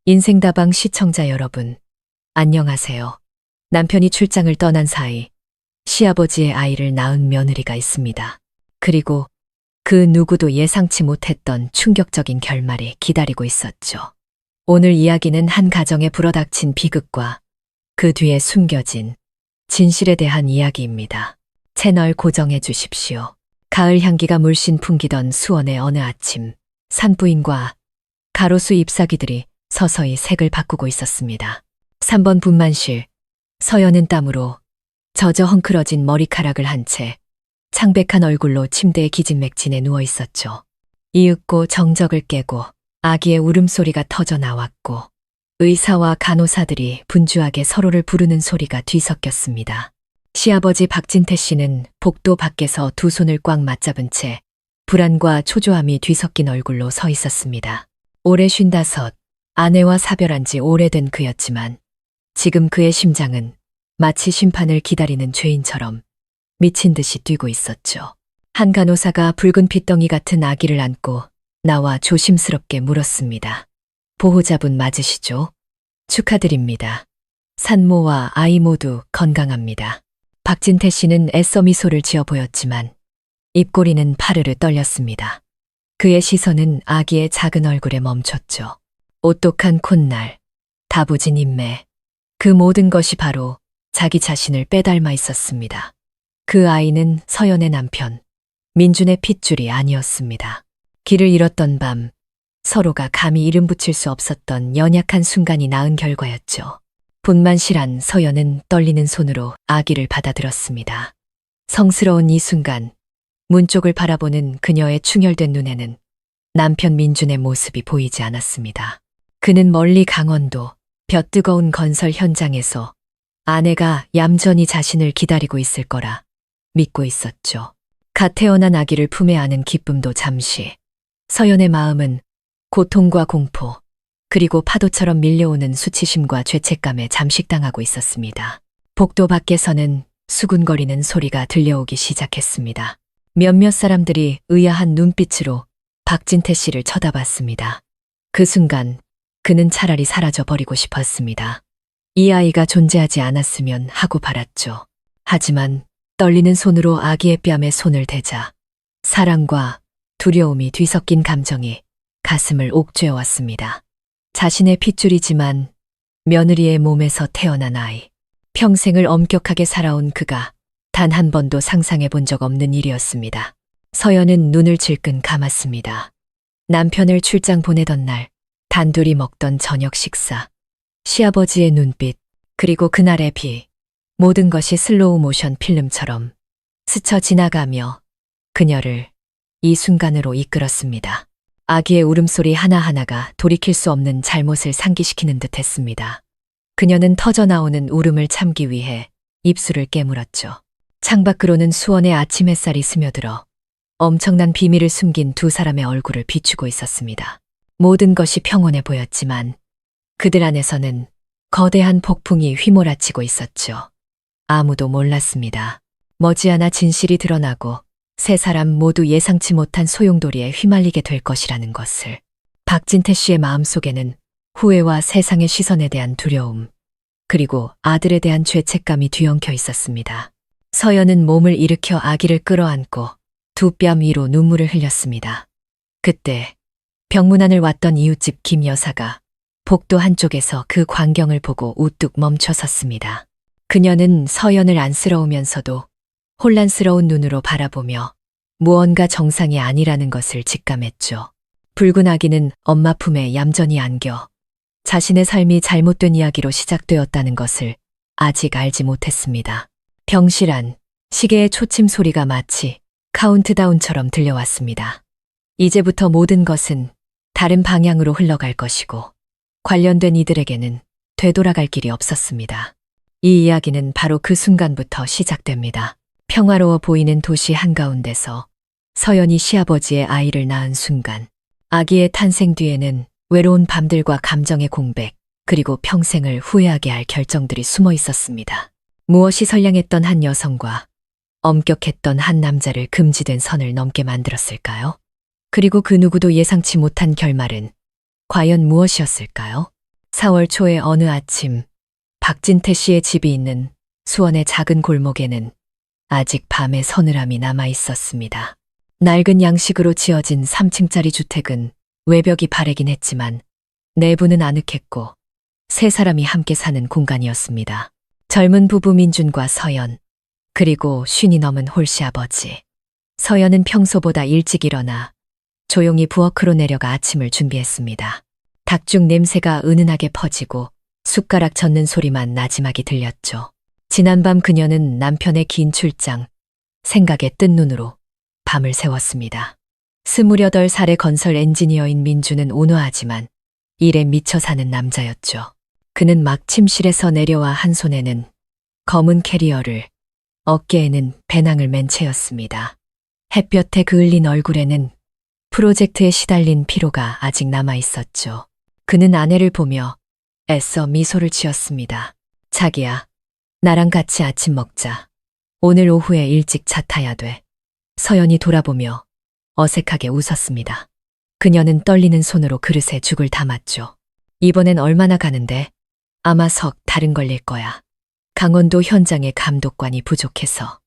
인생다방 시청자 여러분, 안녕하세요. 남편이 출장을 떠난 사이 시아버지의 아이를 낳은 며느리가 있습니다. 그리고 그 누구도 예상치 못했던 충격적인 결말이 기다리고 있었죠. 오늘 이야기는 한 가정에 불어닥친 비극과 그 뒤에 숨겨진 진실에 대한 이야기입니다. 채널 고정해 주십시오. 가을 향기가 물씬 풍기던 수원의 어느 아침, 산부인과 가로수 잎사귀들이 서서히 색을 바꾸고 있었습니다. 3번 분만실, 서연은 땀으로 젖어 헝클어진 머리카락을 한 채 창백한 얼굴로 침대의 기진맥진에 누워 있었죠. 이윽고 정적을 깨고 아기의 울음소리가 터져 나왔고 의사와 간호사들이 분주하게 서로를 부르는 소리가 뒤섞였습니다. 시아버지 박진태 씨는 복도 밖에서 두 손을 꽉 맞잡은 채 불안과 초조함이 뒤섞인 얼굴로 서 있었습니다. 올해 55, 아내와 사별한 지 오래된 그였지만 지금 그의 심장은 마치 심판을 기다리는 죄인처럼 미친 듯이 뛰고 있었죠. 한 간호사가 붉은 핏덩이 같은 아기를 안고 나와 조심스럽게 물었습니다. 보호자분 맞으시죠? 축하드립니다. 산모와 아이 모두 건강합니다. 박진태 씨는 애써 미소를 지어 보였지만 입꼬리는 파르르 떨렸습니다. 그의 시선은 아기의 작은 얼굴에 멈췄죠. 오똑한 콧날, 다부진 인매, 그 모든 것이 바로 자기 자신을 빼닮아 있었습니다. 그 아이는 서연의 남편, 민준의 핏줄이 아니었습니다. 길을 잃었던 밤, 서로가 감히 이름 붙일 수 없었던 연약한 순간이 낳은 결과였죠. 분만실한 서연은 떨리는 손으로 아기를 받아들었습니다. 성스러운 이 순간, 문 쪽을 바라보는 그녀의 충혈된 눈에는 남편 민준의 모습이 보이지 않았습니다. 그는 멀리 강원도 볕뜨거운 건설 현장에서 아내가 얌전히 자신을 기다리고 있을 거라 믿고 있었죠. 갓 태어난 아기를 품에 안은 기쁨도 잠시, 서연의 마음은 고통과 공포, 그리고 파도처럼 밀려오는 수치심과 죄책감에 잠식당하고 있었습니다. 복도 밖에서는 수군거리는 소리가 들려오기 시작했습니다. 몇몇 사람들이 의아한 눈빛으로 박진태 씨를 쳐다봤습니다. 그 순간 그는 차라리 사라져버리고 싶었습니다. 이 아이가 존재하지 않았으면 하고 바랐죠. 하지만 떨리는 손으로 아기의 뺨에 손을 대자 사랑과 두려움이 뒤섞인 감정이 가슴을 옥죄어왔습니다. 자신의 핏줄이지만 며느리의 몸에서 태어난 아이, 평생을 엄격하게 살아온 그가 단 한 번도 상상해 본 적 없는 일이었습니다. 서연은 눈을 질끈 감았습니다. 남편을 출장 보내던 날, 단둘이 먹던 저녁 식사, 시아버지의 눈빛, 그리고 그날의 비, 모든 것이 슬로우 모션 필름처럼 스쳐 지나가며 그녀를 이 순간으로 이끌었습니다. 아기의 울음소리 하나하나가 돌이킬 수 없는 잘못을 상기시키는 듯 했습니다. 그녀는 터져나오는 울음을 참기 위해 입술을 깨물었죠. 창밖으로는 수원의 아침 햇살이 스며들어 엄청난 비밀을 숨긴 두 사람의 얼굴을 비추고 있었습니다. 모든 것이 평온해 보였지만 그들 안에서는 거대한 폭풍이 휘몰아치고 있었죠. 아무도 몰랐습니다. 머지않아 진실이 드러나고 세 사람 모두 예상치 못한 소용돌이에 휘말리게 될 것이라는 것을. 박진태 씨의 마음속에는 후회와 세상의 시선에 대한 두려움, 그리고 아들에 대한 죄책감이 뒤엉켜 있었습니다. 서연은 몸을 일으켜 아기를 끌어안고 두 뺨 위로 눈물을 흘렸습니다. 그때 병문안을 왔던 이웃집 김 여사가 복도 한쪽에서 그 광경을 보고 우뚝 멈춰 섰습니다. 그녀는 서연을 안쓰러우면서도 혼란스러운 눈으로 바라보며 무언가 정상이 아니라는 것을 직감했죠. 붉은 아기는 엄마 품에 얌전히 안겨 자신의 삶이 잘못된 이야기로 시작되었다는 것을 아직 알지 못했습니다. 병실안, 시계의 초침 소리가 마치 카운트다운처럼 들려왔습니다. 이제부터 모든 것은 다른 방향으로 흘러갈 것이고 관련된 이들에게는 되돌아갈 길이 없었습니다. 이 이야기는 바로 그 순간부터 시작됩니다. 평화로워 보이는 도시 한가운데서 서연이 시아버지의 아이를 낳은 순간, 아기의 탄생 뒤에는 외로운 밤들과 감정의 공백, 그리고 평생을 후회하게 할 결정들이 숨어 있었습니다. 무엇이 선량했던 한 여성과 엄격했던 한 남자를 금지된 선을 넘게 만들었을까요? 그리고 그 누구도 예상치 못한 결말은 과연 무엇이었을까요? 4월 초의 어느 아침, 박진태 씨의 집이 있는 수원의 작은 골목에는 아직 밤의 서늘함이 남아 있었습니다. 낡은 양식으로 지어진 3층짜리 주택은 외벽이 바래긴 했지만 내부는 아늑했고 세 사람이 함께 사는 공간이었습니다. 젊은 부부 민준과 서연, 그리고 50이 넘은 홀씨 아버지. 서연은 평소보다 일찍 일어나 조용히 부엌으로 내려가 아침을 준비했습니다. 닭죽 냄새가 은은하게 퍼지고 숟가락 젓는 소리만 나지막이 들렸죠. 지난밤 그녀는 남편의 긴 출장, 생각에 뜬 눈으로 밤을 새웠습니다. 28살의 건설 엔지니어인 민주는 온화하지만 일에 미쳐 사는 남자였죠. 그는 막 침실에서 내려와 한 손에는 검은 캐리어를, 어깨에는 배낭을 맨 채였습니다. 햇볕에 그을린 얼굴에는 프로젝트에 시달린 피로가 아직 남아 있었죠. 그는 아내를 보며 애써 미소를 지었습니다. 자기야, 나랑 같이 아침 먹자. 오늘 오후에 일찍 차 타야 돼. 서연이 돌아보며 어색하게 웃었습니다. 그녀는 떨리는 손으로 그릇에 죽을 담았죠. 이번엔 얼마나 가는데? 아마 석 달은 걸릴 거야. 강원도 현장의 감독관이 부족해서.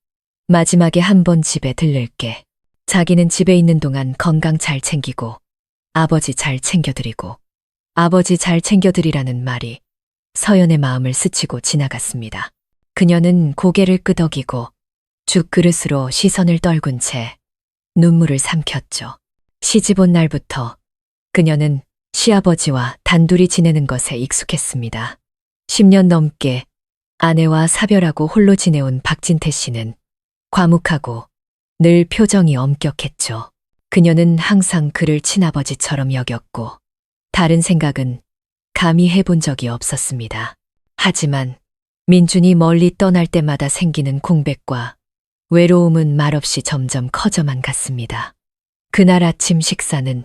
마지막에 한 번 집에 들를게. 자기는 집에 있는 동안 건강 잘 챙기고 아버지 잘 챙겨드리고. 아버지 잘 챙겨드리라는 말이 서연의 마음을 스치고 지나갔습니다. 그녀는 고개를 끄덕이고 죽 그릇으로 시선을 떨군 채 눈물을 삼켰죠. 시집 온 날부터 그녀는 시아버지와 단둘이 지내는 것에 익숙했습니다. 10년 넘게 아내와 사별하고 홀로 지내온 박진태 씨는 과묵하고 늘 표정이 엄격했죠. 그녀는 항상 그를 친아버지처럼 여겼고 다른 생각은 감히 해본 적이 없었습니다. 하지만 민준이 멀리 떠날 때마다 생기는 공백과 외로움은 말없이 점점 커져만 갔습니다. 그날 아침 식사는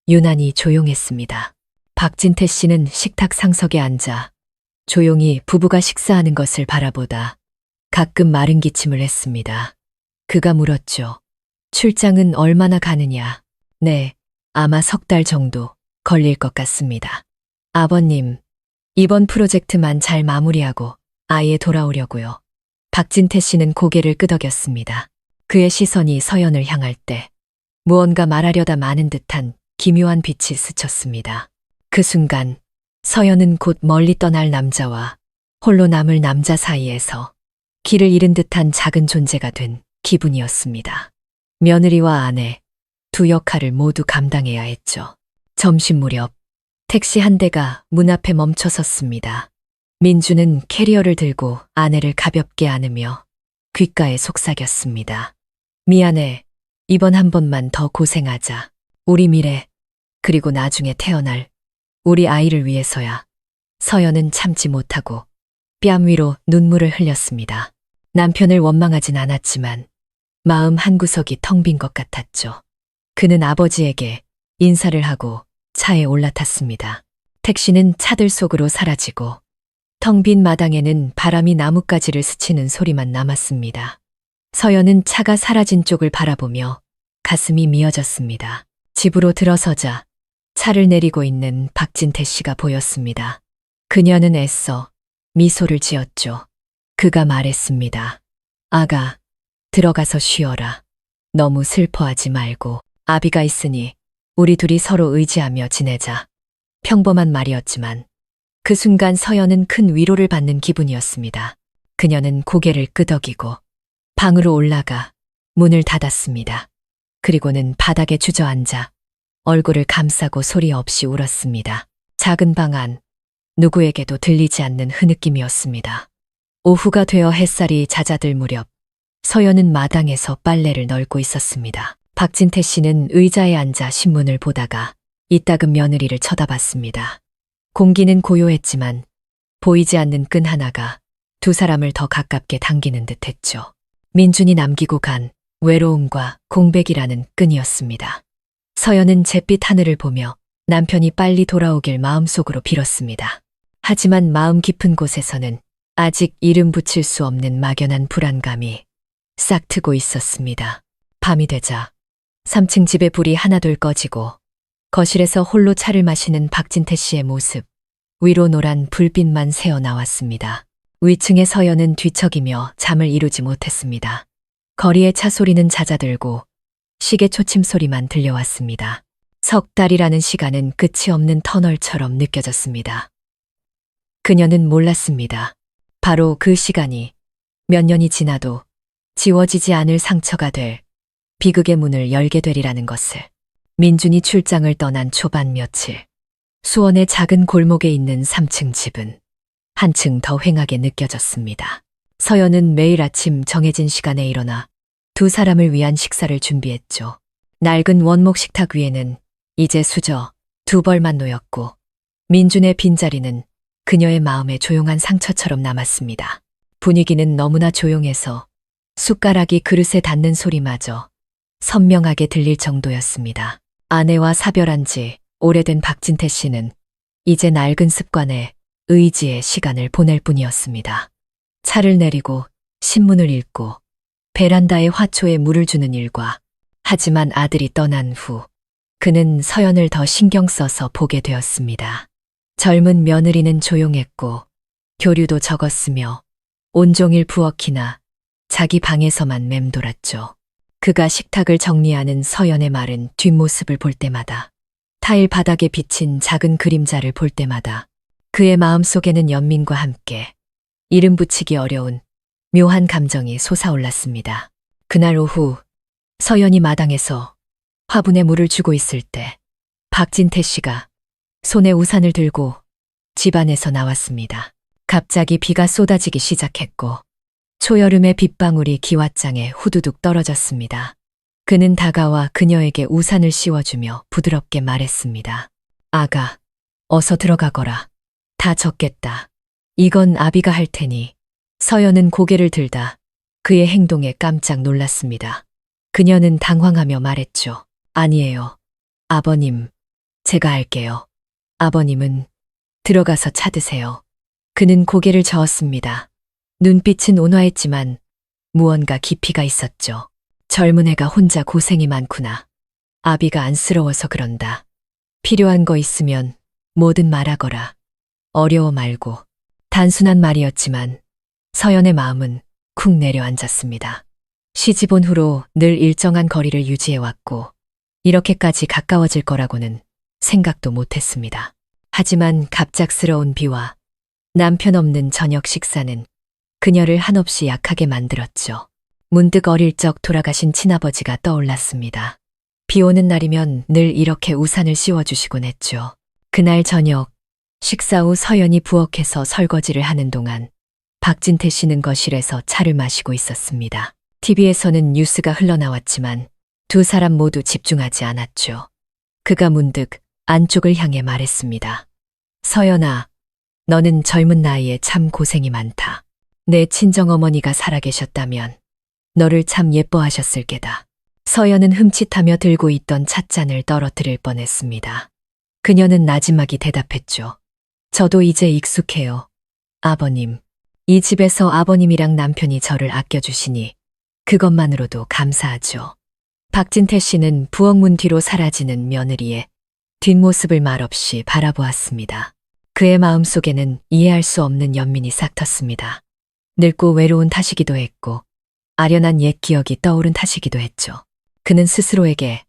유난히 조용했습니다. 박진태 씨는 식탁 상석에 앉아 조용히 부부가 식사하는 것을 바라보다 가끔 마른 기침을 했습니다. 그가 물었죠. 출장은 얼마나 가느냐? 네, 아마 석 달 정도 걸릴 것 같습니다. 아버님, 이번 프로젝트만 잘 마무리하고 아예 돌아오려고요. 박진태 씨는 고개를 끄덕였습니다. 그의 시선이 서연을 향할 때 무언가 말하려다 마는 듯한 기묘한 빛이 스쳤습니다. 그 순간 서연은 곧 멀리 떠날 남자와 홀로 남을 남자 사이에서 길을 잃은 듯한 작은 존재가 된 기분이었습니다. 며느리와 아내, 두 역할을 모두 감당해야 했죠. 점심 무렵 택시 한 대가 문 앞에 멈춰 섰습니다. 민주는 캐리어를 들고 아내를 가볍게 안으며 귓가에 속삭였습니다. 미안해. 이번 한 번만 더 고생하자. 우리 미래, 그리고 나중에 태어날 우리 아이를 위해서야. 서연은 참지 못하고 뺨 위로 눈물을 흘렸습니다. 남편을 원망하진 않았지만 마음 한구석이 텅 빈 것 같았죠. 그는 아버지에게 인사를 하고 차에 올라탔습니다. 택시는 차들 속으로 사라지고 텅 빈 마당에는 바람이 나뭇가지를 스치는 소리만 남았습니다. 서연은 차가 사라진 쪽을 바라보며 가슴이 미어졌습니다. 집으로 들어서자 차를 내리고 있는 박진태 씨가 보였습니다. 그녀는 애써 미소를 지었죠. 그가 말했습니다. 아가, 들어가서 쉬어라. 너무 슬퍼하지 말고 아비가 있으니 우리 둘이 서로 의지하며 지내자. 평범한 말이었지만 그 순간 서연은 큰 위로를 받는 기분이었습니다. 그녀는 고개를 끄덕이고 방으로 올라가 문을 닫았습니다. 그리고는 바닥에 주저앉아 얼굴을 감싸고 소리 없이 울었습니다. 작은 방 안, 누구에게도 들리지 않는 흐느낌이었습니다. 오후가 되어 햇살이 잦아들 무렵 서연은 마당에서 빨래를 널고 있었습니다. 박진태 씨는 의자에 앉아 신문을 보다가 이따금 며느리를 쳐다봤습니다. 공기는 고요했지만 보이지 않는 끈 하나가 두 사람을 더 가깝게 당기는 듯했죠. 민준이 남기고 간 외로움과 공백이라는 끈이었습니다. 서연은 잿빛 하늘을 보며 남편이 빨리 돌아오길 마음속으로 빌었습니다. 하지만 마음 깊은 곳에서는 아직 이름 붙일 수 없는 막연한 불안감이 싹트고 있었습니다. 밤이 되자 3층 집의 불이 하나둘 꺼지고 거실에서 홀로 차를 마시는 박진태 씨의 모습, 위로 노란 불빛만 새어 나왔습니다. 위층의 서연은 뒤척이며 잠을 이루지 못했습니다. 거리의 차 소리는 잦아들고 시계 초침 소리만 들려왔습니다. 석 달이라는 시간은 끝이 없는 터널처럼 느껴졌습니다. 그녀는 몰랐습니다. 바로 그 시간이 몇 년이 지나도 지워지지 않을 상처가 될 비극의 문을 열게 되리라는 것을. 민준이 출장을 떠난 초반 며칠, 수원의 작은 골목에 있는 3층 집은 한층 더 휑하게 느껴졌습니다. 서연은 매일 아침 정해진 시간에 일어나 두 사람을 위한 식사를 준비했죠. 낡은 원목 식탁 위에는 이제 수저 두 벌만 놓였고 민준의 빈자리는 그녀의 마음에 조용한 상처처럼 남았습니다. 분위기는 너무나 조용해서 숟가락이 그릇에 닿는 소리마저 선명하게 들릴 정도였습니다. 아내와 사별한 지 오래된 박진태 씨는 이제 낡은 습관에 의지의 시간을 보낼 뿐이었습니다. 차를 내리고 신문을 읽고 베란다에 화초에 물을 주는 일과, 하지만 아들이 떠난 후 그는 서연을 더 신경 써서 보게 되었습니다. 젊은 며느리는 조용했고 교류도 적었으며 온종일 부엌이나 자기 방에서만 맴돌았죠. 그가 식탁을 정리하는 서연의 마른 뒷모습을 볼 때마다, 타일 바닥에 비친 작은 그림자를 볼 때마다 그의 마음속에는 연민과 함께 이름 붙이기 어려운 묘한 감정이 솟아올랐습니다. 그날 오후 서연이 마당에서 화분에 물을 주고 있을 때 박진태 씨가 손에 우산을 들고 집 안에서 나왔습니다. 갑자기 비가 쏟아지기 시작했고 초여름의 빗방울이 기왓장에 후두둑 떨어졌습니다. 그는 다가와 그녀에게 우산을 씌워주며 부드럽게 말했습니다. 아가, 어서 들어가거라. 다 젖겠다. 이건 아비가 할 테니. 서연은 고개를 들다 그의 행동에 깜짝 놀랐습니다. 그녀는 당황하며 말했죠. 아니에요. 아버님, 제가 할게요. 아버님은 들어가서 차 드세요. 그는 고개를 저었습니다. 눈빛은 온화했지만 무언가 깊이가 있었죠. 젊은 애가 혼자 고생이 많구나. 아비가 안쓰러워서 그런다. 필요한 거 있으면 뭐든 말하거라. 어려워 말고. 단순한 말이었지만 서연의 마음은 쿵 내려앉았습니다. 시집 온 후로 늘 일정한 거리를 유지해왔고 이렇게까지 가까워질 거라고는 생각도 못했습니다. 하지만 갑작스러운 비와 남편 없는 저녁 식사는 그녀를 한없이 약하게 만들었죠. 문득 어릴 적 돌아가신 친아버지가 떠올랐습니다. 비 오는 날이면 늘 이렇게 우산을 씌워주시곤 했죠. 그날 저녁 식사 후 서연이 부엌에서 설거지를 하는 동안 박진태 씨는 거실에서 차를 마시고 있었습니다. TV에서는 뉴스가 흘러나왔지만 두 사람 모두 집중하지 않았죠. 그가 문득 안쪽을 향해 말했습니다. 서연아, 너는 젊은 나이에 참 고생이 많다. 내 친정어머니가 살아계셨다면 너를 참 예뻐하셨을 게다. 서연은 흠칫하며 들고 있던 찻잔을 떨어뜨릴 뻔했습니다. 그녀는 나지막이 대답했죠. 저도 이제 익숙해요. 아버님, 이 집에서 아버님이랑 남편이 저를 아껴주시니 그것만으로도 감사하죠. 박진태 씨는 부엌문 뒤로 사라지는 며느리의 뒷모습을 말없이 바라보았습니다. 그의 마음속에는 이해할 수 없는 연민이 싹 텄습니다. 늙고 외로운 탓이기도 했고 아련한 옛 기억이 떠오른 탓이기도 했죠. 그는 스스로에게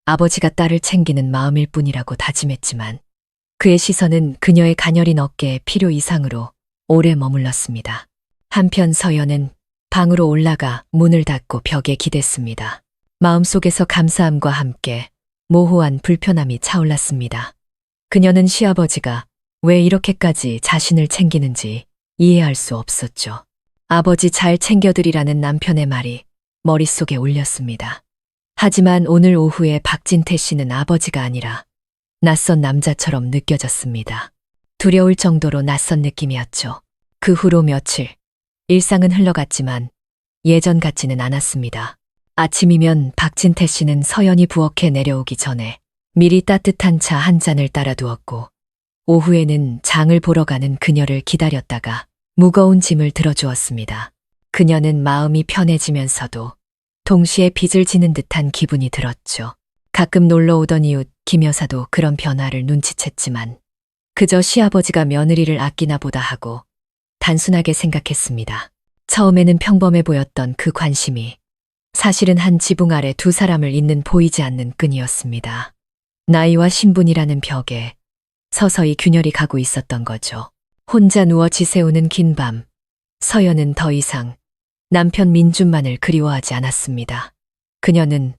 아버지가 딸을 챙기는 마음일 뿐이라고 다짐했지만 그의 시선은 그녀의 가녀린 어깨에 필요 이상으로 오래 머물렀습니다. 한편 서연은 방으로 올라가 문을 닫고 벽에 기댔습니다. 마음속에서 감사함과 함께 모호한 불편함이 차올랐습니다. 그녀는 시아버지가 왜 이렇게까지 자신을 챙기는지 이해할 수 없었죠. 아버지 잘 챙겨드리라는 남편의 말이 머릿속에 울렸습니다. 하지만 오늘 오후에 박진태 씨는 아버지가 아니라 낯선 남자처럼 느껴졌습니다. 두려울 정도로 낯선 느낌이었죠. 그 후로 며칠, 일상은 흘러갔지만 예전 같지는 않았습니다. 아침이면 박진태 씨는 서연이 부엌에 내려오기 전에 미리 따뜻한 차 한 잔을 따라두었고 오후에는 장을 보러 가는 그녀를 기다렸다가 무거운 짐을 들어주었습니다. 그녀는 마음이 편해지면서도 동시에 빚을 지는 듯한 기분이 들었죠. 가끔 놀러 오던 이웃 김 여사도 그런 변화를 눈치챘지만 그저 시아버지가 며느리를 아끼나 보다 하고 단순하게 생각했습니다. 처음에는 평범해 보였던 그 관심이 사실은 한 지붕 아래 두 사람을 잇는 보이지 않는 끈이었습니다. 나이와 신분이라는 벽에 서서히 균열이 가고 있었던 거죠. 혼자 누워 지새우는 긴 밤, 서연은 더 이상 남편 민준만을 그리워하지 않았습니다. 그녀는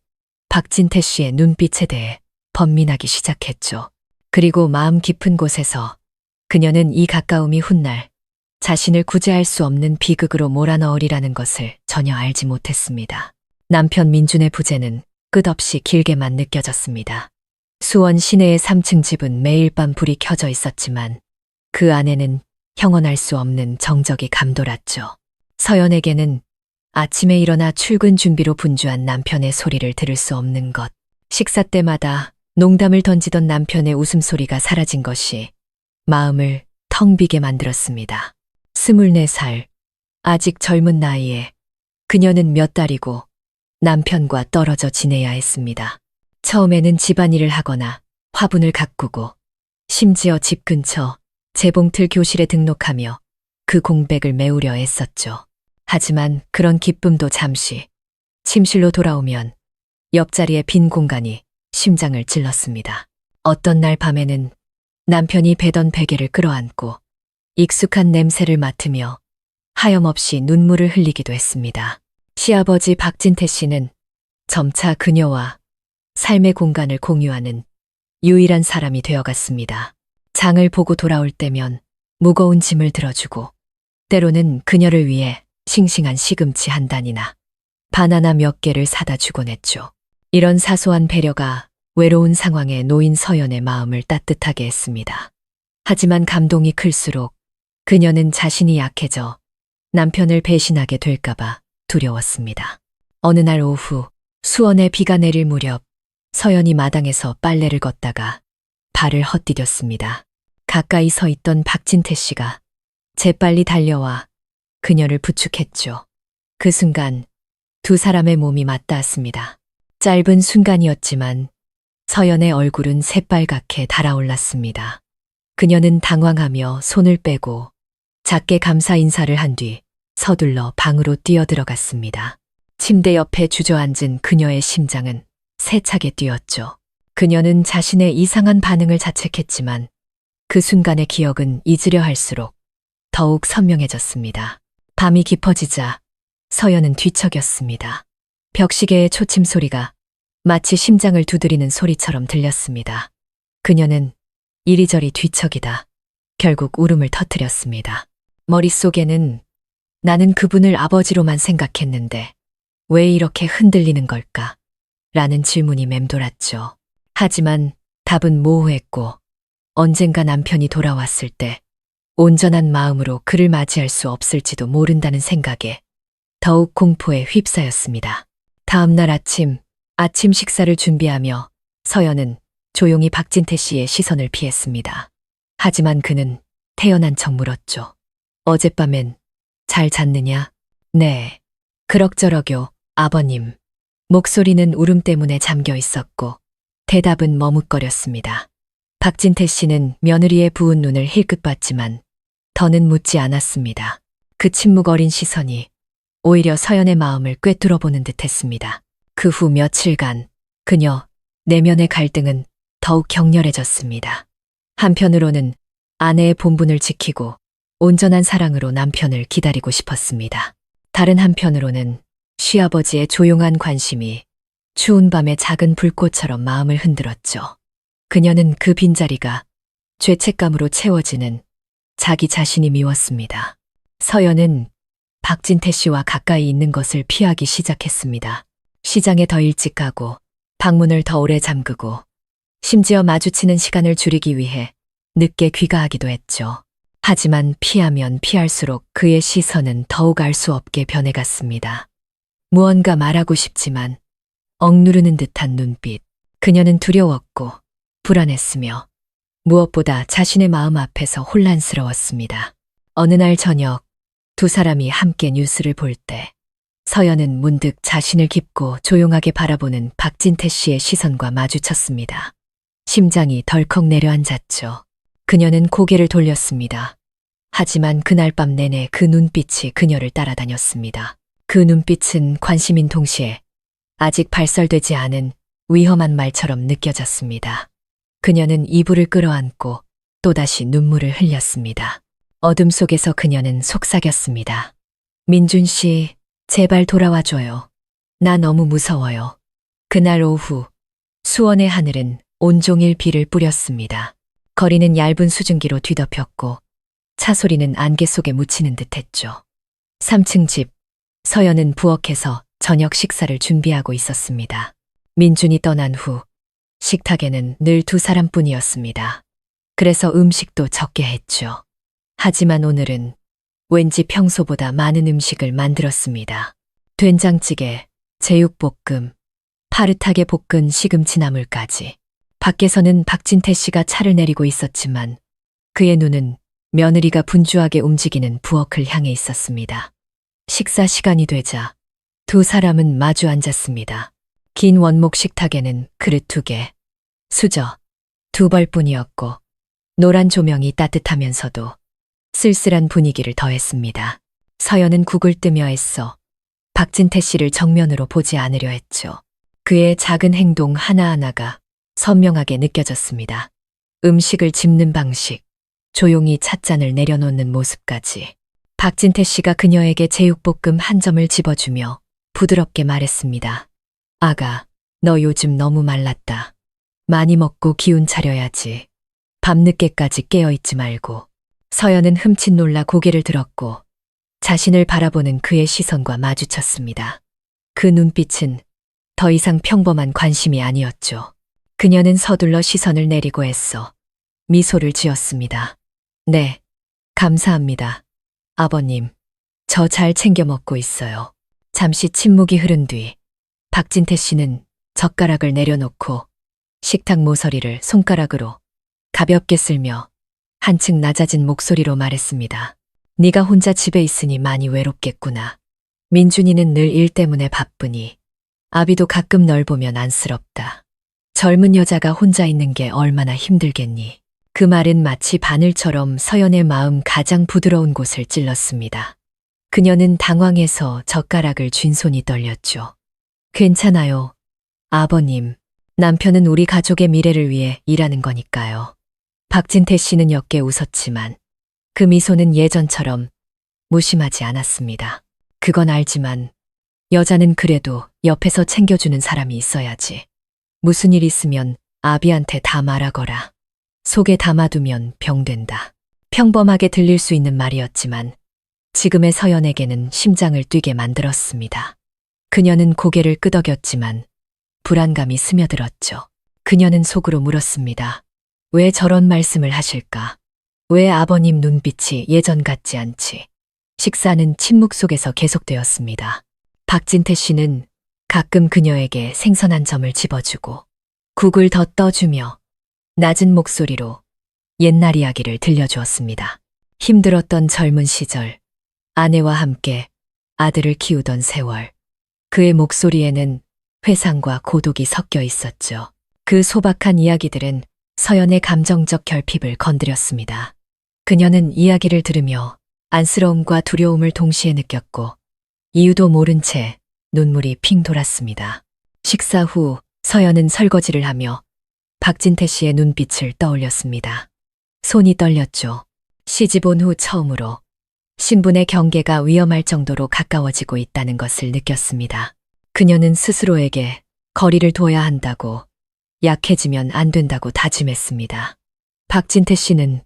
박진태 씨의 눈빛에 대해 번민하기 시작했죠. 그리고 마음 깊은 곳에서 그녀는 이 가까움이 훗날 자신을 구제할 수 없는 비극으로 몰아넣으리라는 것을 전혀 알지 못했습니다. 남편 민준의 부재는 끝없이 길게만 느껴졌습니다. 수원 시내의 3층 집은 매일 밤 불이 켜져 있었지만 그 안에는 형언할 수 없는 정적이 감돌았죠. 서연에게는 아침에 일어나 출근 준비로 분주한 남편의 소리를 들을 수 없는 것, 식사 때마다 농담을 던지던 남편의 웃음소리가 사라진 것이 마음을 텅 비게 만들었습니다. 24살, 아직 젊은 나이에 그녀는 몇 달이고 남편과 떨어져 지내야 했습니다. 처음에는 집안일을 하거나 화분을 가꾸고 심지어 집 근처 재봉틀 교실에 등록하며 그 공백을 메우려 애썼죠. 하지만 그런 기쁨도 잠시 침실로 돌아오면 옆자리의 빈 공간이 심장을 찔렀습니다. 어떤 날 밤에는 남편이 베던 베개를 끌어안고 익숙한 냄새를 맡으며 하염없이 눈물을 흘리기도 했습니다. 시아버지 박진태 씨는 점차 그녀와 삶의 공간을 공유하는 유일한 사람이 되어갔습니다. 장을 보고 돌아올 때면 무거운 짐을 들어주고 때로는 그녀를 위해 싱싱한 시금치 한 단이나 바나나 몇 개를 사다 주곤 했죠. 이런 사소한 배려가 외로운 상황에 놓인 서연의 마음을 따뜻하게 했습니다. 하지만 감동이 클수록 그녀는 자신이 약해져 남편을 배신하게 될까봐 두려웠습니다. 어느 날 오후 수원에 비가 내릴 무렵 서연이 마당에서 빨래를 걷다가 발을 헛디뎠습니다. 가까이 서 있던 박진태 씨가 재빨리 달려와 그녀를 부축했죠. 그 순간 두 사람의 몸이 맞닿았습니다. 짧은 순간이었지만 서연의 얼굴은 새빨갛게 달아올랐습니다. 그녀는 당황하며 손을 빼고 작게 감사 인사를 한 뒤 서둘러 방으로 뛰어들어갔습니다. 침대 옆에 주저앉은 그녀의 심장은 세차게 뛰었죠. 그녀는 자신의 이상한 반응을 자책했지만 그 순간의 기억은 잊으려 할수록 더욱 선명해졌습니다. 밤이 깊어지자 서연은 뒤척였습니다. 벽시계의 초침 소리가 마치 심장을 두드리는 소리처럼 들렸습니다. 그녀는 이리저리 뒤척이다 결국 울음을 터뜨렸습니다. 머릿속에는 나는 그분을 아버지로만 생각했는데 왜 이렇게 흔들리는 걸까? 라는 질문이 맴돌았죠. 하지만 답은 모호했고 언젠가 남편이 돌아왔을 때 온전한 마음으로 그를 맞이할 수 없을지도 모른다는 생각에 더욱 공포에 휩싸였습니다. 다음 날 아침 식사를 준비하며 서연은 조용히 박진태 씨의 시선을 피했습니다. 하지만 그는 태연한 척 물었죠. 어젯밤엔 잘 잤느냐? 네. 그럭저럭요, 아버님. 목소리는 울음 때문에 잠겨 있었고 대답은 머뭇거렸습니다. 박진태 씨는 며느리의 부은 눈을 힐끗 봤지만 더는 묻지 않았습니다. 그 침묵 어린 시선이 오히려 서연의 마음을 꿰뚫어보는 듯했습니다. 그 후 며칠간 그녀 내면의 갈등은 더욱 격렬해졌습니다. 한편으로는 아내의 본분을 지키고 온전한 사랑으로 남편을 기다리고 싶었습니다. 다른 한편으로는 시아버지의 조용한 관심이 추운 밤의 작은 불꽃처럼 마음을 흔들었죠. 그녀는 그 빈자리가 죄책감으로 채워지는 자기 자신이 미웠습니다. 서연은 박진태 씨와 가까이 있는 것을 피하기 시작했습니다. 시장에 더 일찍 가고 방문을 더 오래 잠그고 심지어 마주치는 시간을 줄이기 위해 늦게 귀가하기도 했죠. 하지만 피하면 피할수록 그의 시선은 더욱 알 수 없게 변해갔습니다. 무언가 말하고 싶지만 억누르는 듯한 눈빛. 그녀는 두려웠고 불안했으며 무엇보다 자신의 마음 앞에서 혼란스러웠습니다. 어느 날 저녁 두 사람이 함께 뉴스를 볼 때 서연은 문득 자신을 깊고 조용하게 바라보는 박진태 씨의 시선과 마주쳤습니다. 심장이 덜컥 내려앉았죠. 그녀는 고개를 돌렸습니다. 하지만 그날 밤 내내 그 눈빛이 그녀를 따라다녔습니다. 그 눈빛은 관심인 동시에 아직 발설되지 않은 위험한 말처럼 느껴졌습니다. 그녀는 이불을 끌어안고 또다시 눈물을 흘렸습니다. 어둠 속에서 그녀는 속삭였습니다. 민준 씨, 제발 돌아와줘요. 나 너무 무서워요. 그날 오후 수원의 하늘은 온종일 비를 뿌렸습니다. 거리는 얇은 수증기로 뒤덮였고 차 소리는 안개 속에 묻히는 듯했죠. 3층 집, 서연은 부엌에서 저녁 식사를 준비하고 있었습니다. 민준이 떠난 후 식탁에는 늘 두 사람뿐이었습니다. 그래서 음식도 적게 했죠. 하지만 오늘은 왠지 평소보다 많은 음식을 만들었습니다. 된장찌개, 제육볶음, 파릇하게 볶은 시금치 나물까지. 밖에서는 박진태 씨가 차를 내리고 있었지만 그의 눈은 며느리가 분주하게 움직이는 부엌을 향해 있었습니다. 식사 시간이 되자 두 사람은 마주 앉았습니다. 긴 원목 식탁에는 그릇 2개, 수저 2벌뿐이었고 노란 조명이 따뜻하면서도 쓸쓸한 분위기를 더했습니다. 서연은 국을 뜨며 애써 박진태 씨를 정면으로 보지 않으려 했죠. 그의 작은 행동 하나하나가 선명하게 느껴졌습니다. 음식을 집는 방식, 조용히 찻잔을 내려놓는 모습까지. 박진태 씨가 그녀에게 제육볶음 한 점을 집어주며 부드럽게 말했습니다. 아가, 너 요즘 너무 말랐다. 많이 먹고 기운 차려야지. 밤늦게까지 깨어있지 말고. 서연은 흠칫 놀라 고개를 들었고 자신을 바라보는 그의 시선과 마주쳤습니다. 그 눈빛은 더 이상 평범한 관심이 아니었죠. 그녀는 서둘러 시선을 내리고 애써 미소를 지었습니다. 네, 감사합니다. 아버님, 저 잘 챙겨 먹고 있어요. 잠시 침묵이 흐른 뒤 박진태 씨는 젓가락을 내려놓고 식탁 모서리를 손가락으로 가볍게 쓸며 한층 낮아진 목소리로 말했습니다. 네가 혼자 집에 있으니 많이 외롭겠구나. 민준이는 늘 일 때문에 바쁘니 아비도 가끔 널 보면 안쓰럽다. 젊은 여자가 혼자 있는 게 얼마나 힘들겠니. 그 말은 마치 바늘처럼 서연의 마음 가장 부드러운 곳을 찔렀습니다. 그녀는 당황해서 젓가락을 쥔 손이 떨렸죠. 괜찮아요. 아버님, 남편은 우리 가족의 미래를 위해 일하는 거니까요. 박진태 씨는 옅게 웃었지만 그 미소는 예전처럼 무심하지 않았습니다. 그건 알지만 여자는 그래도 옆에서 챙겨주는 사람이 있어야지. 무슨 일 있으면 아비한테 다 말하거라. 속에 담아두면 병된다. 평범하게 들릴 수 있는 말이었지만 지금의 서연에게는 심장을 뛰게 만들었습니다. 그녀는 고개를 끄덕였지만 불안감이 스며들었죠. 그녀는 속으로 물었습니다. 왜 저런 말씀을 하실까? 왜 아버님 눈빛이 예전 같지 않지? 식사는 침묵 속에서 계속되었습니다. 박진태 씨는 가끔 그녀에게 생선 한 점을 집어주고 국을 더 떠주며 낮은 목소리로 옛날 이야기를 들려주었습니다. 힘들었던 젊은 시절, 아내와 함께 아들을 키우던 세월. 그의 목소리에는 회상과 고독이 섞여 있었죠. 그 소박한 이야기들은 서연의 감정적 결핍을 건드렸습니다. 그녀는 이야기를 들으며 안쓰러움과 두려움을 동시에 느꼈고 이유도 모른 채 눈물이 핑 돌았습니다. 식사 후 서연은 설거지를 하며 박진태 씨의 눈빛을 떠올렸습니다. 손이 떨렸죠. 시집 온 후 처음으로 신분의 경계가 위험할 정도로 가까워지고 있다는 것을 느꼈습니다. 그녀는 스스로에게 거리를 둬야 한다고, 약해지면 안 된다고 다짐했습니다. 박진태 씨는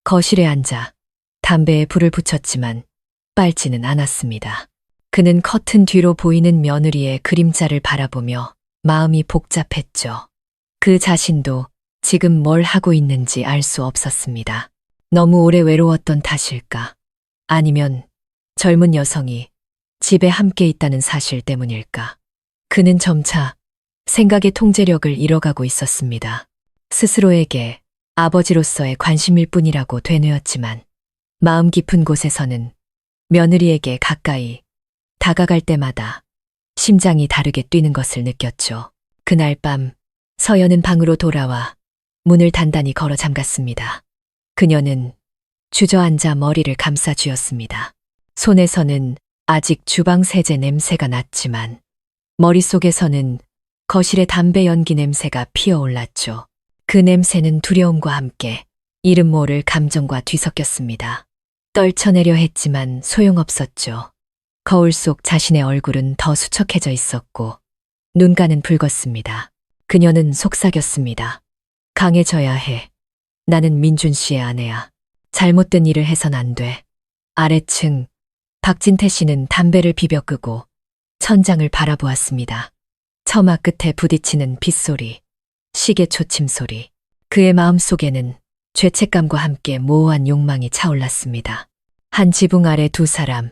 거실에 앉아 담배에 불을 붙였지만 빨지는 않았습니다. 그는 커튼 뒤로 보이는 며느리의 그림자를 바라보며 마음이 복잡했죠. 그 자신도 지금 뭘 하고 있는지 알 수 없었습니다. 너무 오래 외로웠던 탓일까? 아니면 젊은 여성이 집에 함께 있다는 사실 때문일까? 그는 점차 생각의 통제력을 잃어가고 있었습니다. 스스로에게 아버지로서의 관심일 뿐이라고 되뇌었지만 마음 깊은 곳에서는 며느리에게 가까이 다가갈 때마다 심장이 다르게 뛰는 것을 느꼈죠. 그날 밤 서연은 방으로 돌아와 문을 단단히 걸어 잠갔습니다. 그녀는 주저앉아 머리를 감싸 쥐었습니다. 손에서는 아직 주방 세제 냄새가 났지만 머릿속에서는 거실의 담배 연기 냄새가 피어올랐죠. 그 냄새는 두려움과 함께 이름 모를 감정과 뒤섞였습니다. 떨쳐내려 했지만 소용없었죠. 거울 속 자신의 얼굴은 더 수척해져 있었고 눈가는 붉었습니다. 그녀는 속삭였습니다. 강해져야 해. 나는 민준 씨의 아내야. 잘못된 일을 해선 안 돼. 아래층 박진태 씨는 담배를 비벼 끄고 천장을 바라보았습니다. 처마 끝에 부딪히는 빗소리, 시계 초침 소리. 그의 마음속에는 죄책감과 함께 모호한 욕망이 차올랐습니다. 한 지붕 아래 두 사람,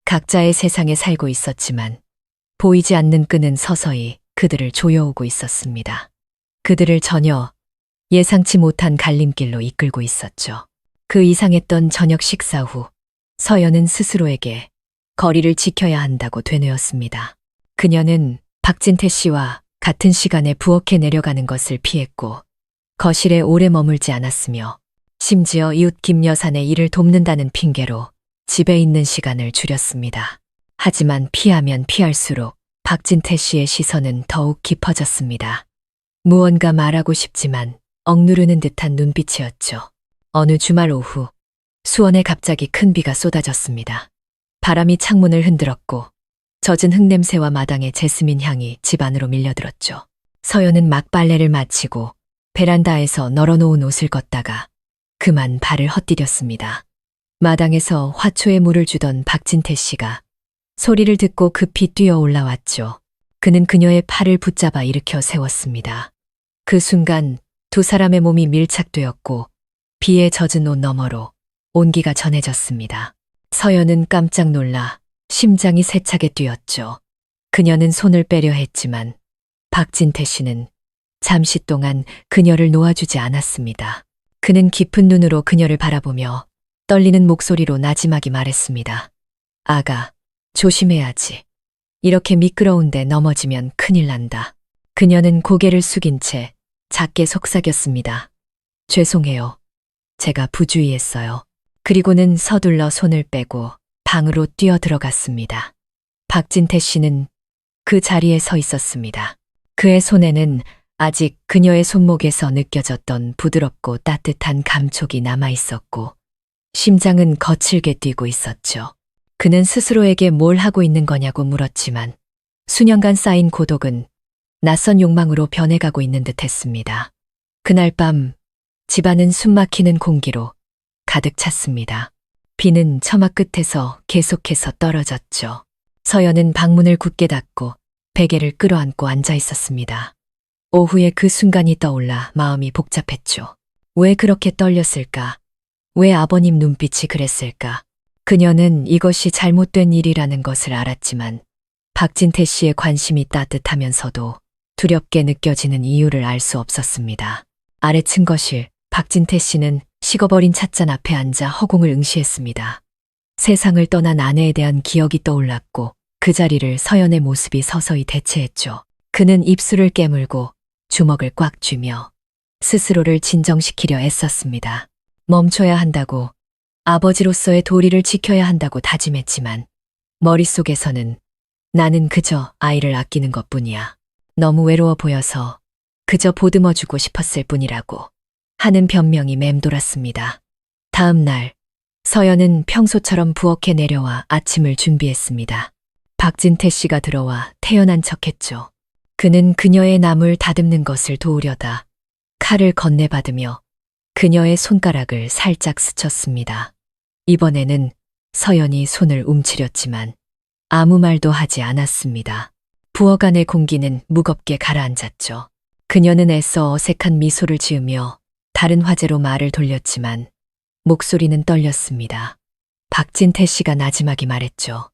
각자의 세상에 살고 있었지만 보이지 않는 끈은 서서히 그들을 조여오고 있었습니다. 그들을 전혀 예상치 못한 갈림길로 이끌고 있었죠. 그 이상했던 저녁 식사 후 서연은 스스로에게 거리를 지켜야 한다고 되뇌었습니다. 그녀는 박진태 씨와 같은 시간에 부엌에 내려가는 것을 피했고 거실에 오래 머물지 않았으며 심지어 이웃 김 여사의 일을 돕는다는 핑계로 집에 있는 시간을 줄였습니다. 하지만 피하면 피할수록 박진태 씨의 시선은 더욱 깊어졌습니다. 무언가 말하고 싶지만 억누르는 듯한 눈빛이었죠. 어느 주말 오후 수원에 갑자기 큰 비가 쏟아졌습니다. 바람이 창문을 흔들었고 젖은 흙냄새와 마당의 제스민 향이 집 안으로 밀려들었죠. 서연은 막 빨래를 마치고 베란다에서 널어놓은 옷을 걷다가 그만 발을 헛디뎠습니다. 마당에서 화초에 물을 주던 박진태 씨가 소리를 듣고 급히 뛰어 올라왔죠. 그는 그녀의 팔을 붙잡아 일으켜 세웠습니다. 그 순간 두 사람의 몸이 밀착되었고 비에 젖은 옷 너머로 온기가 전해졌습니다. 서연은 깜짝 놀라 심장이 세차게 뛰었죠. 그녀는 손을 빼려 했지만 박진태 씨는 잠시 동안 그녀를 놓아주지 않았습니다. 그는 깊은 눈으로 그녀를 바라보며 떨리는 목소리로 나지막이 말했습니다. 아가, 조심해야지. 이렇게 미끄러운데 넘어지면 큰일 난다. 그녀는 고개를 숙인 채 작게 속삭였습니다. 죄송해요. 제가 부주의했어요. 그리고는 서둘러 손을 빼고 방으로 뛰어 들어갔습니다. 박진태 씨는 그 자리에 서 있었습니다. 그의 손에는 아직 그녀의 손목에서 느껴졌던 부드럽고 따뜻한 감촉이 남아 있었고 심장은 거칠게 뛰고 있었죠. 그는 스스로에게 뭘 하고 있는 거냐고 물었지만 수년간 쌓인 고독은 낯선 욕망으로 변해가고 있는 듯 했습니다. 그날 밤 집안은 숨막히는 공기로 가득 찼습니다. 비는 처마 끝에서 계속해서 떨어졌죠. 서연은 방문을 굳게 닫고 베개를 끌어안고 앉아 있었습니다. 오후에 그 순간이 떠올라 마음이 복잡했죠. 왜 그렇게 떨렸을까? 왜 아버님 눈빛이 그랬을까? 그녀는 이것이 잘못된 일이라는 것을 알았지만 박진태 씨의 관심이 따뜻하면서도 두렵게 느껴지는 이유를 알 수 없었습니다. 아래층 거실, 박진태 씨는 식어버린 찻잔 앞에 앉아 허공을 응시했습니다. 세상을 떠난 아내에 대한 기억이 떠올랐고 그 자리를 서연의 모습이 서서히 대체했죠. 그는 입술을 깨물고 주먹을 꽉 쥐며 스스로를 진정시키려 애썼습니다. 멈춰야 한다고, 아버지로서의 도리를 지켜야 한다고 다짐했지만 머릿속에서는 나는 그저 아이를 아끼는 것뿐이야. 너무 외로워 보여서 그저 보듬어주고 싶었을 뿐이라고 하는 변명이 맴돌았습니다. 다음 날 서연은 평소처럼 부엌에 내려와 아침을 준비했습니다. 박진태 씨가 들어와 태연한 척했죠. 그는 그녀의 남을 다듬는 것을 도우려다 칼을 건네받으며 그녀의 손가락을 살짝 스쳤습니다. 이번에는 서연이 손을 움츠렸지만 아무 말도 하지 않았습니다. 부엌 안의 공기는 무겁게 가라앉았죠. 그녀는 애써 어색한 미소를 지으며 다른 화제로 말을 돌렸지만 목소리는 떨렸습니다. 박진태 씨가 나지막이 말했죠.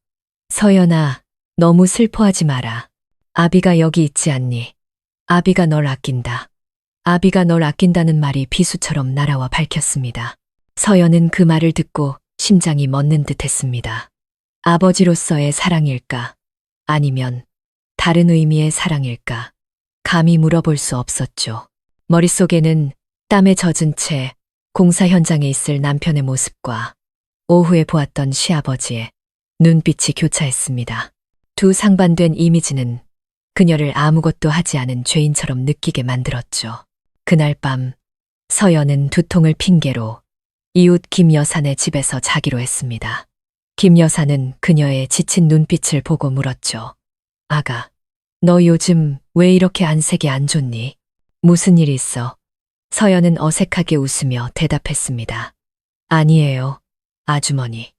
서연아, 너무 슬퍼하지 마라. 아비가 여기 있지 않니? 아비가 널 아낀다. 아비가 널 아낀다는 말이 비수처럼 날아와 밝혔습니다. 서연은 그 말을 듣고 심장이 멎는 듯 했습니다. 아버지로서의 사랑일까? 아니면 다른 의미의 사랑일까? 감히 물어볼 수 없었죠. 머릿속에는 땀에 젖은 채 공사 현장에 있을 남편의 모습과 오후에 보았던 시아버지의 눈빛이 교차했습니다. 두 상반된 이미지는 그녀를 아무것도 하지 않은 죄인처럼 느끼게 만들었죠. 그날 밤 서연은 두통을 핑계로 이웃 김 여사네 집에서 자기로 했습니다. 김 여사는 그녀의 지친 눈빛을 보고 물었죠. 아가, 너 요즘 왜 이렇게 안색이 안 좋니? 무슨 일 있어? 서연은 어색하게 웃으며 대답했습니다. 아니에요, 아주머니.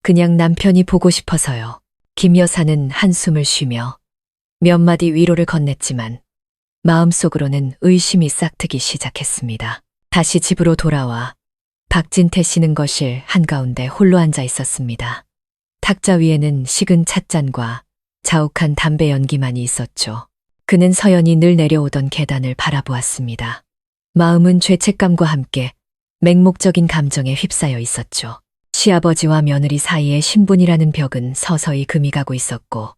그냥 남편이 보고 싶어서요. 김 여사는 한숨을 쉬며 몇 마디 위로를 건넸지만 마음속으로는 의심이 싹트기 시작했습니다. 다시 집으로 돌아와 박진태 씨는 거실 한가운데 홀로 앉아 있었습니다. 탁자 위에는 식은 찻잔과 자욱한 담배 연기만이 있었죠. 그는 서연이 늘 내려오던 계단을 바라보았습니다. 마음은 죄책감과 함께 맹목적인 감정에 휩싸여 있었죠. 시아버지와 며느리 사이의 신분이라는 벽은 서서히 금이 가고 있었고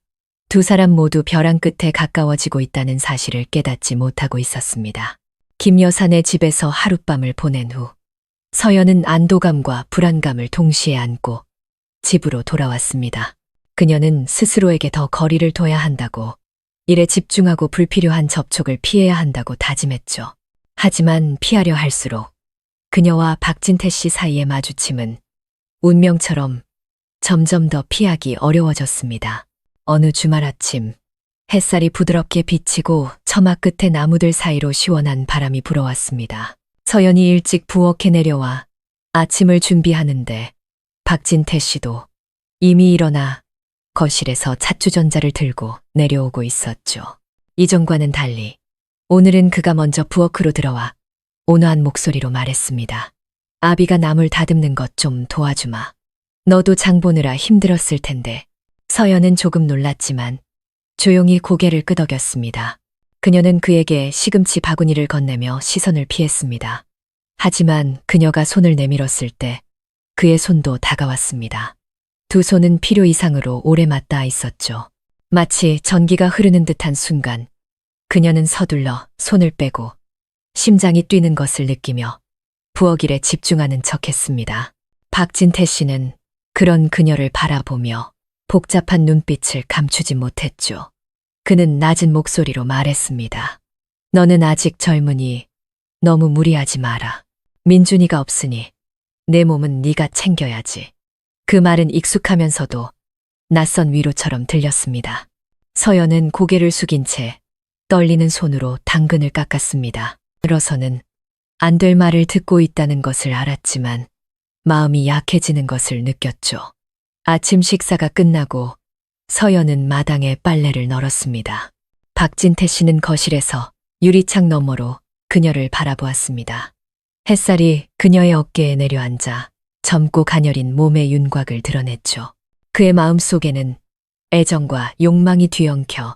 두 사람 모두 벼랑 끝에 가까워지고 있다는 사실을 깨닫지 못하고 있었습니다. 김 여사네 집에서 하룻밤을 보낸 후 서연은 안도감과 불안감을 동시에 안고 집으로 돌아왔습니다. 그녀는 스스로에게 더 거리를 둬야 한다고, 일에 집중하고 불필요한 접촉을 피해야 한다고 다짐했죠. 하지만 피하려 할수록 그녀와 박진태 씨 사이의 마주침은 운명처럼 점점 더 피하기 어려워졌습니다. 어느 주말 아침, 햇살이 부드럽게 비치고 처마 끝에 나무들 사이로 시원한 바람이 불어왔습니다. 서연이 일찍 부엌에 내려와 아침을 준비하는데 박진태 씨도 이미 일어나 거실에서 찻주전자를 들고 내려오고 있었죠. 이전과는 달리 오늘은 그가 먼저 부엌으로 들어와 온화한 목소리로 말했습니다. 아비가 나물 다듬는 것 좀 도와주마. 너도 장 보느라 힘들었을 텐데. 서연은 조금 놀랐지만 조용히 고개를 끄덕였습니다. 그녀는 그에게 시금치 바구니를 건네며 시선을 피했습니다. 하지만 그녀가 손을 내밀었을 때 그의 손도 다가왔습니다. 두 손은 필요 이상으로 오래 맞닿아 있었죠. 마치 전기가 흐르는 듯한 순간 그녀는 서둘러 손을 빼고 심장이 뛰는 것을 느끼며 부엌 일에 집중하는 척했습니다. 박진태 씨는 그런 그녀를 바라보며 복잡한 눈빛을 감추지 못했죠. 그는 낮은 목소리로 말했습니다. 너는 아직 젊으니 너무 무리하지 마라. 민준이가 없으니 내 몸은 네가 챙겨야지. 그 말은 익숙하면서도 낯선 위로처럼 들렸습니다. 서연은 고개를 숙인 채 떨리는 손으로 당근을 깎았습니다. 들어서는 안 될 말을 듣고 있다는 것을 알았지만 마음이 약해지는 것을 느꼈죠. 아침 식사가 끝나고 서연은 마당에 빨래를 널었습니다. 박진태 씨는 거실에서 유리창 너머로 그녀를 바라보았습니다. 햇살이 그녀의 어깨에 내려앉아 젊고 가녀린 몸의 윤곽을 드러냈죠. 그의 마음속에는 애정과 욕망이 뒤엉켜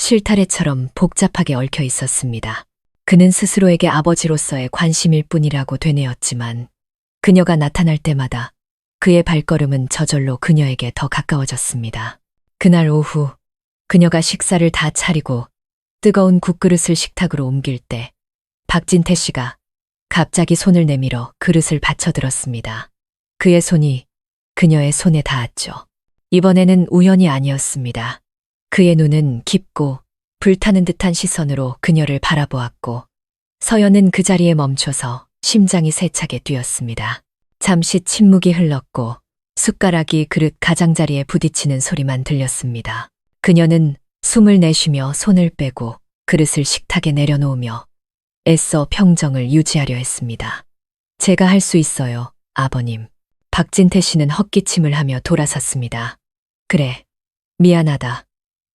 실타래처럼 복잡하게 얽혀 있었습니다. 그는 스스로에게 아버지로서의 관심일 뿐이라고 되뇌었지만 그녀가 나타날 때마다 그의 발걸음은 저절로 그녀에게 더 가까워졌습니다. 그날 오후 그녀가 식사를 다 차리고 뜨거운 국그릇을 식탁으로 옮길 때 박진태 씨가 갑자기 손을 내밀어 그릇을 받쳐들었습니다. 그의 손이 그녀의 손에 닿았죠. 이번에는 우연이 아니었습니다. 그의 눈은 깊고 불타는 듯한 시선으로 그녀를 바라보았고 서연은 그 자리에 멈춰서 심장이 세차게 뛰었습니다. 잠시 침묵이 흘렀고 숟가락이 그릇 가장자리에 부딪히는 소리만 들렸습니다. 그녀는 숨을 내쉬며 손을 빼고 그릇을 식탁에 내려놓으며 애써 평정을 유지하려 했습니다. 제가 할 수 있어요, 아버님. 박진태 씨는 헛기침을 하며 돌아섰습니다. 그래, 미안하다.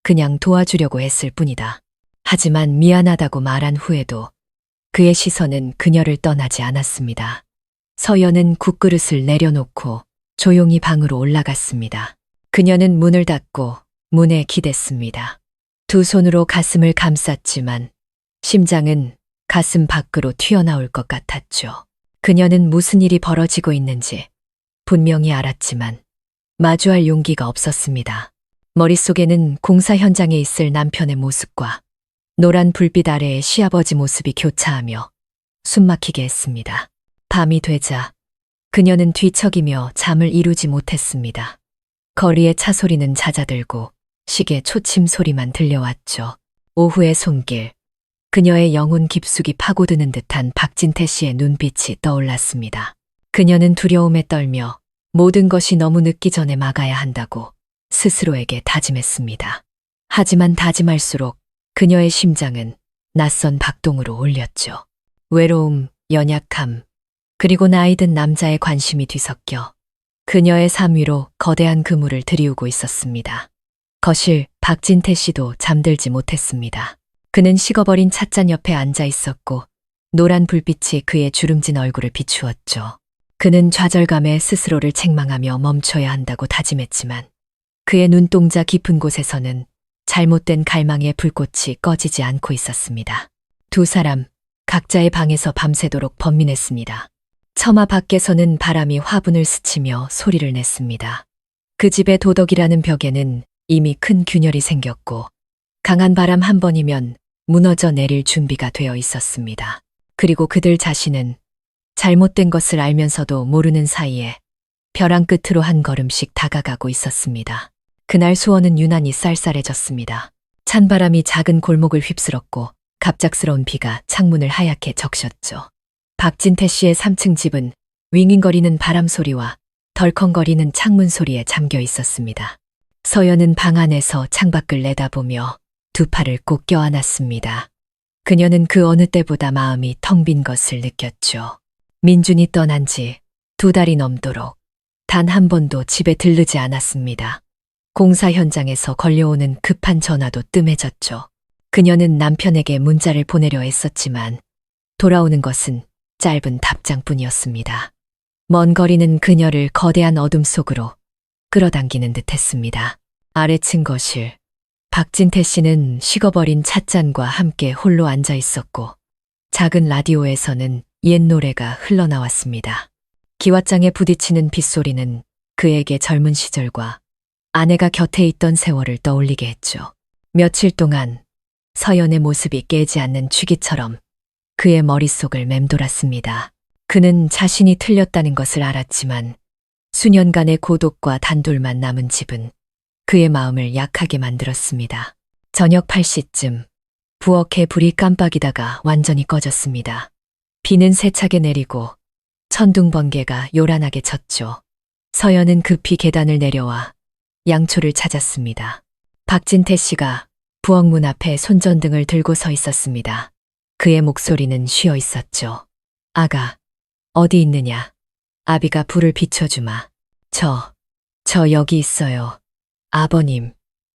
그냥 도와주려고 했을 뿐이다. 하지만 미안하다고 말한 후에도 그의 시선은 그녀를 떠나지 않았습니다. 서연은 국그릇을 내려놓고 조용히 방으로 올라갔습니다. 그녀는 문을 닫고 문에 기댔습니다. 두 손으로 가슴을 감쌌지만 심장은 가슴 밖으로 튀어나올 것 같았죠. 그녀는 무슨 일이 벌어지고 있는지 분명히 알았지만 마주할 용기가 없었습니다. 머릿속에는 공사 현장에 있을 남편의 모습과 노란 불빛 아래의 시아버지 모습이 교차하며 숨막히게 했습니다. 밤이 되자 그녀는 뒤척이며 잠을 이루지 못했습니다. 거리의 차 소리는 잦아들고 시계 초침 소리만 들려왔죠. 오후의 손길, 그녀의 영혼 깊숙이 파고드는 듯한 박진태 씨의 눈빛이 떠올랐습니다. 그녀는 두려움에 떨며 모든 것이 너무 늦기 전에 막아야 한다고 스스로에게 다짐했습니다. 하지만 다짐할수록 그녀의 심장은 낯선 박동으로 울렸죠. 외로움, 연약함, 그리고 나이든 남자의 관심이 뒤섞여 그녀의 삶 위로 거대한 그물을 들이우고 있었습니다. 거실, 박진태 씨도 잠들지 못했습니다. 그는 식어버린 찻잔 옆에 앉아 있었고 노란 불빛이 그의 주름진 얼굴을 비추었죠. 그는 좌절감에 스스로를 책망하며 멈춰야 한다고 다짐했지만 그의 눈동자 깊은 곳에서는 잘못된 갈망의 불꽃이 꺼지지 않고 있었습니다. 두 사람 각자의 방에서 밤새도록 번민했습니다. 처마 밖에서는 바람이 화분을 스치며 소리를 냈습니다. 그 집의 도덕이라는 벽에는 이미 큰 균열이 생겼고 강한 바람 한 번이면 무너져 내릴 준비가 되어 있었습니다. 그리고 그들 자신은 잘못된 것을 알면서도 모르는 사이에 벼랑 끝으로 한 걸음씩 다가가고 있었습니다. 그날 수원은 유난히 쌀쌀해졌습니다. 찬바람이 작은 골목을 휩쓸었고 갑작스러운 비가 창문을 하얗게 적셨죠. 박진태 씨의 3층 집은 윙윙거리는 바람 소리와 덜컹거리는 창문 소리에 잠겨 있었습니다. 서연은 방 안에서 창밖을 내다보며 두 팔을 꼭 껴안았습니다. 그녀는 그 어느 때보다 마음이 텅 빈 것을 느꼈죠. 민준이 떠난 지 2달이 넘도록 단 한 번도 집에 들르지 않았습니다. 공사 현장에서 걸려오는 급한 전화도 뜸해졌죠. 그녀는 남편에게 문자를 보내려 했었지만 돌아오는 것은 짧은 답장뿐이었습니다. 먼 거리는 그녀를 거대한 어둠 속으로 끌어당기는 듯했습니다. 아래층 거실, 박진태 씨는 식어버린 찻잔과 함께 홀로 앉아 있었고 작은 라디오에서는 옛 노래가 흘러나왔습니다. 기왓장에 부딪히는 빗소리는 그에게 젊은 시절과 아내가 곁에 있던 세월을 떠올리게 했죠. 며칠 동안 서연의 모습이 깨지 않는 취기처럼 그의 머릿속을 맴돌았습니다. 그는 자신이 틀렸다는 것을 알았지만 수년간의 고독과 단둘만 남은 집은 그의 마음을 약하게 만들었습니다. 저녁 8시쯤 부엌에 불이 깜빡이다가 완전히 꺼졌습니다. 비는 세차게 내리고 천둥 번개가 요란하게 쳤죠. 서연은 급히 계단을 내려와 양초를 찾았습니다. 박진태 씨가 부엌 문 앞에 손전등을 들고 서 있었습니다. 그의 목소리는 쉬어 있었죠. 아가, 어디 있느냐? 아비가 불을 비춰주마. 저 여기 있어요. 아버님,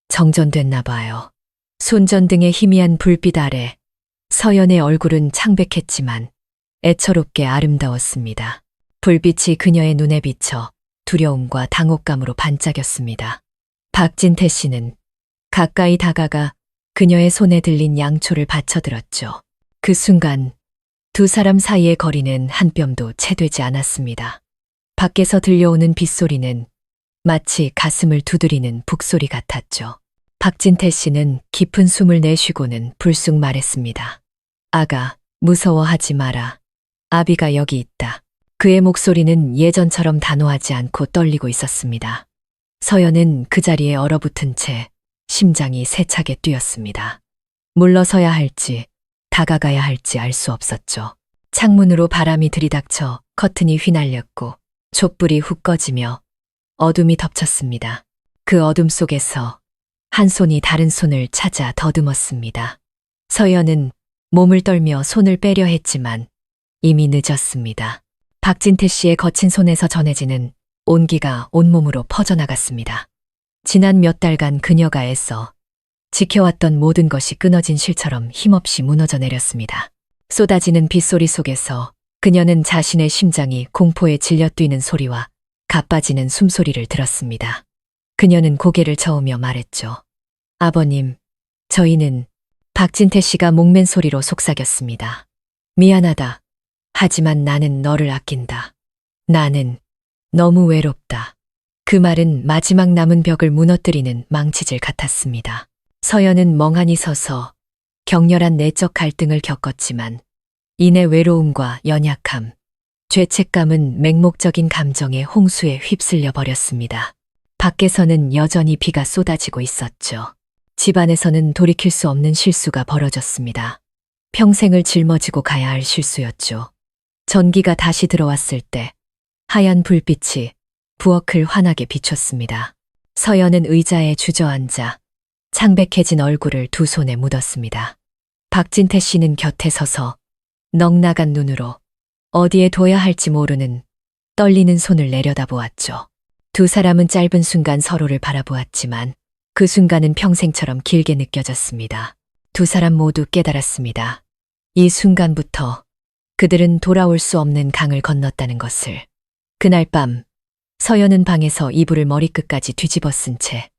정전됐나 봐요. 손전등의 희미한 불빛 아래 서연의 얼굴은 창백했지만 애처롭게 아름다웠습니다. 불빛이 그녀의 눈에 비쳐 두려움과 당혹감으로 반짝였습니다. 박진태 씨는 가까이 다가가 그녀의 손에 들린 양초를 받쳐들었죠. 그 순간 두 사람 사이의 거리는 한 뼘도 채 되지 않았습니다. 밖에서 들려오는 빗소리는 마치 가슴을 두드리는 북소리 같았죠. 박진태 씨는 깊은 숨을 내쉬고는 불쑥 말했습니다. 아가, 무서워하지 마라. 아비가 여기 있다. 그의 목소리는 예전처럼 단호하지 않고 떨리고 있었습니다. 서연은 그 자리에 얼어붙은 채 심장이 세차게 뛰었습니다. 물러서야 할지 다가가야 할지 알 수 없었죠. 창문으로 바람이 들이닥쳐 커튼이 휘날렸고 촛불이 훅 꺼지며 어둠이 덮쳤습니다. 그 어둠 속에서 한 손이 다른 손을 찾아 더듬었습니다. 서연은 몸을 떨며 손을 빼려 했지만 이미 늦었습니다. 박진태 씨의 거친 손에서 전해지는 온기가 온몸으로 퍼져나갔습니다. 지난 몇 달간 그녀가 애써 지켜왔던 모든 것이 끊어진 실처럼 힘없이 무너져 내렸습니다. 쏟아지는 빗소리 속에서 그녀는 자신의 심장이 공포에 질려 뛰는 소리와 가빠지는 숨소리를 들었습니다. 그녀는 고개를 저으며 말했죠. 아버님, 저희는 박진태 씨가 목맨 소리로 속삭였습니다. 미안하다. 하지만 나는 너를 아낀다. 나는 너무 외롭다. 그 말은 마지막 남은 벽을 무너뜨리는 망치질 같았습니다. 서연은 멍하니 서서 격렬한 내적 갈등을 겪었지만 이내 외로움과 연약함, 죄책감은 맹목적인 감정의 홍수에 휩쓸려 버렸습니다. 밖에서는 여전히 비가 쏟아지고 있었죠. 집안에서는 돌이킬 수 없는 실수가 벌어졌습니다. 평생을 짊어지고 가야 할 실수였죠. 전기가 다시 들어왔을 때 하얀 불빛이 부엌을 환하게 비췄습니다. 서연은 의자에 주저앉아 창백해진 얼굴을 두 손에 묻었습니다. 박진태 씨는 곁에 서서 넉나간 눈으로 어디에 둬야 할지 모르는 떨리는 손을 내려다보았죠. 두 사람은 짧은 순간 서로를 바라보았지만 그 순간은 평생처럼 길게 느껴졌습니다. 두 사람 모두 깨달았습니다. 이 순간부터 그들은 돌아올 수 없는 강을 건넜다는 것을. 그날 밤 서연은 방에서 이불을 머리끝까지 뒤집어 쓴 채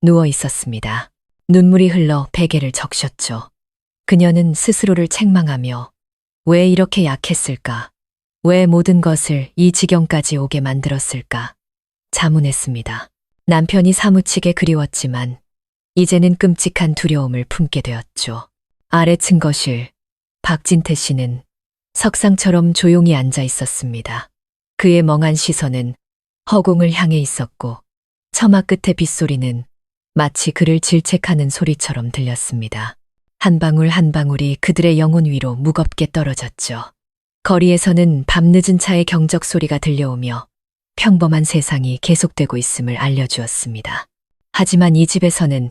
누워 있었습니다. 눈물이 흘러 베개를 적셨죠. 그녀는 스스로를 책망하며 왜 이렇게 약했을까? 왜 모든 것을 이 지경까지 오게 만들었을까? 자문했습니다. 남편이 사무치게 그리웠지만 이제는 끔찍한 두려움을 품게 되었죠. 아래층 거실, 박진태 씨는 석상처럼 조용히 앉아 있었습니다. 그의 멍한 시선은 허공을 향해 있었고 처마 끝의 빗소리는 마치 그를 질책하는 소리처럼 들렸습니다. 한 방울 한 방울이 그들의 영혼 위로 무겁게 떨어졌죠. 거리에서는 밤늦은 차의 경적 소리가 들려오며 평범한 세상이 계속되고 있음을 알려주었습니다. 하지만 이 집에서는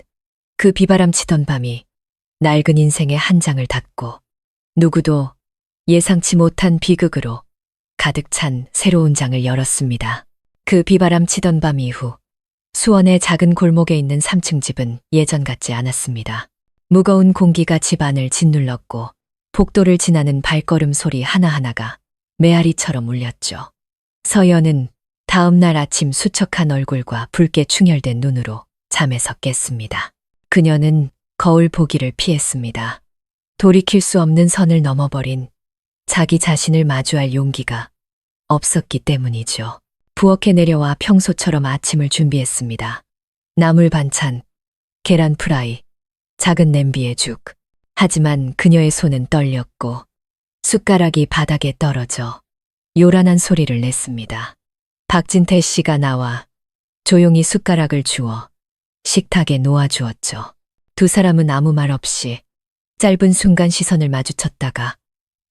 그 비바람치던 밤이 낡은 인생의 한 장을 닫고 누구도 예상치 못한 비극으로 가득 찬 새로운 장을 열었습니다. 그 비바람치던 밤 이후 수원의 작은 골목에 있는 3층 집은 예전 같지 않았습니다. 무거운 공기가 집 안을 짓눌렀고 복도를 지나는 발걸음 소리 하나하나가 메아리처럼 울렸죠. 서연은 다음 날 아침 수척한 얼굴과 붉게 충혈된 눈으로 잠에서 깼습니다. 그녀는 거울 보기를 피했습니다. 돌이킬 수 없는 선을 넘어버린 자기 자신을 마주할 용기가 없었기 때문이죠. 부엌에 내려와 평소처럼 아침을 준비했습니다. 나물 반찬, 계란 프라이, 작은 냄비에 죽. 하지만 그녀의 손은 떨렸고 숟가락이 바닥에 떨어져 요란한 소리를 냈습니다. 박진태 씨가 나와 조용히 숟가락을 주워 식탁에 놓아주었죠. 두 사람은 아무 말 없이 짧은 순간 시선을 마주쳤다가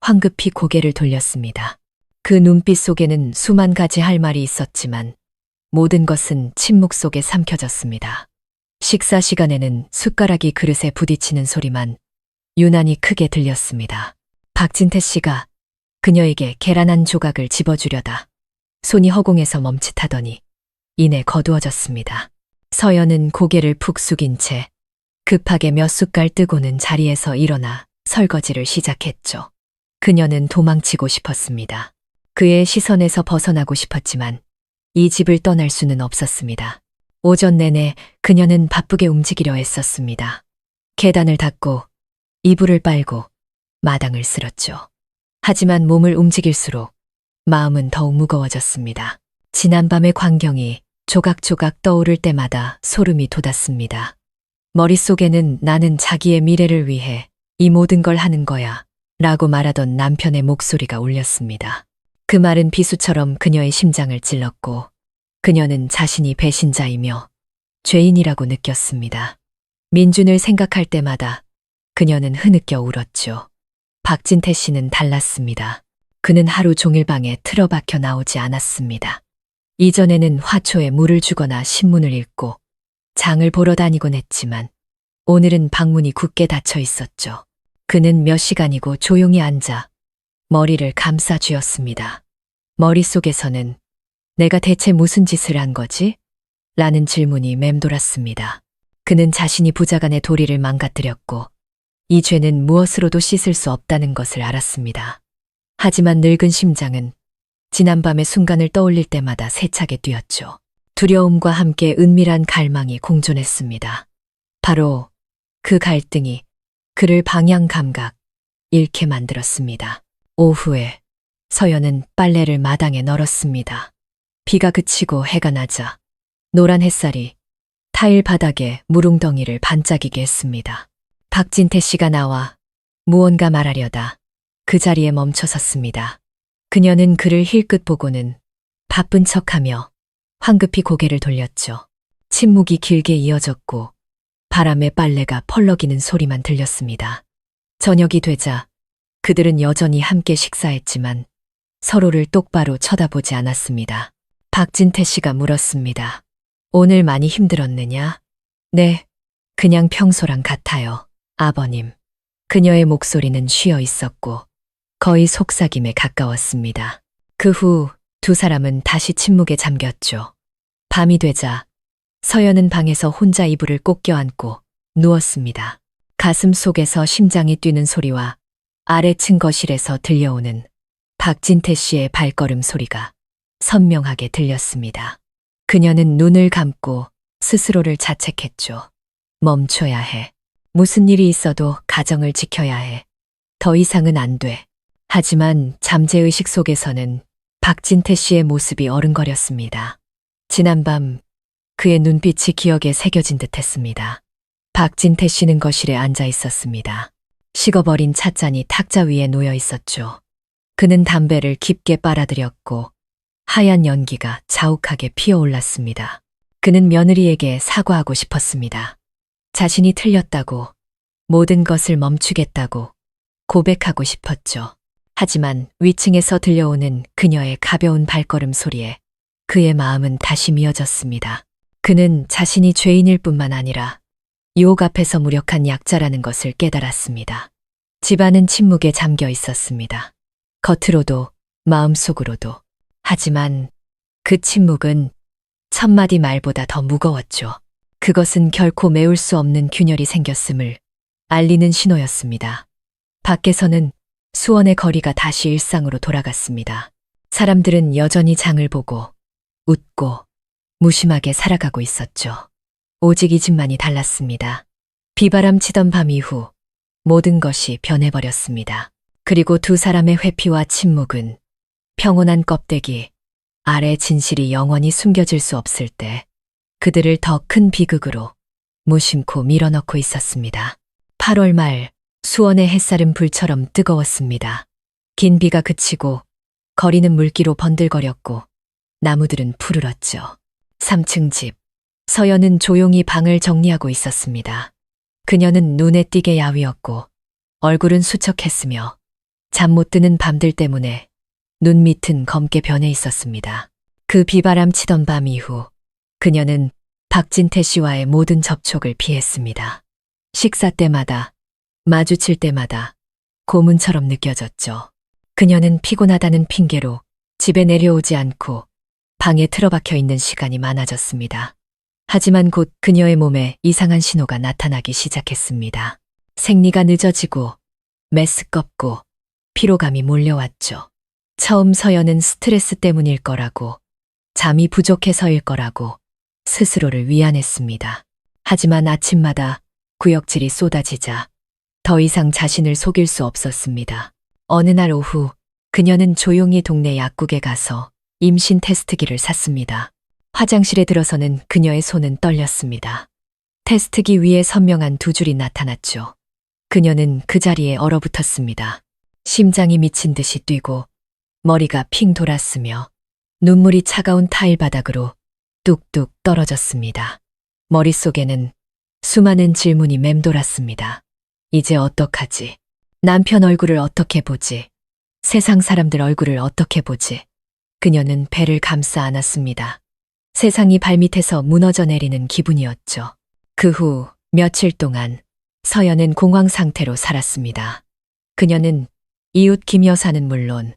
황급히 고개를 돌렸습니다. 그 눈빛 속에는 수만 가지 할 말이 있었지만 모든 것은 침묵 속에 삼켜졌습니다. 식사 시간에는 숟가락이 그릇에 부딪히는 소리만 유난히 크게 들렸습니다. 박진태 씨가 그녀에게 계란 한 조각을 집어주려다 손이 허공에서 멈칫하더니 이내 거두어졌습니다. 서연은 고개를 푹 숙인 채 급하게 몇 숟갈 뜨고는 자리에서 일어나 설거지를 시작했죠. 그녀는 도망치고 싶었습니다. 그의 시선에서 벗어나고 싶었지만 이 집을 떠날 수는 없었습니다. 오전 내내 그녀는 바쁘게 움직이려 했었습니다. 계단을 닦고 이불을 빨고 마당을 쓸었죠. 하지만 몸을 움직일수록 마음은 더욱 무거워졌습니다. 지난밤의 광경이 조각조각 떠오를 때마다 소름이 돋았습니다. 머릿속에는 나는 자기의 미래를 위해 이 모든 걸 하는 거야 라고 말하던 남편의 목소리가 울렸습니다. 그 말은 비수처럼 그녀의 심장을 찔렀고 그녀는 자신이 배신자이며 죄인이라고 느꼈습니다. 민준을 생각할 때마다 그녀는 흐느껴 울었죠. 박진태 씨는 달랐습니다. 그는 하루 종일 방에 틀어박혀 나오지 않았습니다. 이전에는 화초에 물을 주거나 신문을 읽고 장을 보러 다니곤 했지만 오늘은 방문이 굳게 닫혀 있었죠. 그는 몇 시간이고 조용히 앉아 머리를 감싸 쥐었습니다. 머릿속에서는 내가 대체 무슨 짓을 한 거지? 라는 질문이 맴돌았습니다. 그는 자신이 부자간의 도리를 망가뜨렸고 이 죄는 무엇으로도 씻을 수 없다는 것을 알았습니다. 하지만 늙은 심장은 지난밤의 순간을 떠올릴 때마다 세차게 뛰었죠. 두려움과 함께 은밀한 갈망이 공존했습니다. 바로 그 갈등이 그를 방향 감각 잃게 만들었습니다. 오후에 서연은 빨래를 마당에 널었습니다. 비가 그치고 해가 나자 노란 햇살이 타일 바닥에 무릉덩이를 반짝이게 했습니다. 박진태 씨가 나와 무언가 말하려다 그 자리에 멈춰 섰습니다. 그녀는 그를 힐끗 보고는 바쁜 척하며 황급히 고개를 돌렸죠. 침묵이 길게 이어졌고 바람에 빨래가 펄럭이는 소리만 들렸습니다. 저녁이 되자 그들은 여전히 함께 식사했지만 서로를 똑바로 쳐다보지 않았습니다. 박진태 씨가 물었습니다. 오늘 많이 힘들었느냐? 네, 그냥 평소랑 같아요, 아버님. 그녀의 목소리는 쉬어 있었고 거의 속삭임에 가까웠습니다. 그 후 두 사람은 다시 침묵에 잠겼죠. 밤이 되자 서연은 방에서 혼자 이불을 꼭 껴안고 누웠습니다. 가슴 속에서 심장이 뛰는 소리와 아래층 거실에서 들려오는 박진태 씨의 발걸음 소리가 선명하게 들렸습니다. 그녀는 눈을 감고 스스로를 자책했죠. 멈춰야 해. 무슨 일이 있어도 가정을 지켜야 해. 더 이상은 안 돼. 하지만 잠재의식 속에서는 박진태 씨의 모습이 어른거렸습니다. 지난밤 그의 눈빛이 기억에 새겨진 듯 했습니다. 박진태 씨는 거실에 앉아 있었습니다. 식어버린 찻잔이 탁자 위에 놓여 있었죠. 그는 담배를 깊게 빨아들였고 하얀 연기가 자욱하게 피어올랐습니다. 그는 며느리에게 사과하고 싶었습니다. 자신이 틀렸다고, 모든 것을 멈추겠다고 고백하고 싶었죠. 하지만 위층에서 들려오는 그녀의 가벼운 발걸음 소리에 그의 마음은 다시 미어졌습니다. 그는 자신이 죄인일 뿐만 아니라 유혹 앞에서 무력한 약자라는 것을 깨달았습니다. 집안은 침묵에 잠겨 있었습니다. 겉으로도 마음속으로도. 하지만 그 침묵은 천마디 말보다 더 무거웠죠. 그것은 결코 메울 수 없는 균열이 생겼음을 알리는 신호였습니다. 밖에서는 수원의 거리가 다시 일상으로 돌아갔습니다. 사람들은 여전히 장을 보고 웃고 무심하게 살아가고 있었죠. 오직 이 집만이 달랐습니다. 비바람 치던 밤 이후 모든 것이 변해버렸습니다. 그리고 두 사람의 회피와 침묵은 평온한 껍데기 아래 진실이 영원히 숨겨질 수 없을 때 그들을 더 큰 비극으로 무심코 밀어넣고 있었습니다. 8월 말 수원의 햇살은 불처럼 뜨거웠습니다. 긴 비가 그치고 거리는 물기로 번들거렸고 나무들은 푸르렀죠. 3층 집. 서연은 조용히 방을 정리하고 있었습니다. 그녀는 눈에 띄게 야위었고 얼굴은 수척했으며 잠 못 드는 밤들 때문에 눈 밑은 검게 변해 있었습니다. 그 비바람 치던 밤 이후 그녀는 박진태 씨와의 모든 접촉을 피했습니다. 식사 때마다, 마주칠 때마다 고문처럼 느껴졌죠. 그녀는 피곤하다는 핑계로 집에 내려오지 않고 방에 틀어박혀 있는 시간이 많아졌습니다. 하지만 곧 그녀의 몸에 이상한 신호가 나타나기 시작했습니다. 생리가 늦어지고 메스껍고 피로감이 몰려왔죠. 처음 서연은 스트레스 때문일 거라고, 잠이 부족해서일 거라고 스스로를 위안했습니다. 하지만 아침마다 구역질이 쏟아지자 더 이상 자신을 속일 수 없었습니다. 어느 날 오후 그녀는 조용히 동네 약국에 가서 임신 테스트기를 샀습니다. 화장실에 들어서는 그녀의 손은 떨렸습니다. 테스트기 위에 선명한 두 줄이 나타났죠. 그녀는 그 자리에 얼어붙었습니다. 심장이 미친 듯이 뛰고 머리가 핑 돌았으며 눈물이 차가운 타일 바닥으로 뚝뚝 떨어졌습니다. 머릿속에는 수많은 질문이 맴돌았습니다. 이제 어떡하지? 남편 얼굴을 어떻게 보지? 세상 사람들 얼굴을 어떻게 보지? 그녀는 배를 감싸 안았습니다. 세상이 발밑에서 무너져 내리는 기분이었죠. 그 후 며칠 동안 서연은 공황 상태로 살았습니다. 그녀는 이웃 김 여사는 물론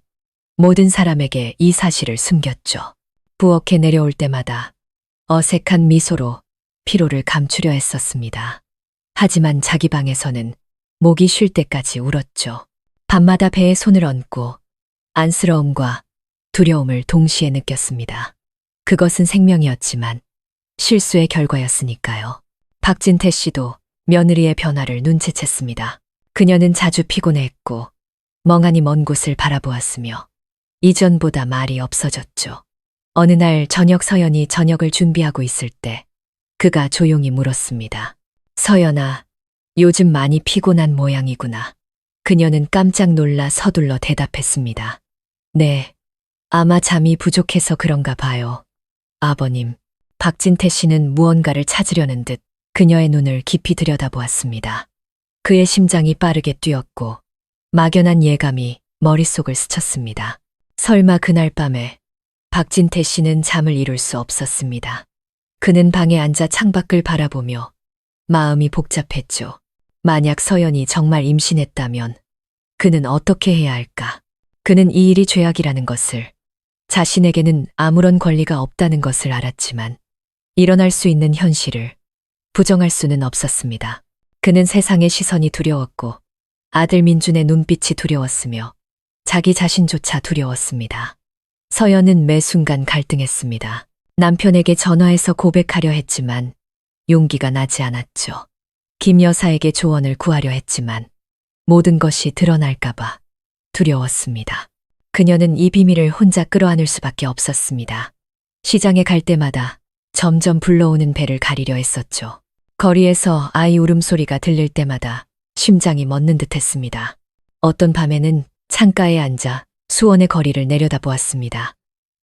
모든 사람에게 이 사실을 숨겼죠. 부엌에 내려올 때마다 어색한 미소로 피로를 감추려 했었습니다. 하지만 자기 방에서는 목이 쉴 때까지 울었죠. 밤마다 배에 손을 얹고 안쓰러움과 두려움을 동시에 느꼈습니다. 그것은 생명이었지만 실수의 결과였으니까요. 박진태 씨도 며느리의 변화를 눈치챘습니다. 그녀는 자주 피곤해했고 멍하니 먼 곳을 바라보았으며 이전보다 말이 없어졌죠. 어느 날 저녁 서연이 저녁을 준비하고 있을 때 그가 조용히 물었습니다. 서연아, 요즘 많이 피곤한 모양이구나. 그녀는 깜짝 놀라 서둘러 대답했습니다. 네, 아마 잠이 부족해서 그런가 봐요. 아버님, 박진태 씨는 무언가를 찾으려는 듯 그녀의 눈을 깊이 들여다보았습니다. 그의 심장이 빠르게 뛰었고 막연한 예감이 머릿속을 스쳤습니다. 설마 그날 밤에 박진태 씨는 잠을 이룰 수 없었습니다. 그는 방에 앉아 창밖을 바라보며 마음이 복잡했죠. 만약 서연이 정말 임신했다면 그는 어떻게 해야 할까? 그는 이 일이 죄악이라는 것을, 자신에게는 아무런 권리가 없다는 것을 알았지만 일어날 수 있는 현실을 부정할 수는 없었습니다. 그는 세상의 시선이 두려웠고 아들 민준의 눈빛이 두려웠으며 자기 자신조차 두려웠습니다. 서연은 매 순간 갈등했습니다. 남편에게 전화해서 고백하려 했지만 용기가 나지 않았죠. 김 여사에게 조언을 구하려 했지만 모든 것이 드러날까봐 두려웠습니다. 그녀는 이 비밀을 혼자 끌어안을 수밖에 없었습니다. 시장에 갈 때마다 점점 불러오는 배를 가리려 했었죠. 거리에서 아이 울음소리가 들릴 때마다 심장이 멎는 듯했습니다. 어떤 밤에는 창가에 앉아 수원의 거리를 내려다보았습니다.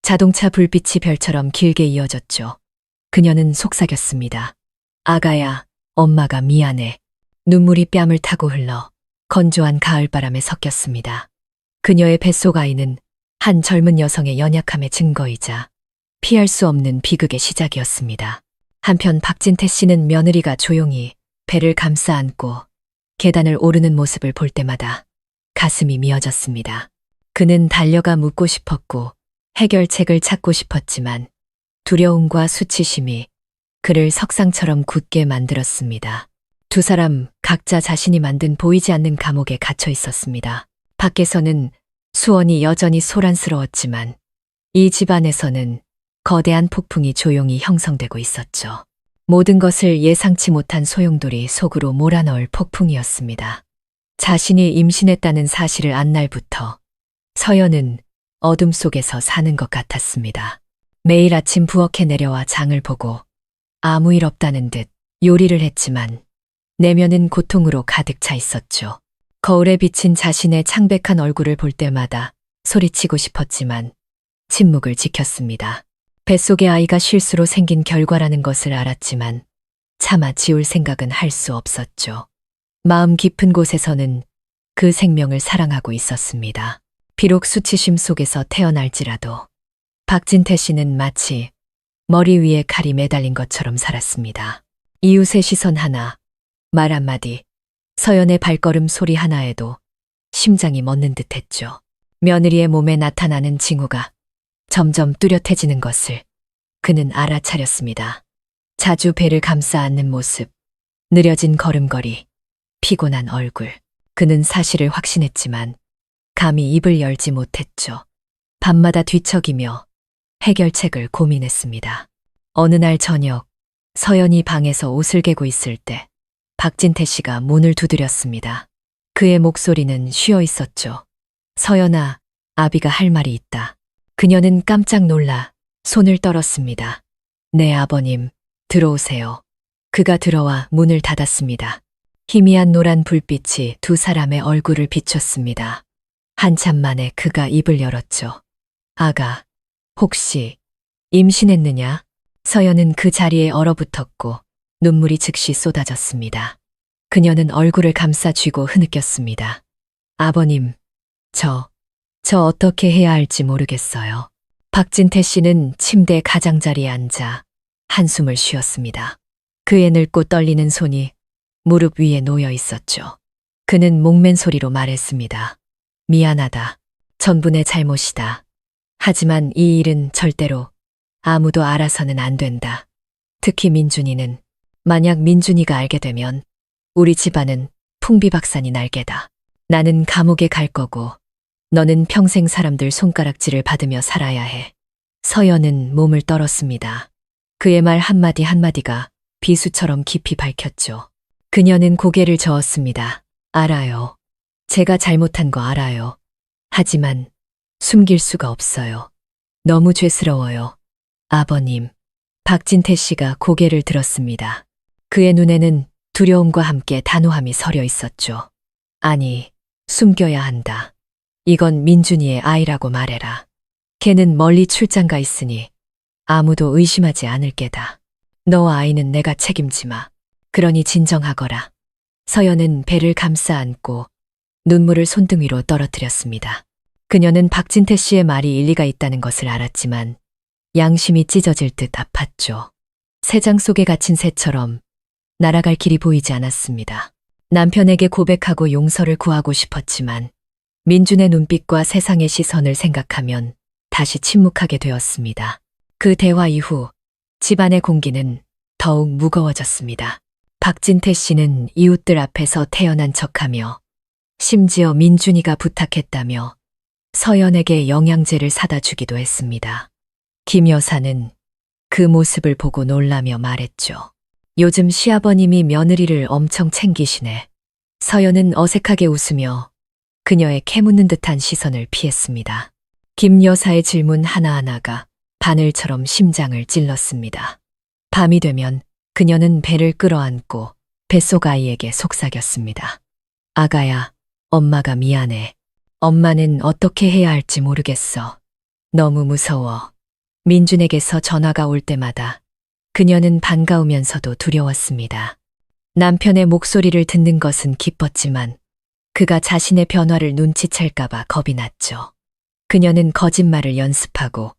자동차 불빛이 별처럼 길게 이어졌죠. 그녀는 속삭였습니다. 아가야, 엄마가 미안해. 눈물이 뺨을 타고 흘러 건조한 가을바람에 섞였습니다. 그녀의 뱃속 아이는 한 젊은 여성의 연약함의 증거이자 피할 수 없는 비극의 시작이었습니다. 한편 박진태 씨는 며느리가 조용히 배를 감싸 안고 계단을 오르는 모습을 볼 때마다 가슴이 미어졌습니다. 그는 달려가 묻고 싶었고 해결책을 찾고 싶었지만 두려움과 수치심이 그를 석상처럼 굳게 만들었습니다. 두 사람 각자 자신이 만든 보이지 않는 감옥에 갇혀 있었습니다. 밖에서는 수원이 여전히 소란스러웠지만 이 집안에서는 거대한 폭풍이 조용히 형성되고 있었죠. 모든 것을 예상치 못한 소용돌이 속으로 몰아넣을 폭풍이었습니다. 자신이 임신했다는 사실을 안 날부터 서연은 어둠 속에서 사는 것 같았습니다. 매일 아침 부엌에 내려와 장을 보고 아무 일 없다는 듯 요리를 했지만 내면은 고통으로 가득 차 있었죠. 거울에 비친 자신의 창백한 얼굴을 볼 때마다 소리치고 싶었지만 침묵을 지켰습니다. 뱃속의 아이가 실수로 생긴 결과라는 것을 알았지만 차마 지울 생각은 할 수 없었죠. 마음 깊은 곳에서는 그 생명을 사랑하고 있었습니다. 비록 수치심 속에서 태어날지라도 박진태 씨는 마치 머리 위에 칼이 매달린 것처럼 살았습니다. 이웃의 시선 하나, 말 한마디, 서연의 발걸음 소리 하나에도 심장이 멎는 듯했죠. 며느리의 몸에 나타나는 징후가 점점 뚜렷해지는 것을 그는 알아차렸습니다. 자주 배를 감싸 안는 모습, 느려진 걸음걸이, 피곤한 얼굴. 그는 사실을 확신했지만 감히 입을 열지 못했죠. 밤마다 뒤척이며 해결책을 고민했습니다. 어느 날 저녁, 서연이 방에서 옷을 개고 있을 때 박진태 씨가 문을 두드렸습니다. 그의 목소리는 쉬어 있었죠. 서연아, 아비가 할 말이 있다. 그녀는 깜짝 놀라 손을 떨었습니다. 네, 아버님, 들어오세요. 그가 들어와 문을 닫았습니다. 희미한 노란 불빛이 두 사람의 얼굴을 비췄습니다. 한참 만에 그가 입을 열었죠. 아가, 혹시 임신했느냐? 서연은 그 자리에 얼어붙었고 눈물이 즉시 쏟아졌습니다. 그녀는 얼굴을 감싸 쥐고 흐느꼈습니다. 아버님, 저 어떻게 해야 할지 모르겠어요. 박진태 씨는 침대 가장자리에 앉아 한숨을 쉬었습니다. 그의 늙고 떨리는 손이 무릎 위에 놓여 있었죠. 그는 목맨 소리로 말했습니다. 미안하다. 전부 내 잘못이다. 하지만 이 일은 절대로 아무도 알아서는 안 된다. 특히 민준이는, 만약 민준이가 알게 되면 우리 집안은 풍비박산이 날게다. 나는 감옥에 갈 거고 너는 평생 사람들 손가락질을 받으며 살아야 해. 서연은 몸을 떨었습니다. 그의 말 한마디 한마디가 비수처럼 깊이 밝혔죠. 그녀는 고개를 저었습니다. 알아요. 제가 잘못한 거 알아요. 하지만 숨길 수가 없어요. 너무 죄스러워요. 아버님. 박진태 씨가 고개를 들었습니다. 그의 눈에는 두려움과 함께 단호함이 서려 있었죠. 아니, 숨겨야 한다. 이건 민준이의 아이라고 말해라. 걔는 멀리 출장 가 있으니 아무도 의심하지 않을 게다. 너와 아이는 내가 책임지마. 그러니 진정하거라. 서연은 배를 감싸 안고 눈물을 손등위로 떨어뜨렸습니다. 그녀는 박진태 씨의 말이 일리가 있다는 것을 알았지만 양심이 찢어질 듯 아팠죠. 새장 속에 갇힌 새처럼 날아갈 길이 보이지 않았습니다. 남편에게 고백하고 용서를 구하고 싶었지만 민준의 눈빛과 세상의 시선을 생각하면 다시 침묵하게 되었습니다. 그 대화 이후 집안의 공기는 더욱 무거워졌습니다. 박진태 씨는 이웃들 앞에서 태어난 척하며 심지어 민준이가 부탁했다며 서연에게 영양제를 사다 주기도 했습니다. 김 여사는 그 모습을 보고 놀라며 말했죠. 요즘 시아버님이 며느리를 엄청 챙기시네. 서연은 어색하게 웃으며 그녀의 캐묻는 듯한 시선을 피했습니다. 김 여사의 질문 하나하나가 바늘처럼 심장을 찔렀습니다. 밤이 되면 그녀는 배를 끌어안고 뱃속 아이에게 속삭였습니다. 아가야, 엄마가 미안해. 엄마는 어떻게 해야 할지 모르겠어. 너무 무서워. 민준에게서 전화가 올 때마다 그녀는 반가우면서도 두려웠습니다. 남편의 목소리를 듣는 것은 기뻤지만 그가 자신의 변화를 눈치챌까봐 겁이 났죠. 그녀는 거짓말을 연습하고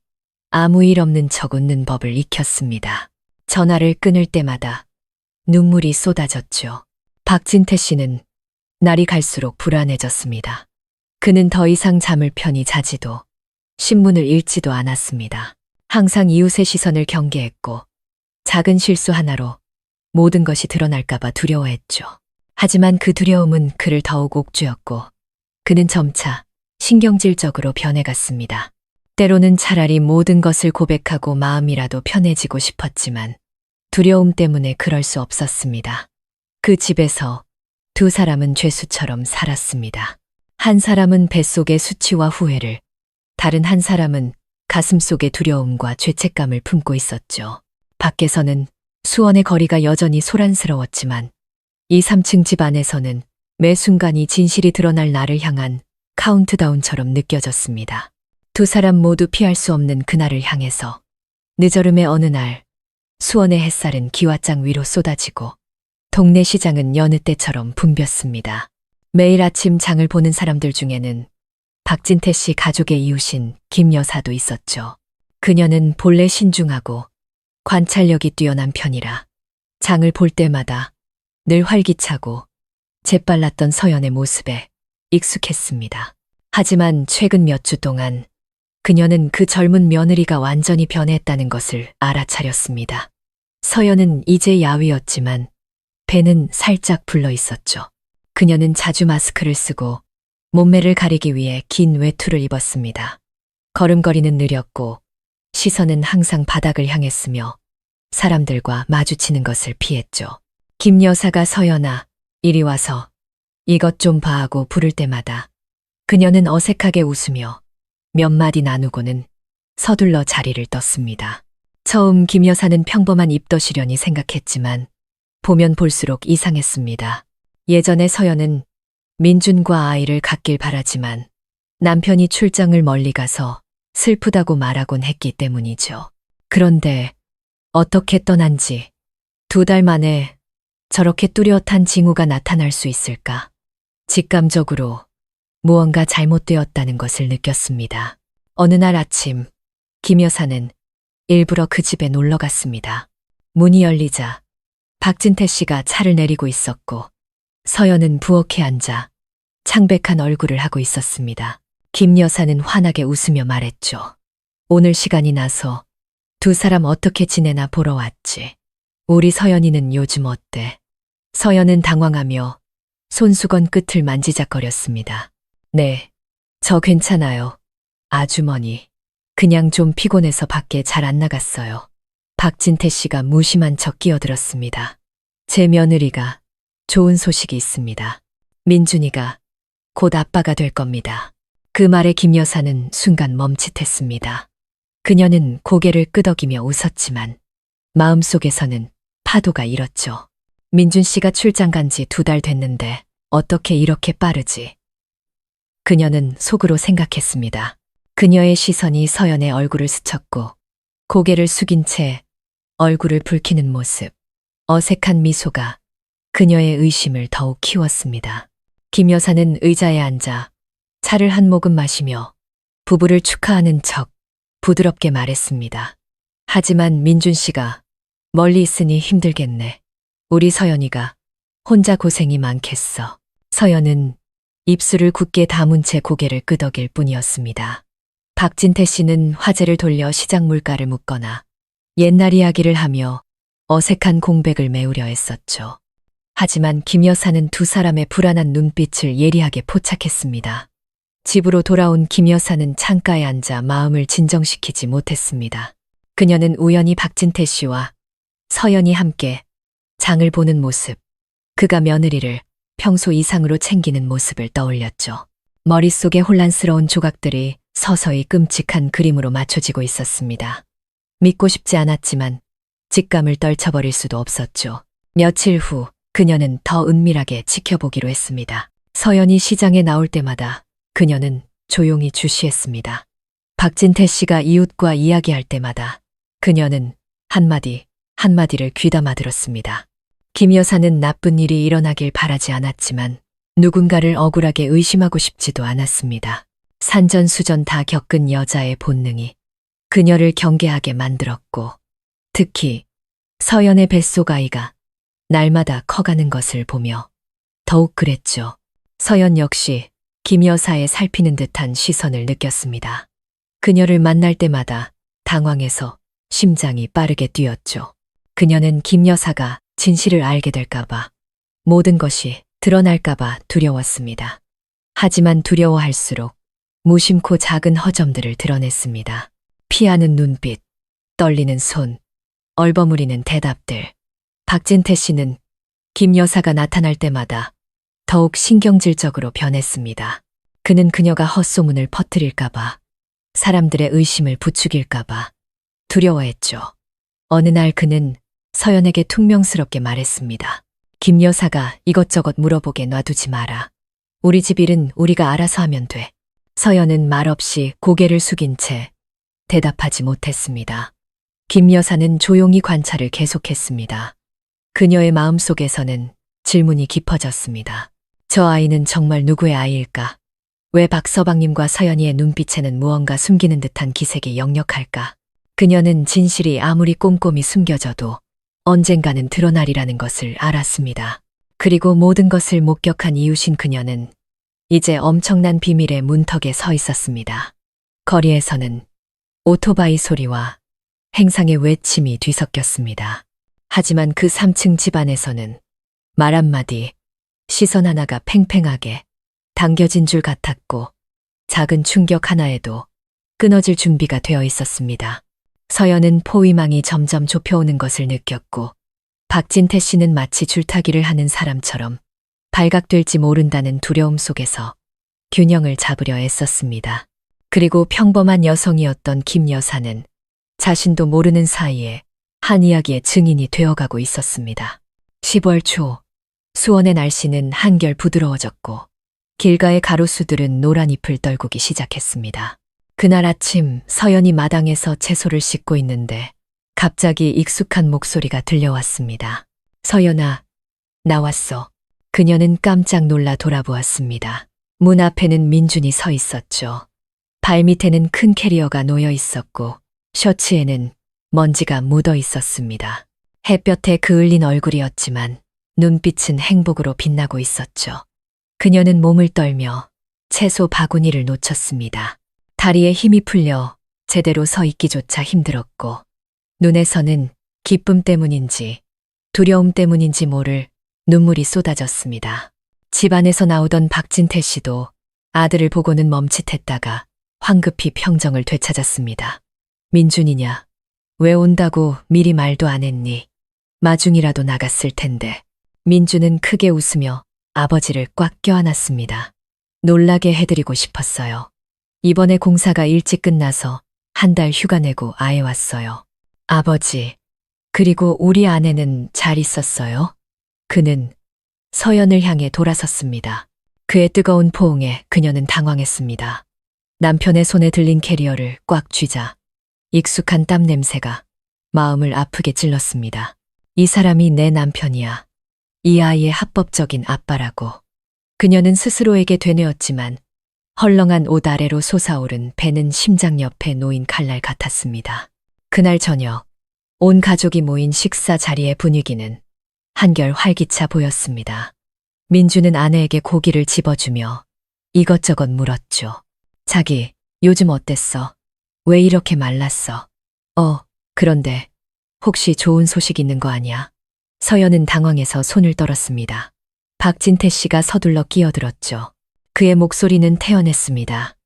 아무 일 없는 척 웃는 법을 익혔습니다. 전화를 끊을 때마다 눈물이 쏟아졌죠. 박진태 씨는 날이 갈수록 불안해졌습니다. 그는 더 이상 잠을 편히 자지도 신문을 읽지도 않았습니다. 항상 이웃의 시선을 경계했고 작은 실수 하나로 모든 것이 드러날까봐 두려워했죠. 하지만 그 두려움은 그를 더욱 옥죄었고 그는 점차 신경질적으로 변해갔습니다. 때로는 차라리 모든 것을 고백하고 마음이라도 편해지고 싶었지만 두려움 때문에 그럴 수 없었습니다. 그 집에서 두 사람은 죄수처럼 살았습니다. 한 사람은 뱃속의 수치와 후회를, 다른 한 사람은 가슴속의 두려움과 죄책감을 품고 있었죠. 밖에서는 수원의 거리가 여전히 소란스러웠지만 이 3층 집 안에서는 매 순간이 진실이 드러날 날을 향한 카운트다운처럼 느껴졌습니다. 두 사람 모두 피할 수 없는 그날을 향해서 늦어름의 어느 날 수원의 햇살은 기와장 위로 쏟아지고 동네 시장은 여느 때처럼 붐볐습니다. 매일 아침 장을 보는 사람들 중에는 박진태 씨 가족의 이웃인 김 여사도 있었죠. 그녀는 본래 신중하고 관찰력이 뛰어난 편이라 장을 볼 때마다 늘 활기차고 재빨랐던 서연의 모습에 익숙했습니다. 하지만 최근 몇 주 동안 그녀는 그 젊은 며느리가 완전히 변했다는 것을 알아차렸습니다. 서연은 이제 야위였지만 배는 살짝 불러 있었죠. 그녀는 자주 마스크를 쓰고 몸매를 가리기 위해 긴 외투를 입었습니다. 걸음걸이는 느렸고 시선은 항상 바닥을 향했으며 사람들과 마주치는 것을 피했죠. 김 여사가 서연아, 이리 와서 이것 좀 봐 하고 부를 때마다 그녀는 어색하게 웃으며 몇 마디 나누고는 서둘러 자리를 떴습니다. 처음 김 여사는 평범한 입덧이려니 생각했지만 보면 볼수록 이상했습니다. 예전에 서연은 민준과 아이를 갖길 바라지만 남편이 출장을 멀리 가서 슬프다고 말하곤 했기 때문이죠. 그런데 어떻게 떠난 지 2달 만에 저렇게 뚜렷한 징후가 나타날 수 있을까? 직감적으로 무언가 잘못되었다는 것을 느꼈습니다. 어느 날 아침, 김 여사는 일부러 그 집에 놀러 갔습니다. 문이 열리자 박진태 씨가 차를 내리고 있었고 서연은 부엌에 앉아 창백한 얼굴을 하고 있었습니다. 김 여사는 환하게 웃으며 말했죠. 오늘 시간이 나서 두 사람 어떻게 지내나 보러 왔지. 우리 서연이는 요즘 어때? 서연은 당황하며 손수건 끝을 만지작거렸습니다. 네, 저 괜찮아요. 아주머니. 그냥 좀 피곤해서 밖에 잘 안 나갔어요. 박진태 씨가 무심한 척 끼어들었습니다. 제 며느리가 좋은 소식이 있습니다. 민준이가 곧 아빠가 될 겁니다. 그 말에 김 여사는 순간 멈칫했습니다. 그녀는 고개를 끄덕이며 웃었지만 마음속에서는 파도가 일었죠. 민준 씨가 출장 간 지 2달 됐는데 어떻게 이렇게 빠르지? 그녀는 속으로 생각했습니다. 그녀의 시선이 서연의 얼굴을 스쳤고 고개를 숙인 채 얼굴을 붉히는 모습, 어색한 미소가 그녀의 의심을 더욱 키웠습니다. 김 여사는 의자에 앉아 차를 한 모금 마시며 부부를 축하하는 척 부드럽게 말했습니다. 하지만 민준 씨가 멀리 있으니 힘들겠네. 우리 서연이가 혼자 고생이 많겠어. 서연은 입술을 굳게 다문 채 고개를 끄덕일 뿐이었습니다. 박진태 씨는 화제를 돌려 시장 물가를 묻거나 옛날 이야기를 하며 어색한 공백을 메우려 했었죠. 하지만 김 여사는 두 사람의 불안한 눈빛을 예리하게 포착했습니다. 집으로 돌아온 김 여사는 창가에 앉아 마음을 진정시키지 못했습니다. 그녀는 우연히 박진태 씨와 서연이 함께 장을 보는 모습, 그가 며느리를 평소 이상으로 챙기는 모습을 떠올렸죠. 머릿속에 혼란스러운 조각들이 서서히 끔찍한 그림으로 맞춰지고 있었습니다. 믿고 싶지 않았지만 직감을 떨쳐버릴 수도 없었죠. 며칠 후 그녀는 더 은밀하게 지켜보기로 했습니다. 서연이 시장에 나올 때마다 그녀는 조용히 주시했습니다. 박진태 씨가 이웃과 이야기할 때마다 그녀는 한마디를 귀담아 들었습니다. 김 여사는 나쁜 일이 일어나길 바라지 않았지만 누군가를 억울하게 의심하고 싶지도 않았습니다. 산전수전 다 겪은 여자의 본능이 그녀를 경계하게 만들었고 특히 서연의 뱃속 아이가 날마다 커가는 것을 보며 더욱 그랬죠. 서연 역시 김 여사의 살피는 듯한 시선을 느꼈습니다. 그녀를 만날 때마다 당황해서 심장이 빠르게 뛰었죠. 그녀는 김 여사가 진실을 알게 될까봐, 모든 것이 드러날까봐 두려웠습니다. 하지만 두려워할수록 무심코 작은 허점들을 드러냈습니다. 피하는 눈빛, 떨리는 손, 얼버무리는 대답들. 박진태 씨는 김 여사가 나타날 때마다 더욱 신경질적으로 변했습니다. 그는 그녀가 헛소문을 퍼뜨릴까봐, 사람들의 의심을 부추길까봐 두려워했죠. 어느 날 그는 서연에게 퉁명스럽게 말했습니다. 김 여사가 이것저것 물어보게 놔두지 마라. 우리 집 일은 우리가 알아서 하면 돼. 서연은 말없이 고개를 숙인 채 대답하지 못했습니다. 김 여사는 조용히 관찰을 계속했습니다. 그녀의 마음속에서는 질문이 깊어졌습니다. 저 아이는 정말 누구의 아이일까? 왜 박서방님과 서연이의 눈빛에는 무언가 숨기는 듯한 기색이 역력할까? 그녀는 진실이 아무리 꼼꼼히 숨겨져도 언젠가는 드러나리라는 것을 알았습니다. 그리고 모든 것을 목격한 이웃인 그녀는 이제 엄청난 비밀의 문턱에 서 있었습니다. 거리에서는 오토바이 소리와 행상의 외침이 뒤섞였습니다. 하지만 그 3층 집안에서는 말 한마디, 시선 하나가 팽팽하게 당겨진 줄 같았고 작은 충격 하나에도 끊어질 준비가 되어 있었습니다. 서연은 포위망이 점점 좁혀오는 것을 느꼈고 박진태 씨는 마치 줄타기를 하는 사람처럼 발각될지 모른다는 두려움 속에서 균형을 잡으려 애썼습니다. 그리고 평범한 여성이었던 김 여사는 자신도 모르는 사이에 한 이야기의 증인이 되어가고 있었습니다. 10월 초 수원의 날씨는 한결 부드러워졌고 길가의 가로수들은 노란 잎을 떨구기 시작했습니다. 그날 아침 서연이 마당에서 채소를 씻고 있는데 갑자기 익숙한 목소리가 들려왔습니다. 서연아, 나왔어. 그녀는 깜짝 놀라 돌아보았습니다. 문 앞에는 민준이 서 있었죠. 발밑에는 큰 캐리어가 놓여 있었고 셔츠에는 먼지가 묻어 있었습니다. 햇볕에 그을린 얼굴이었지만 눈빛은 행복으로 빛나고 있었죠. 그녀는 몸을 떨며 채소 바구니를 놓쳤습니다. 다리에 힘이 풀려 제대로 서 있기조차 힘들었고 눈에서는 기쁨 때문인지 두려움 때문인지 모를 눈물이 쏟아졌습니다. 집안에서 나오던 박진태 씨도 아들을 보고는 멈칫했다가 황급히 평정을 되찾았습니다. 민준이냐? 왜 온다고 미리 말도 안 했니? 마중이라도 나갔을 텐데. 민준은 크게 웃으며 아버지를 꽉 껴안았습니다. 놀라게 해드리고 싶었어요. 이번에 공사가 일찍 끝나서 한 달 휴가 내고 아예 왔어요. 아버지, 그리고 우리 아내는 잘 있었어요? 그는 서연을 향해 돌아섰습니다. 그의 뜨거운 포옹에 그녀는 당황했습니다. 남편의 손에 들린 캐리어를 꽉 쥐자 익숙한 땀 냄새가 마음을 아프게 찔렀습니다. 이 사람이 내 남편이야. 이 아이의 합법적인 아빠라고. 그녀는 스스로에게 되뇌었지만 헐렁한 옷 아래로 솟아오른 배는 심장 옆에 놓인 칼날 같았습니다. 그날 저녁 온 가족이 모인 식사 자리의 분위기는 한결 활기차 보였습니다. 민주는 아내에게 고기를 집어주며 이것저것 물었죠. 자기, 요즘 어땠어? 왜 이렇게 말랐어? 그런데 혹시 좋은 소식 있는 거 아니야? 서연은 당황해서 손을 떨었습니다. 박진태 씨가 서둘러 끼어들었죠. 그의 목소리는 태연했습니다.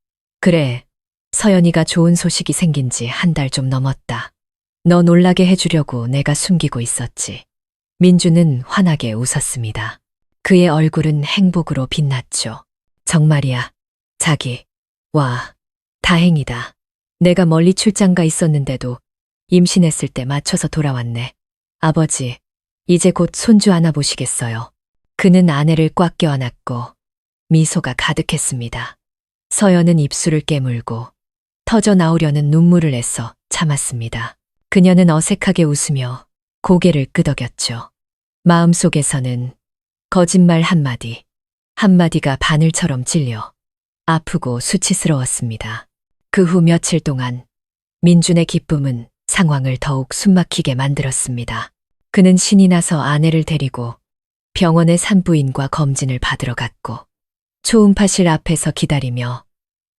그래, 서연이가 좋은 소식이 생긴 지 한 달 좀 넘었다. 너 놀라게 해주려고 내가 숨기고 있었지. 민주는 환하게 웃었습니다. 그의 얼굴은 행복으로 빛났죠. 정말이야. 자기. 와, 다행이다. 내가 멀리 출장 가 있었는데도 임신했을 때 맞춰서 돌아왔네. 아버지, 이제 곧 손주 안아보시겠어요. 그는 아내를 꽉 껴안았고 미소가 가득했습니다. 서연은 입술을 깨물고 터져 나오려는 눈물을 애써 참았습니다. 그녀는 어색하게 웃으며 고개를 끄덕였죠. 마음속에서는 거짓말 한마디, 한마디가 바늘처럼 찔려 아프고 수치스러웠습니다. 그 후 며칠 동안 민준의 기쁨은 상황을 더욱 숨막히게 만들었습니다. 그는 신이 나서 아내를 데리고 병원의 산부인과 검진을 받으러 갔고 초음파실 앞에서 기다리며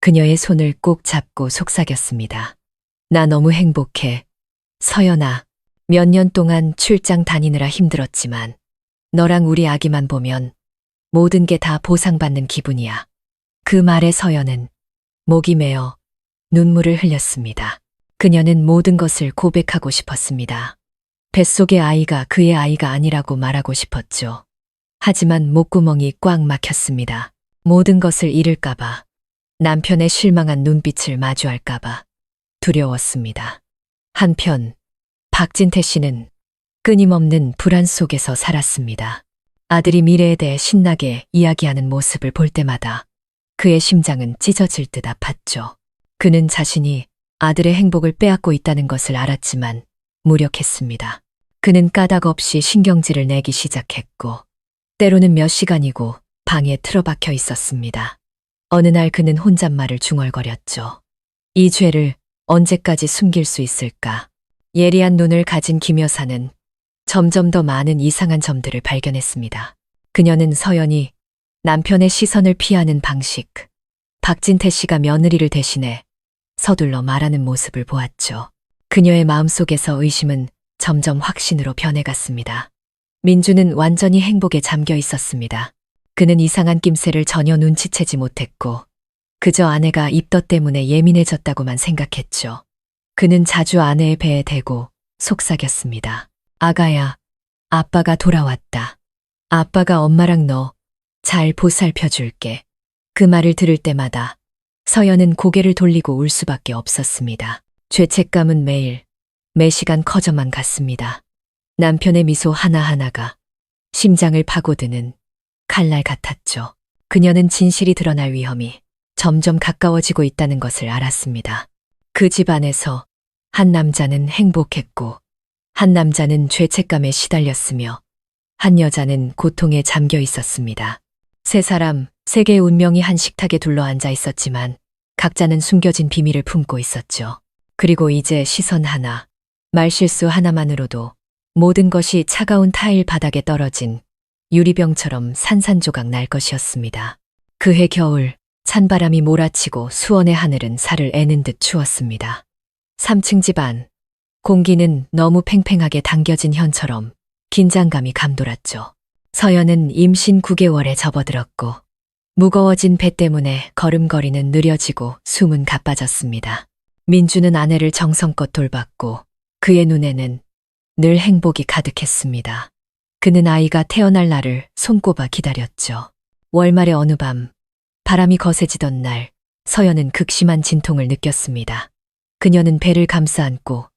그녀의 손을 꼭 잡고 속삭였습니다. 나 너무 행복해. 서연아, 몇 년 동안 출장 다니느라 힘들었지만 너랑 우리 아기만 보면 모든 게 다 보상받는 기분이야. 그 말에 서연은 목이 메어 눈물을 흘렸습니다. 그녀는 모든 것을 고백하고 싶었습니다. 뱃속의 아이가 그의 아이가 아니라고 말하고 싶었죠. 하지만 목구멍이 꽉 막혔습니다. 모든 것을 잃을까봐, 남편의 실망한 눈빛을 마주할까봐 두려웠습니다. 한편 박진태 씨는 끊임없는 불안 속에서 살았습니다. 아들이 미래에 대해 신나게 이야기하는 모습을 볼 때마다 그의 심장은 찢어질 듯 아팠죠. 그는 자신이 아들의 행복을 빼앗고 있다는 것을 알았지만 무력했습니다. 그는 까닭 없이 신경질을 내기 시작했고 때로는 몇 시간이고 방에 틀어박혀 있었습니다. 어느 날 그는 혼잣말을 중얼거렸죠. 이 죄를 언제까지 숨길 수 있을까? 예리한 눈을 가진 김 여사는 점점 더 많은 이상한 점들을 발견했습니다. 그녀는 서연이 남편의 시선을 피하는 방식, 박진태 씨가 며느리를 대신해 서둘러 말하는 모습을 보았죠. 그녀의 마음속에서 의심은 점점 확신으로 변해갔습니다. 민주는 완전히 행복에 잠겨 있었습니다. 그는 이상한 낌새를 전혀 눈치채지 못했고 그저 아내가 입덧 때문에 예민해졌다고만 생각했죠. 그는 자주 아내의 배에 대고 속삭였습니다. 아가야, 아빠가 돌아왔다. 아빠가 엄마랑 너 잘 보살펴줄게. 그 말을 들을 때마다 서연은 고개를 돌리고 울 수밖에 없었습니다. 죄책감은 매일, 매시간 커져만 갔습니다. 남편의 미소 하나하나가 심장을 파고드는 칼날 같았죠. 그녀는 진실이 드러날 위험이 점점 가까워지고 있다는 것을 알았습니다. 그 집안에서 한 남자는 행복했고 한 남자는 죄책감에 시달렸으며 한 여자는 고통에 잠겨 있었습니다. 세 사람, 세 개의 운명이 한 식탁에 둘러앉아 있었지만 각자는 숨겨진 비밀을 품고 있었죠. 그리고 이제 시선 하나, 말실수 하나만으로도 모든 것이 차가운 타일 바닥에 떨어진 유리병처럼 산산조각 날 것이었습니다. 그해 겨울, 찬바람이 몰아치고 수원의 하늘은 살을 애는 듯 추웠습니다. 3층 집 안, 공기는 너무 팽팽하게 당겨진 현처럼 긴장감이 감돌았죠. 서연은 임신 9개월에 접어들었고 무거워진 배 때문에 걸음걸이는 느려지고 숨은 가빠졌습니다. 민주는 아내를 정성껏 돌봤고 그의 눈에는 늘 행복이 가득했습니다. 그는 아이가 태어날 날을 손꼽아 기다렸죠. 월말의 어느 밤, 바람이 거세지던 날, 서연은 극심한 진통을 느꼈습니다. 그녀는 배를 감싸 안고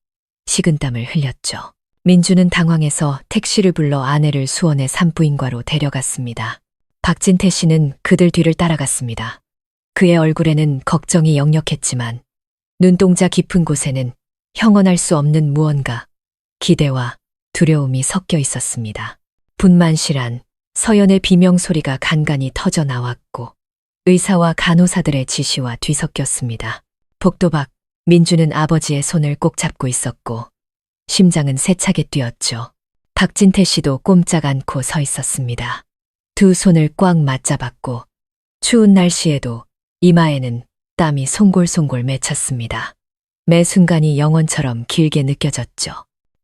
식은땀을 흘렸죠. 민주는 당황해서 택시를 불러 아내를 수원의 산부인과로 데려갔습니다. 박진태 씨는 그들 뒤를 따라갔습니다. 그의 얼굴에는 걱정이 역력했지만 눈동자 깊은 곳에는 형언할 수 없는 무언가, 기대와 두려움이 섞여 있었습니다. 분만실안 서연의 비명 소리가 간간히 터져 나왔고 의사와 간호사들의 지시와 뒤섞였습니다. 복도박 민주는 아버지의 손을 꼭 잡고 있었고 심장은 세차게 뛰었죠. 박진태 씨도 꼼짝 않고 서 있었습니다. 두 손을 꽉 맞잡았고 추운 날씨에도 이마에는 땀이 송골송골 맺혔습니다. 매 순간이 영원처럼 길게 느껴졌죠.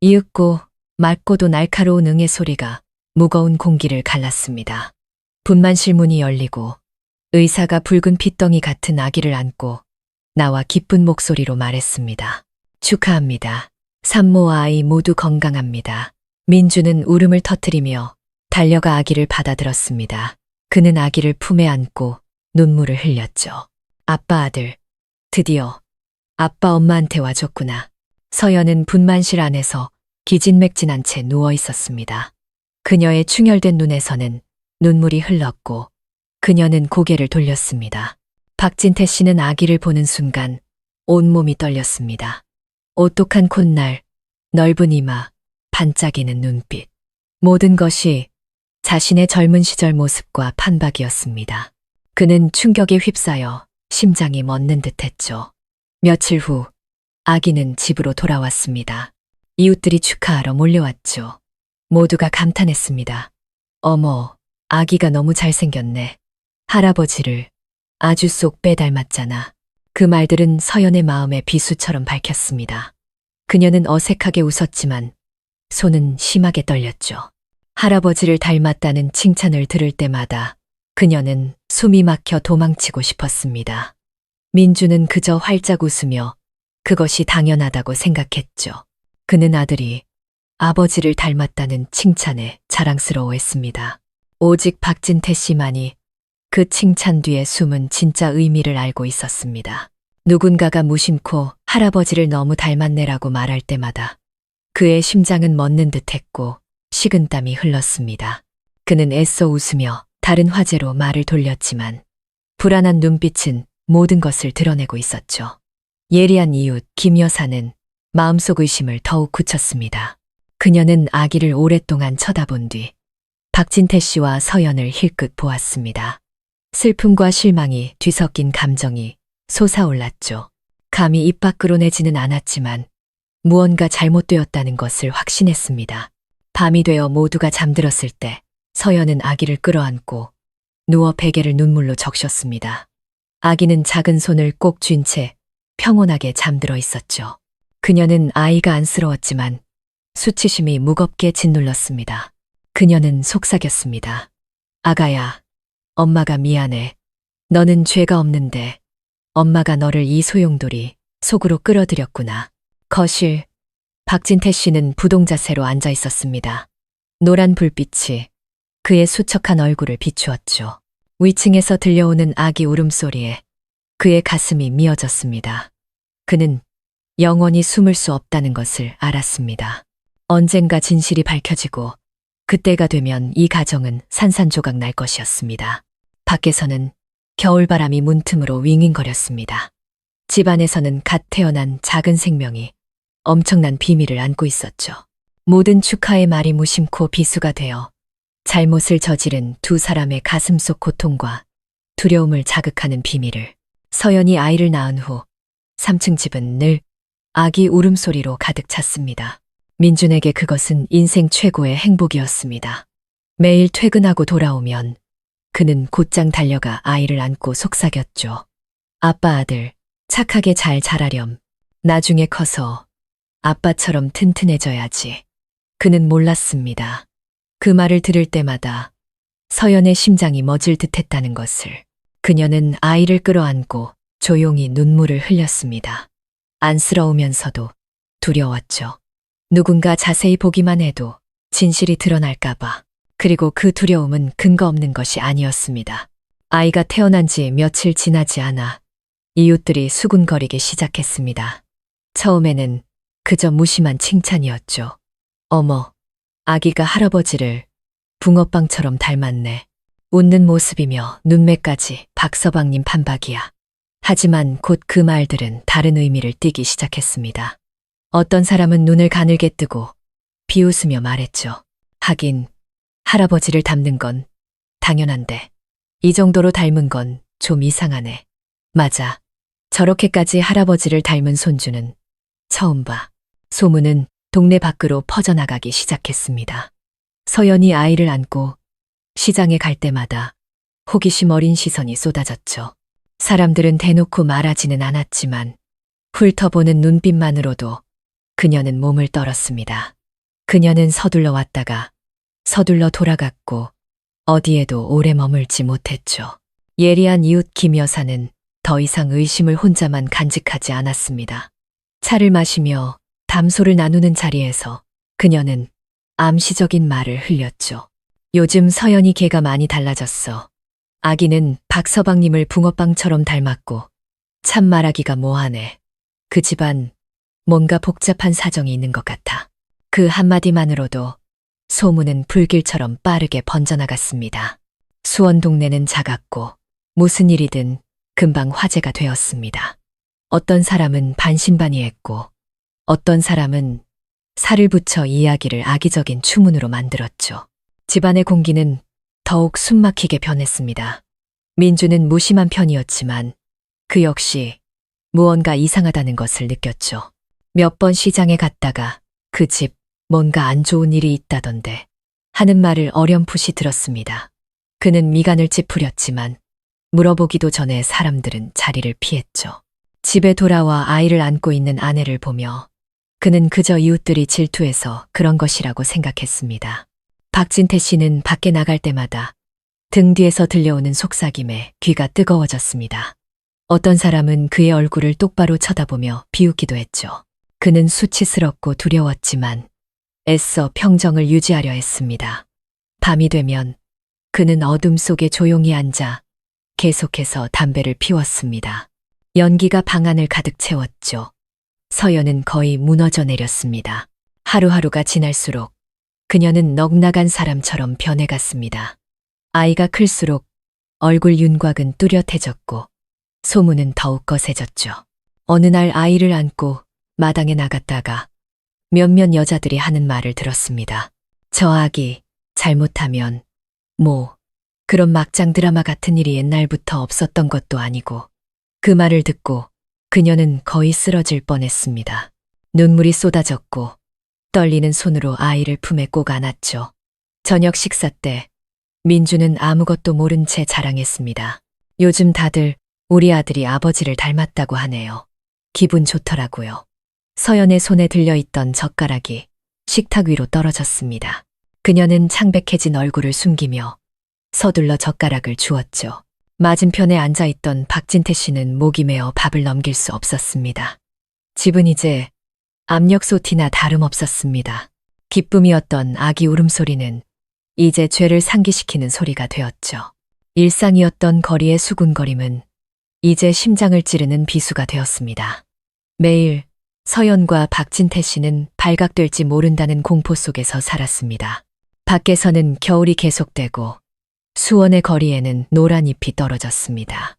이윽고 맑고도 날카로운 응의 소리가 무거운 공기를 갈랐습니다. 분만실 문이 열리고 의사가 붉은 핏덩이 같은 아기를 안고 나와 기쁜 목소리로 말했습니다. 축하합니다. 산모와 아이 모두 건강합니다. 민주는 울음을 터뜨리며 달려가 아기를 받아들었습니다. 그는 아기를 품에 안고 눈물을 흘렸죠. 아빠 아들, 드디어 아빠 엄마한테 와줬구나. 서연은 분만실 안에서 기진맥진한 채 누워 있었습니다. 그녀의 충혈된 눈에서는 눈물이 흘렀고 그녀는 고개를 돌렸습니다. 박진태 씨는 아기를 보는 순간 온몸이 떨렸습니다. 오똑한 콧날, 넓은 이마, 반짝이는 눈빛. 모든 것이 자신의 젊은 시절 모습과 판박이었습니다. 그는 충격에 휩싸여 심장이 멎는 듯했죠. 며칠 후 아기는 집으로 돌아왔습니다. 이웃들이 축하하러 몰려왔죠. 모두가 감탄했습니다. 어머, 아기가 너무 잘생겼네. 할아버지를 아주 쏙 빼닮았잖아. 그 말들은 서연의 마음에 비수처럼 밝혔습니다. 그녀는 어색하게 웃었지만 손은 심하게 떨렸죠. 할아버지를 닮았다는 칭찬을 들을 때마다 그녀는 숨이 막혀 도망치고 싶었습니다. 민주는 그저 활짝 웃으며 그것이 당연하다고 생각했죠. 그는 아들이 아버지를 닮았다는 칭찬에 자랑스러워했습니다. 오직 박진태 씨만이 그 칭찬 뒤에 숨은 진짜 의미를 알고 있었습니다. 누군가가 무심코 할아버지를 너무 닮았네라고 말할 때마다 그의 심장은 멎는 듯했고 식은땀이 흘렀습니다. 그는 애써 웃으며 다른 화제로 말을 돌렸지만 불안한 눈빛은 모든 것을 드러내고 있었죠. 예리한 이웃 김 여사는 마음속 의심을 더욱 굳혔습니다. 그녀는 아기를 오랫동안 쳐다본 뒤 박진태 씨와 서연을 힐끗 보았습니다. 슬픔과 실망이 뒤섞인 감정이 솟아올랐죠. 감히 입 밖으로 내지는 않았지만 무언가 잘못되었다는 것을 확신했습니다. 밤이 되어 모두가 잠들었을 때 서연은 아기를 끌어안고 누워 베개를 눈물로 적셨습니다. 아기는 작은 손을 꼭 쥔 채 평온하게 잠들어 있었죠. 그녀는 아이가 안쓰러웠지만 수치심이 무겁게 짓눌렀습니다. 그녀는 속삭였습니다. 아가야, 엄마가 미안해. 너는 죄가 없는데 엄마가 너를 이 소용돌이 속으로 끌어들였구나. 거실, 박진태 씨는 부동자세로 앉아 있었습니다. 노란 불빛이 그의 수척한 얼굴을 비추었죠. 위층에서 들려오는 아기 울음소리에 그의 가슴이 미어졌습니다. 그는 영원히 숨을 수 없다는 것을 알았습니다. 언젠가 진실이 밝혀지고 그때가 되면 이 가정은 산산조각 날 것이었습니다. 밖에서는 겨울바람이 문틈으로 윙윙거렸습니다. 집안에서는 갓 태어난 작은 생명이 엄청난 비밀을 안고 있었죠. 모든 축하의 말이 무심코 비수가 되어 잘못을 저지른 두 사람의 가슴속 고통과 두려움을 자극하는 비밀을. 서연이 아이를 낳은 후 3층 집은 늘 아기 울음소리로 가득 찼습니다. 민준에게 그것은 인생 최고의 행복이었습니다. 매일 퇴근하고 돌아오면 그는 곧장 달려가 아이를 안고 속삭였죠. 아빠 아들, 착하게 잘 자라렴. 나중에 커서 아빠처럼 튼튼해져야지. 그는 몰랐습니다. 그 말을 들을 때마다 서연의 심장이 멎을 듯했다는 것을. 그녀는 아이를 끌어안고 조용히 눈물을 흘렸습니다. 안쓰러우면서도 두려웠죠. 누군가 자세히 보기만 해도 진실이 드러날까봐. 그리고 그 두려움은 근거 없는 것이 아니었습니다. 아이가 태어난 지 며칠 지나지 않아 이웃들이 수군거리기 시작했습니다. 처음에는 그저 무심한 칭찬이었죠. 어머, 아기가 할아버지를 붕어빵처럼 닮았네. 웃는 모습이며 눈매까지 박서방님 판박이야. 하지만 곧 그 말들은 다른 의미를 띠기 시작했습니다. 어떤 사람은 눈을 가늘게 뜨고 비웃으며 말했죠. 하긴 할아버지를 닮는 건 당연한데 이 정도로 닮은 건 좀 이상하네. 맞아. 저렇게까지 할아버지를 닮은 손주는 처음 봐. 소문은 동네 밖으로 퍼져나가기 시작했습니다. 서연이 아이를 안고 시장에 갈 때마다 호기심 어린 시선이 쏟아졌죠. 사람들은 대놓고 말하지는 않았지만 훑어보는 눈빛만으로도 그녀는 몸을 떨었습니다. 그녀는 서둘러 왔다가 서둘러 돌아갔고 어디에도 오래 머물지 못했죠. 예리한 이웃 김 여사는 더 이상 의심을 혼자만 간직하지 않았습니다. 차를 마시며 담소를 나누는 자리에서 그녀는 암시적인 말을 흘렸죠. 요즘 서연이 걔가 많이 달라졌어. 아기는 박서방님을 붕어빵처럼 닮았고 참 말하기가 뭐하네. 그 집안 뭔가 복잡한 사정이 있는 것 같아. 그 한마디만으로도 소문은 불길처럼 빠르게 번져나갔습니다. 수원 동네는 작았고 무슨 일이든 금방 화제가 되었습니다. 어떤 사람은 반신반의했고 어떤 사람은 살을 붙여 이야기를 악의적인 추문으로 만들었죠. 집안의 공기는 더욱 숨막히게 변했습니다. 민주는 무심한 편이었지만 그 역시 무언가 이상하다는 것을 느꼈죠. 몇 번 시장에 갔다가 그 집 뭔가 안 좋은 일이 있다던데 하는 말을 어렴풋이 들었습니다. 그는 미간을 찌푸렸지만 물어보기도 전에 사람들은 자리를 피했죠. 집에 돌아와 아이를 안고 있는 아내를 보며 그는 그저 이웃들이 질투해서 그런 것이라고 생각했습니다. 박진태 씨는 밖에 나갈 때마다 등 뒤에서 들려오는 속삭임에 귀가 뜨거워졌습니다. 어떤 사람은 그의 얼굴을 똑바로 쳐다보며 비웃기도 했죠. 그는 수치스럽고 두려웠지만 애써 평정을 유지하려 했습니다. 밤이 되면 그는 어둠 속에 조용히 앉아 계속해서 담배를 피웠습니다. 연기가 방 안을 가득 채웠죠. 서연은 거의 무너져 내렸습니다. 하루하루가 지날수록 그녀는 넉나간 사람처럼 변해갔습니다. 아이가 클수록 얼굴 윤곽은 뚜렷해졌고 소문은 더욱 거세졌죠. 어느 날 아이를 안고 마당에 나갔다가 몇몇 여자들이 하는 말을 들었습니다. 저 아기 잘못하면 그런 막장 드라마 같은 일이 옛날부터 없었던 것도 아니고. 그 말을 듣고 그녀는 거의 쓰러질 뻔했습니다. 눈물이 쏟아졌고 떨리는 손으로 아이를 품에 꼭 안았죠. 저녁 식사 때 민주는 아무것도 모른 채 자랑했습니다. 요즘 다들 우리 아들이 아버지를 닮았다고 하네요. 기분 좋더라고요. 서연의 손에 들려있던 젓가락이 식탁 위로 떨어졌습니다. 그녀는 창백해진 얼굴을 숨기며 서둘러 젓가락을 주었죠. 맞은편에 앉아있던 박진태 씨는 목이 메어 밥을 넘길 수 없었습니다. 집은 이제 압력솥이나 다름없었습니다. 기쁨이었던 아기 울음소리는 이제 죄를 상기시키는 소리가 되었죠. 일상이었던 거리의 수군거림은 이제 심장을 찌르는 비수가 되었습니다. 매일 서연과 박진태 씨는 발각될지 모른다는 공포 속에서 살았습니다. 밖에서는 겨울이 계속되고 수원의 거리에는 노란 잎이 떨어졌습니다.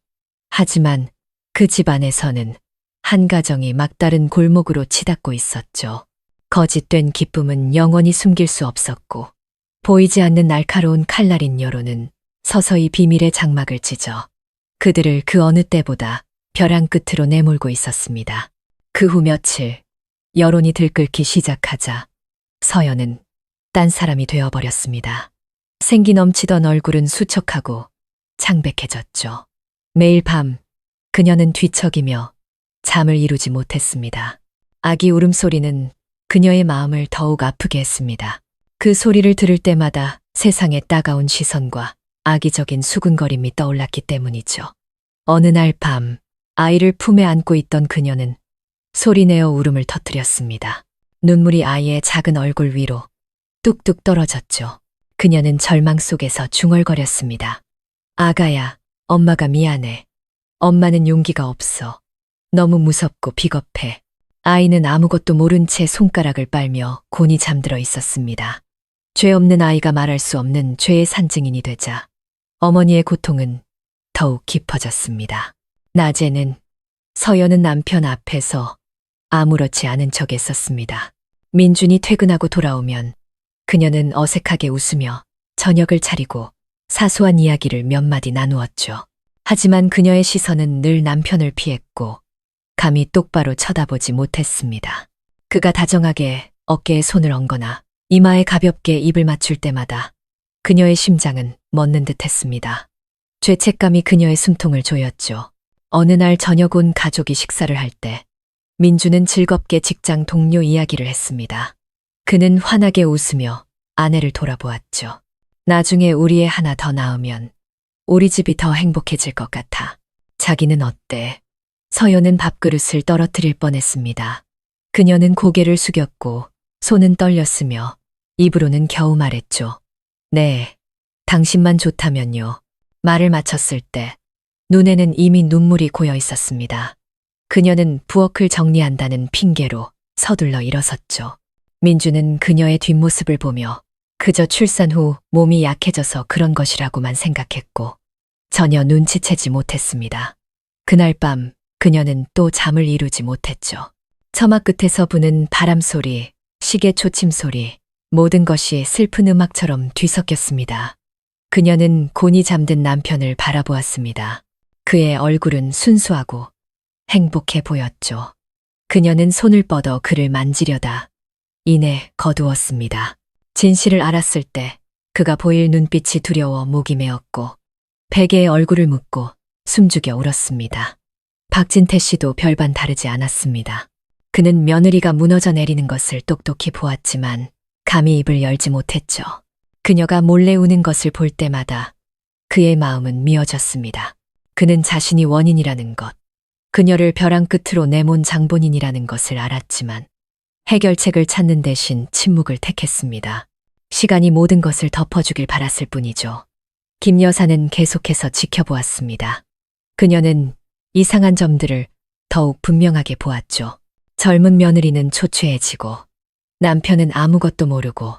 하지만 그 집 안에서는 한 가정이 막다른 골목으로 치닫고 있었죠. 거짓된 기쁨은 영원히 숨길 수 없었고 보이지 않는 날카로운 칼날인 여론은 서서히 비밀의 장막을 찢어 그들을 그 어느 때보다 벼랑 끝으로 내몰고 있었습니다. 그 후 며칠 여론이 들끓기 시작하자 서연은 딴 사람이 되어버렸습니다. 생기 넘치던 얼굴은 수척하고 창백해졌죠. 매일 밤 그녀는 뒤척이며 잠을 이루지 못했습니다. 아기 울음소리는 그녀의 마음을 더욱 아프게 했습니다. 그 소리를 들을 때마다 세상의 따가운 시선과 악의적인 수군거림이 떠올랐기 때문이죠. 어느 날 밤 아이를 품에 안고 있던 그녀는 소리내어 울음을 터뜨렸습니다. 눈물이 아이의 작은 얼굴 위로 뚝뚝 떨어졌죠. 그녀는 절망 속에서 중얼거렸습니다. 아가야, 엄마가 미안해. 엄마는 용기가 없어. 너무 무섭고 비겁해. 아이는 아무것도 모른 채 손가락을 빨며 곤히 잠들어 있었습니다. 죄 없는 아이가 말할 수 없는 죄의 산증인이 되자 어머니의 고통은 더욱 깊어졌습니다. 낮에는 서연은 남편 앞에서 아무렇지 않은 척 했었습니다. 민준이 퇴근하고 돌아오면 그녀는 어색하게 웃으며 저녁을 차리고 사소한 이야기를 몇 마디 나누었죠. 하지만 그녀의 시선은 늘 남편을 피했고 감히 똑바로 쳐다보지 못했습니다. 그가 다정하게 어깨에 손을 얹거나 이마에 가볍게 입을 맞출 때마다 그녀의 심장은 멎는 듯 했습니다. 죄책감이 그녀의 숨통을 조였죠. 어느 날 저녁 온 가족이 식사를 할 때 민주는 즐겁게 직장 동료 이야기를 했습니다. 그는 환하게 웃으며 아내를 돌아보았죠. 나중에 우리 애 하나 더 낳으면 우리 집이 더 행복해질 것 같아. 자기는 어때? 서연은 밥그릇을 떨어뜨릴 뻔했습니다. 그녀는 고개를 숙였고 손은 떨렸으며 입으로는 겨우 말했죠. 네, 당신만 좋다면요. 말을 마쳤을 때 눈에는 이미 눈물이 고여 있었습니다. 그녀는 부엌을 정리한다는 핑계로 서둘러 일어섰죠. 민주는 그녀의 뒷모습을 보며 그저 출산 후 몸이 약해져서 그런 것이라고만 생각했고 전혀 눈치채지 못했습니다. 그날 밤 그녀는 또 잠을 이루지 못했죠. 처마 끝에서 부는 바람 소리, 시계 초침 소리, 모든 것이 슬픈 음악처럼 뒤섞였습니다. 그녀는 곤히 잠든 남편을 바라보았습니다. 그의 얼굴은 순수하고 행복해 보였죠. 그녀는 손을 뻗어 그를 만지려다 이내 거두었습니다. 진실을 알았을 때 그가 보일 눈빛이 두려워 목이 메었고 베개에 얼굴을 묻고 숨죽여 울었습니다. 박진태 씨도 별반 다르지 않았습니다. 그는 며느리가 무너져 내리는 것을 똑똑히 보았지만 감히 입을 열지 못했죠. 그녀가 몰래 우는 것을 볼 때마다 그의 마음은 미어졌습니다. 그는 자신이 원인이라는 것, 그녀를 벼랑 끝으로 내몬 장본인이라는 것을 알았지만 해결책을 찾는 대신 침묵을 택했습니다. 시간이 모든 것을 덮어주길 바랐을 뿐이죠. 김 여사는 계속해서 지켜보았습니다. 그녀는 이상한 점들을 더욱 분명하게 보았죠. 젊은 며느리는 초췌해지고 남편은 아무것도 모르고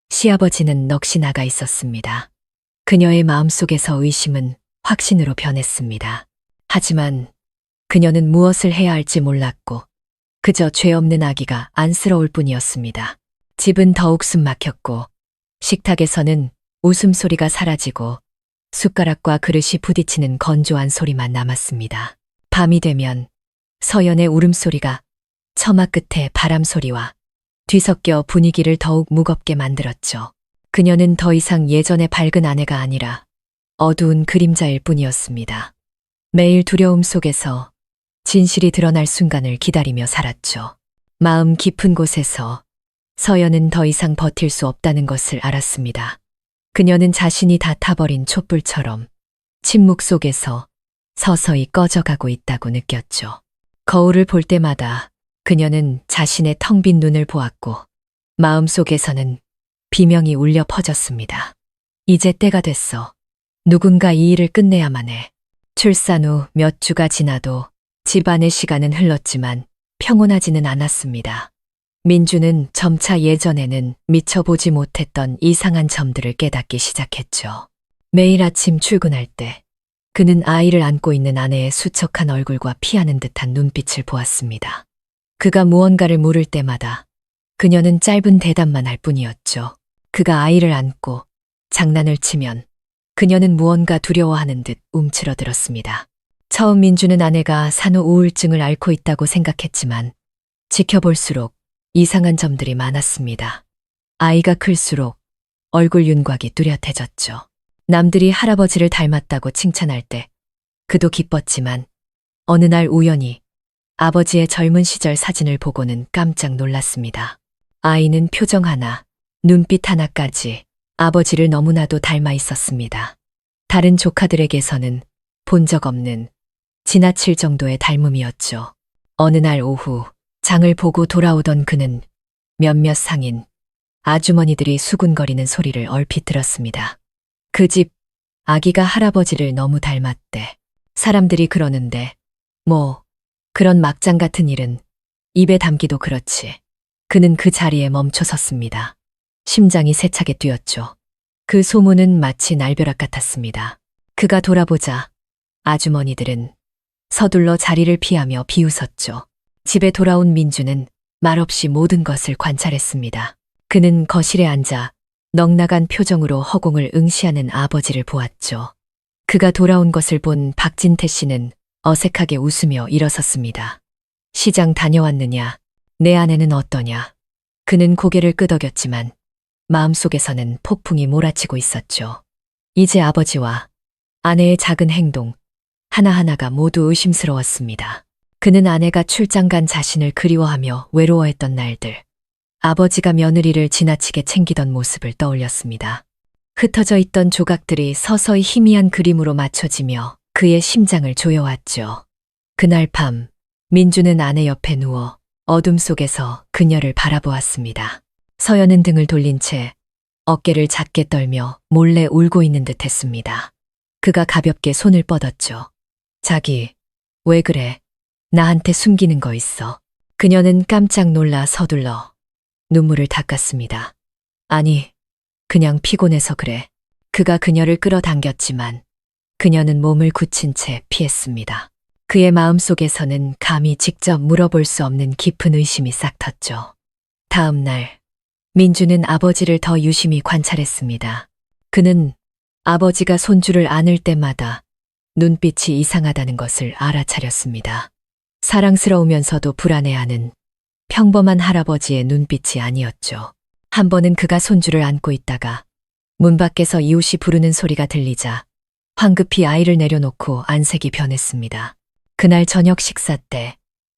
시아버지는 넋이 나가 있었습니다. 그녀의 마음속에서 의심은 확신으로 변했습니다. 하지만 그녀는 무엇을 해야 할지 몰랐고 그저 죄 없는 아기가 안쓰러울 뿐이었습니다. 집은 더욱 숨 막혔고 식탁에서는 웃음소리가 사라지고 숟가락과 그릇이 부딪히는 건조한 소리만 남았습니다. 밤이 되면 서연의 울음소리가 처마 끝에 바람소리와 뒤섞여 분위기를 더욱 무겁게 만들었죠. 그녀는 더 이상 예전의 밝은 아내가 아니라 어두운 그림자일 뿐이었습니다. 매일 두려움 속에서 진실이 드러날 순간을 기다리며 살았죠. 마음 깊은 곳에서 서연은 더 이상 버틸 수 없다는 것을 알았습니다. 그녀는 자신이 다 타버린 촛불처럼 침묵 속에서 서서히 꺼져가고 있다고 느꼈죠. 거울을 볼 때마다 그녀는 자신의 텅 빈 눈을 보았고 마음속에서는 비명이 울려 퍼졌습니다. 이제 때가 됐어. 누군가 이 일을 끝내야만 해. 출산 후 몇 주가 지나도 집안의 시간은 흘렀지만 평온하지는 않았습니다. 민주는 점차 예전에는 미처 보지 못했던 이상한 점들을 깨닫기 시작했죠. 매일 아침 출근할 때 그는 아이를 안고 있는 아내의 수척한 얼굴과 피하는 듯한 눈빛을 보았습니다. 그가 무언가를 물을 때마다 그녀는 짧은 대답만 할 뿐이었죠. 그가 아이를 안고 장난을 치면 그녀는 무언가 두려워하는 듯 움츠러들었습니다. 처음 민주는 아내가 산후 우울증을 앓고 있다고 생각했지만 지켜볼수록 이상한 점들이 많았습니다. 아이가 클수록 얼굴 윤곽이 뚜렷해졌죠. 남들이 할아버지를 닮았다고 칭찬할 때 그도 기뻤지만 어느 날 우연히 아버지의 젊은 시절 사진을 보고는 깜짝 놀랐습니다. 아이는 표정 하나, 눈빛 하나까지 아버지를 너무나도 닮아 있었습니다. 다른 조카들에게서는 본 적 없는 지나칠 정도의 닮음이었죠. 어느 날 오후 장을 보고 돌아오던 그는 몇몇 상인, 아주머니들이 수군거리는 소리를 얼핏 들었습니다. 그 집 아기가 할아버지를 너무 닮았대. 사람들이 그러는데 뭐 그런 막장 같은 일은 입에 담기도 그렇지. 그는 그 자리에 멈춰 섰습니다. 심장이 세차게 뛰었죠. 그 소문은 마치 날벼락 같았습니다. 그가 돌아보자 아주머니들은 서둘러 자리를 피하며 비웃었죠. 집에 돌아온 민주는 말없이 모든 것을 관찰했습니다. 그는 거실에 앉아 넉나간 표정으로 허공을 응시하는 아버지를 보았죠. 그가 돌아온 것을 본 박진태 씨는 어색하게 웃으며 일어섰습니다. 시장 다녀왔느냐? 내 아내는 어떠냐? 그는 고개를 끄덕였지만 마음속에서는 폭풍이 몰아치고 있었죠. 이제 아버지와 아내의 작은 행동 하나하나가 모두 의심스러웠습니다. 그는 아내가 출장 간 자신을 그리워하며 외로워했던 날들, 아버지가 며느리를 지나치게 챙기던 모습을 떠올렸습니다. 흩어져 있던 조각들이 서서히 희미한 그림으로 맞춰지며 그의 심장을 조여왔죠. 그날 밤, 민주는 아내 옆에 누워 어둠 속에서 그녀를 바라보았습니다. 서연은 등을 돌린 채 어깨를 작게 떨며 몰래 울고 있는 듯 했습니다. 그가 가볍게 손을 뻗었죠. 자기, 왜 그래? 나한테 숨기는 거 있어. 그녀는 깜짝 놀라 서둘러 눈물을 닦았습니다. 아니, 그냥 피곤해서 그래. 그가 그녀를 끌어당겼지만 그녀는 몸을 굳힌 채 피했습니다. 그의 마음속에서는 감히 직접 물어볼 수 없는 깊은 의심이 싹 텄죠. 다음 날, 민주는 아버지를 더 유심히 관찰했습니다. 그는 아버지가 손주를 안을 때마다 눈빛이 이상하다는 것을 알아차렸습니다. 사랑스러우면서도 불안해하는 평범한 할아버지의 눈빛이 아니었죠. 한 번은 그가 손주를 안고 있다가 문 밖에서 이웃이 부르는 소리가 들리자 황급히 아이를 내려놓고 안색이 변했습니다. 그날 저녁 식사 때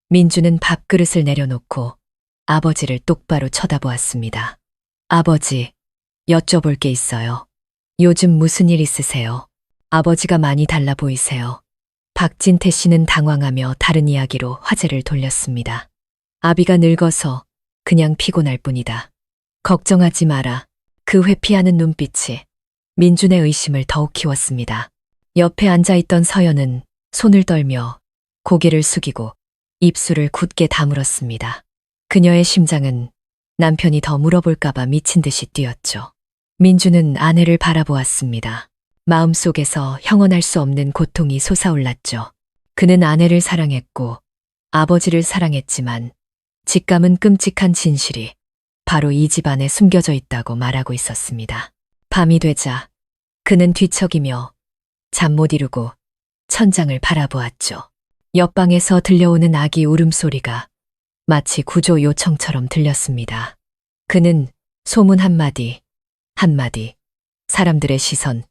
민주는 밥그릇을 내려놓고 아버지를 똑바로 쳐다보았습니다. 아버지, 여쭤볼 게 있어요. 요즘 무슨 일 있으세요? 아버지가 많이 달라 보이세요. 박진태 씨는 당황하며 다른 이야기로 화제를 돌렸습니다. 아비가 늙어서 그냥 피곤할 뿐이다. 걱정하지 마라. 그 회피하는 눈빛이 민준의 의심을 더욱 키웠습니다. 옆에 앉아있던 서연은 손을 떨며 고개를 숙이고 입술을 굳게 다물었습니다. 그녀의 심장은 남편이 더 물어볼까봐 미친 듯이 뛰었죠. 민주는 아내를 바라보았습니다. 마음속에서 형언할 수 없는 고통이 솟아올랐죠. 그는 아내를 사랑했고 아버지를 사랑했지만 직감은 끔찍한 진실이 바로 이 집안에 숨겨져 있다고 말하고 있었습니다. 밤이 되자 그는 뒤척이며 잠 못 이루고 천장을 바라보았죠. 옆방에서 들려오는 아기 울음소리가 마치 구조 요청처럼 들렸습니다. 그는 소문 한마디, 한마디, 사람들의 시선,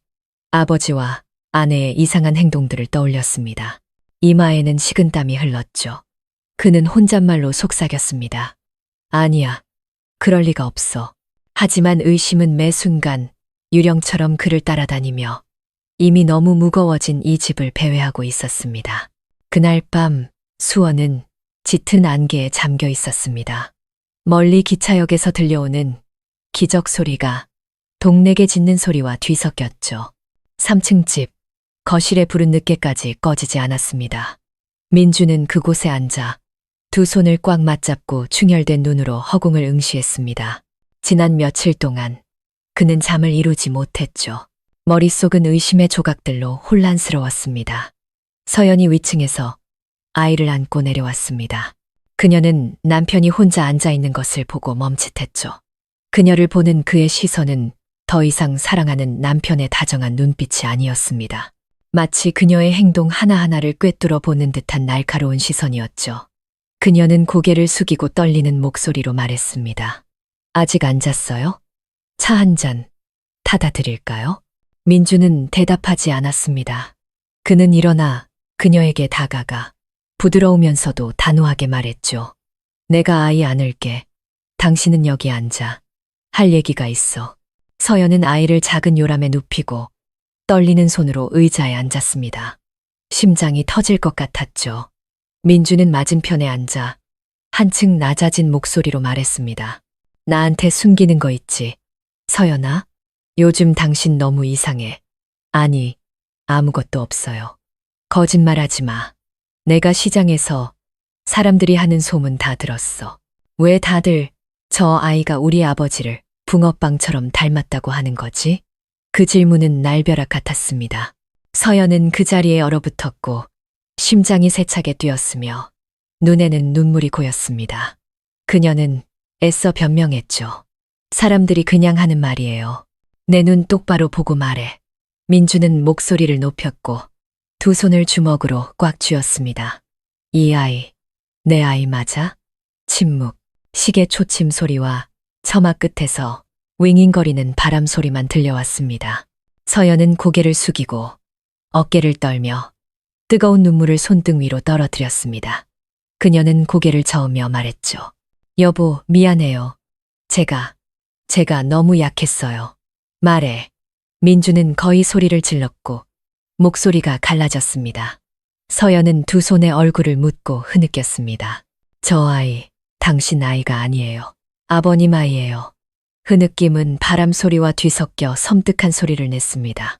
아버지와 아내의 이상한 행동들을 떠올렸습니다. 이마에는 식은땀이 흘렀죠. 그는 혼잣말로 속삭였습니다. 아니야, 그럴 리가 없어. 하지만 의심은 매 순간 유령처럼 그를 따라다니며 이미 너무 무거워진 이 집을 배회하고 있었습니다. 그날 밤 수원은 짙은 안개에 잠겨 있었습니다. 멀리 기차역에서 들려오는 기적 소리가 동네게 짖는 소리와 뒤섞였죠. 3층 집, 거실에 불은 늦게까지 꺼지지 않았습니다. 민주는 그곳에 앉아 두 손을 꽉 맞잡고 충혈된 눈으로 허공을 응시했습니다. 지난 며칠 동안 그는 잠을 이루지 못했죠. 머릿속은 의심의 조각들로 혼란스러웠습니다. 서연이 위층에서 아이를 안고 내려왔습니다. 그녀는 남편이 혼자 앉아있는 것을 보고 멈칫했죠. 그녀를 보는 그의 시선은 더 이상 사랑하는 남편의 다정한 눈빛이 아니었습니다. 마치 그녀의 행동 하나하나를 꿰뚫어 보는 듯한 날카로운 시선이었죠. 그녀는 고개를 숙이고 떨리는 목소리로 말했습니다. 아직 안 잤어요? 차 한 잔 타다 드릴까요? 민주는 대답하지 않았습니다. 그는 일어나 그녀에게 다가가 부드러우면서도 단호하게 말했죠. 내가 아이 안을게. 당신은 여기 앉아. 할 얘기가 있어. 서연은 아이를 작은 요람에 눕히고 떨리는 손으로 의자에 앉았습니다. 심장이 터질 것 같았죠. 민주는 맞은편에 앉아 한층 낮아진 목소리로 말했습니다. 나한테 숨기는 거 있지? 서연아, 요즘 당신 너무 이상해. 아니, 아무것도 없어요. 거짓말하지 마. 내가 시장에서 사람들이 하는 소문 다 들었어. 왜 다들 저 아이가 우리 아버지를 붕어빵처럼 닮았다고 하는 거지? 그 질문은 날벼락 같았습니다. 서연은 그 자리에 얼어붙었고 심장이 세차게 뛰었으며 눈에는 눈물이 고였습니다. 그녀는 애써 변명했죠. 사람들이 그냥 하는 말이에요. 내 눈 똑바로 보고 말해. 민주는 목소리를 높였고 두 손을 주먹으로 꽉 쥐었습니다. 이 아이, 내 아이 맞아? 침묵, 시계 초침 소리와 처마 끝에서 윙윙거리는 바람 소리만 들려왔습니다. 서연은 고개를 숙이고 어깨를 떨며 뜨거운 눈물을 손등 위로 떨어뜨렸습니다. 그녀는 고개를 저으며 말했죠. 여보, 미안해요. 제가 너무 약했어요. 말해. 민주는 거의 소리를 질렀고 목소리가 갈라졌습니다. 서연은 두 손에 얼굴을 묻고 흐느꼈습니다. 저 아이, 당신 아이가 아니에요. 아버님 아이예요. 흐느낌은 바람 소리와 뒤섞여 섬뜩한 소리를 냈습니다.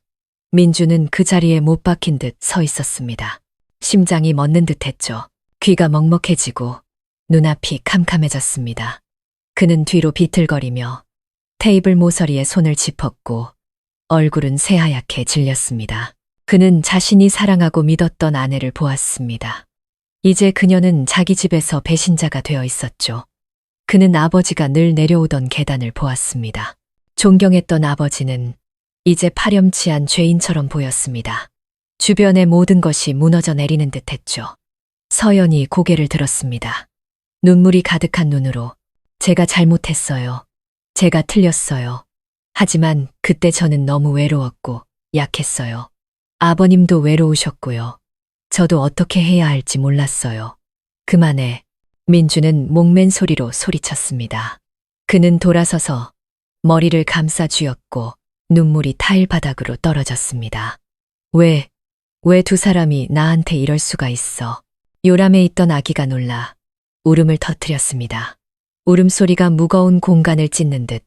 민주는 그 자리에 못 박힌 듯 서 있었습니다. 심장이 멎는 듯 했죠. 귀가 먹먹해지고 눈앞이 캄캄해졌습니다. 그는 뒤로 비틀거리며 테이블 모서리에 손을 짚었고 얼굴은 새하얗게 질렸습니다. 그는 자신이 사랑하고 믿었던 아내를 보았습니다. 이제 그녀는 자기 집에서 배신자가 되어 있었죠. 그는 아버지가 늘 내려오던 계단을 보았습니다. 존경했던 아버지는 이제 파렴치한 죄인처럼 보였습니다. 주변의 모든 것이 무너져 내리는 듯 했죠. 서연이 고개를 들었습니다. 눈물이 가득한 눈으로 제가 잘못했어요. 제가 틀렸어요. 하지만 그때 저는 너무 외로웠고 약했어요. 아버님도 외로우셨고요. 저도 어떻게 해야 할지 몰랐어요. 그만해. 민주는 목맨 소리로 소리쳤습니다. 그는 돌아서서 머리를 감싸 쥐었고 눈물이 타일 바닥으로 떨어졌습니다. 왜 두 사람이 나한테 이럴 수가 있어. 요람에 있던 아기가 놀라 울음을 터뜨렸습니다. 울음소리가 무거운 공간을 찢는 듯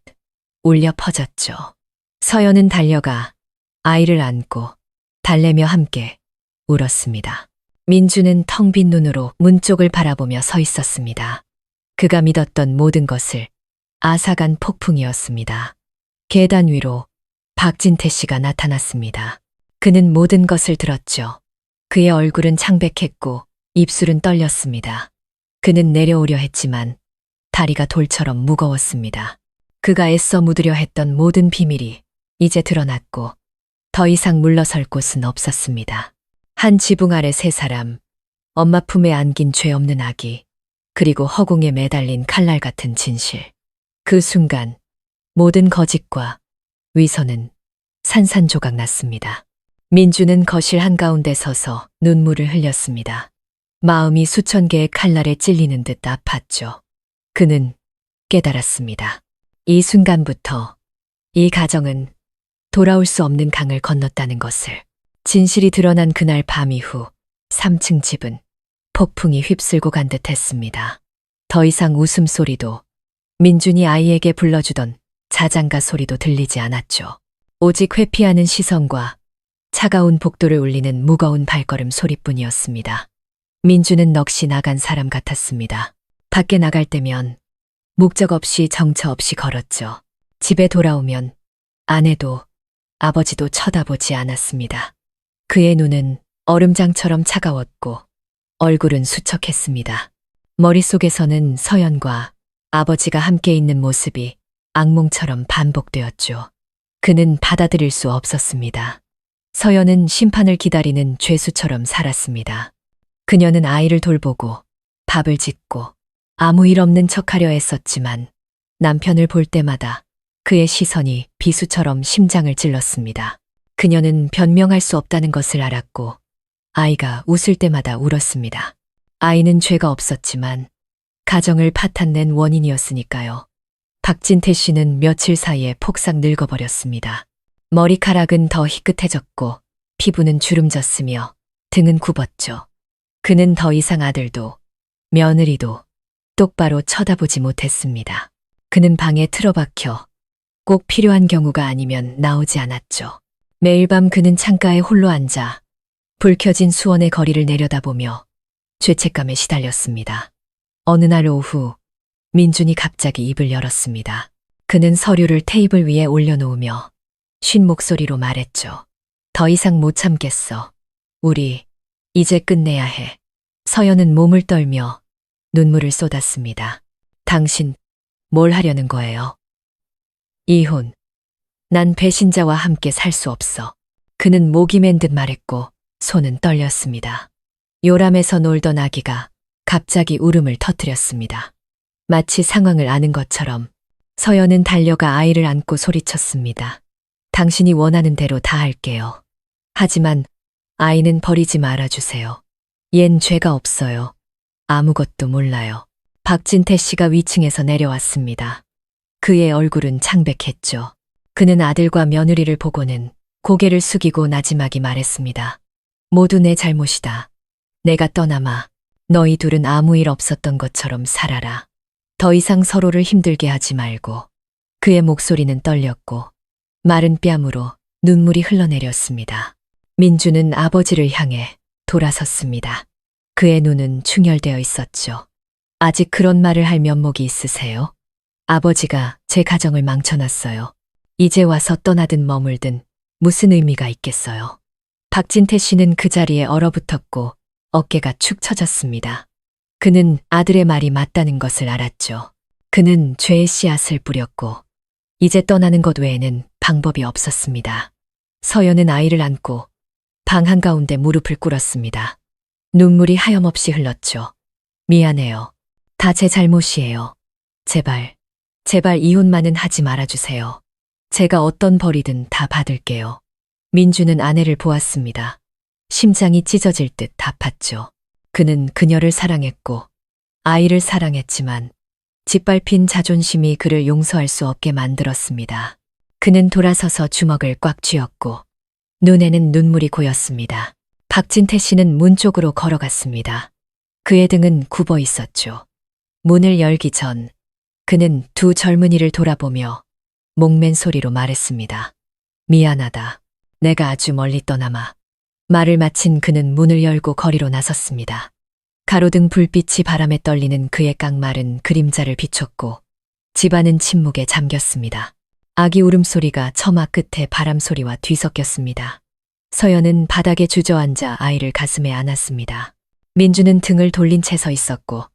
울려 퍼졌죠. 서연은 달려가 아이를 안고 달래며 함께 울었습니다. 민주는 텅 빈 눈으로 문 쪽을 바라보며 서 있었습니다. 그가 믿었던 모든 것을 앗아간 폭풍이었습니다. 계단 위로 박진태 씨가 나타났습니다. 그는 모든 것을 들었죠. 그의 얼굴은 창백했고 입술은 떨렸습니다. 그는 내려오려 했지만 다리가 돌처럼 무거웠습니다. 그가 애써 묻으려 했던 모든 비밀이 이제 드러났고 더 이상 물러설 곳은 없었습니다. 한 지붕 아래 세 사람, 엄마 품에 안긴 죄 없는 아기, 그리고 허공에 매달린 칼날 같은 진실. 그 순간 모든 거짓과 위선은 산산조각 났습니다. 민주는 거실 한가운데 서서 눈물을 흘렸습니다. 마음이 수천 개의 칼날에 찔리는 듯 아팠죠. 그는 깨달았습니다. 이 순간부터 이 가정은 돌아올 수 없는 강을 건넜다는 것을. 진실이 드러난 그날 밤 이후 3층 집은 폭풍이 휩쓸고 간 듯 했습니다. 더 이상 웃음소리도 민준이 아이에게 불러주던 자장가 소리도 들리지 않았죠. 오직 회피하는 시선과 차가운 복도를 울리는 무거운 발걸음 소리뿐이었습니다. 민주는 넋이 나간 사람 같았습니다. 밖에 나갈 때면 목적 없이 정처 없이 걸었죠. 집에 돌아오면 아내도 아버지도 쳐다보지 않았습니다. 그의 눈은 얼음장처럼 차가웠고 얼굴은 수척했습니다. 머릿속에서는 서연과 아버지가 함께 있는 모습이 악몽처럼 반복되었죠. 그는 받아들일 수 없었습니다. 서연은 심판을 기다리는 죄수처럼 살았습니다. 그녀는 아이를 돌보고 밥을 짓고 아무 일 없는 척하려 했었지만 남편을 볼 때마다 그의 시선이 비수처럼 심장을 찔렀습니다. 그녀는 변명할 수 없다는 것을 알았고 아이가 웃을 때마다 울었습니다. 아이는 죄가 없었지만 가정을 파탄낸 원인이었으니까요. 박진태 씨는 며칠 사이에 폭삭 늙어버렸습니다. 머리카락은 더 희끗해졌고 피부는 주름졌으며 등은 굽었죠. 그는 더 이상 아들도 며느리도 똑바로 쳐다보지 못했습니다. 그는 방에 틀어박혀 꼭 필요한 경우가 아니면 나오지 않았죠. 매일 밤 그는 창가에 홀로 앉아 불 켜진 수원의 거리를 내려다보며 죄책감에 시달렸습니다. 어느 날 오후 민준이 갑자기 입을 열었습니다. 그는 서류를 테이블 위에 올려놓으며 쉰 목소리로 말했죠. 더 이상 못 참겠어. 우리 이제 끝내야 해. 서연은 몸을 떨며 눈물을 쏟았습니다. 당신 뭘 하려는 거예요? 이혼. 난 배신자와 함께 살 수 없어. 그는 목이 맨 듯 말했고 손은 떨렸습니다. 요람에서 놀던 아기가 갑자기 울음을 터뜨렸습니다. 마치 상황을 아는 것처럼 서연은 달려가 아이를 안고 소리쳤습니다. 당신이 원하는 대로 다 할게요. 하지만 아이는 버리지 말아주세요. 얜 죄가 없어요. 아무것도 몰라요. 박진태 씨가 위층에서 내려왔습니다. 그의 얼굴은 창백했죠. 그는 아들과 며느리를 보고는 고개를 숙이고 나지막이 말했습니다. 모두 내 잘못이다. 내가 떠나마 너희 둘은 아무 일 없었던 것처럼 살아라. 더 이상 서로를 힘들게 하지 말고. 그의 목소리는 떨렸고 마른 뺨으로 눈물이 흘러내렸습니다. 민주는 아버지를 향해 돌아섰습니다. 그의 눈은 충혈되어 있었죠. 아직 그런 말을 할 면목이 있으세요? 아버지가 제 가정을 망쳐놨어요. 이제 와서 떠나든 머물든 무슨 의미가 있겠어요. 박진태 씨는 그 자리에 얼어붙었고 어깨가 축 처졌습니다. 그는 아들의 말이 맞다는 것을 알았죠. 그는 죄의 씨앗을 뿌렸고 이제 떠나는 것 외에는 방법이 없었습니다. 서연은 아이를 안고 방 한가운데 무릎을 꿇었습니다. 눈물이 하염없이 흘렀죠. 미안해요. 다 제 잘못이에요. 제발 이혼만은 하지 말아주세요. 제가 어떤 벌이든 다 받을게요. 민주는 아내를 보았습니다. 심장이 찢어질 듯 아팠죠. 그는 그녀를 사랑했고 아이를 사랑했지만 짓밟힌 자존심이 그를 용서할 수 없게 만들었습니다. 그는 돌아서서 주먹을 꽉 쥐었고 눈에는 눈물이 고였습니다. 박진태 씨는 문 쪽으로 걸어갔습니다. 그의 등은 굽어 있었죠. 문을 열기 전 그는 두 젊은이를 돌아보며 목맨 소리로 말했습니다. 미안하다. 내가 아주 멀리 떠나마. 말을 마친 그는 문을 열고 거리로 나섰습니다. 가로등 불빛이 바람에 떨리는 그의 깡마른 그림자를 비췄고 집안은 침묵에 잠겼습니다. 아기 울음소리가 처마 끝에 바람소리와 뒤섞였습니다. 서연은 바닥에 주저앉아 아이를 가슴에 안았습니다. 민주는 등을 돌린 채 서 있었고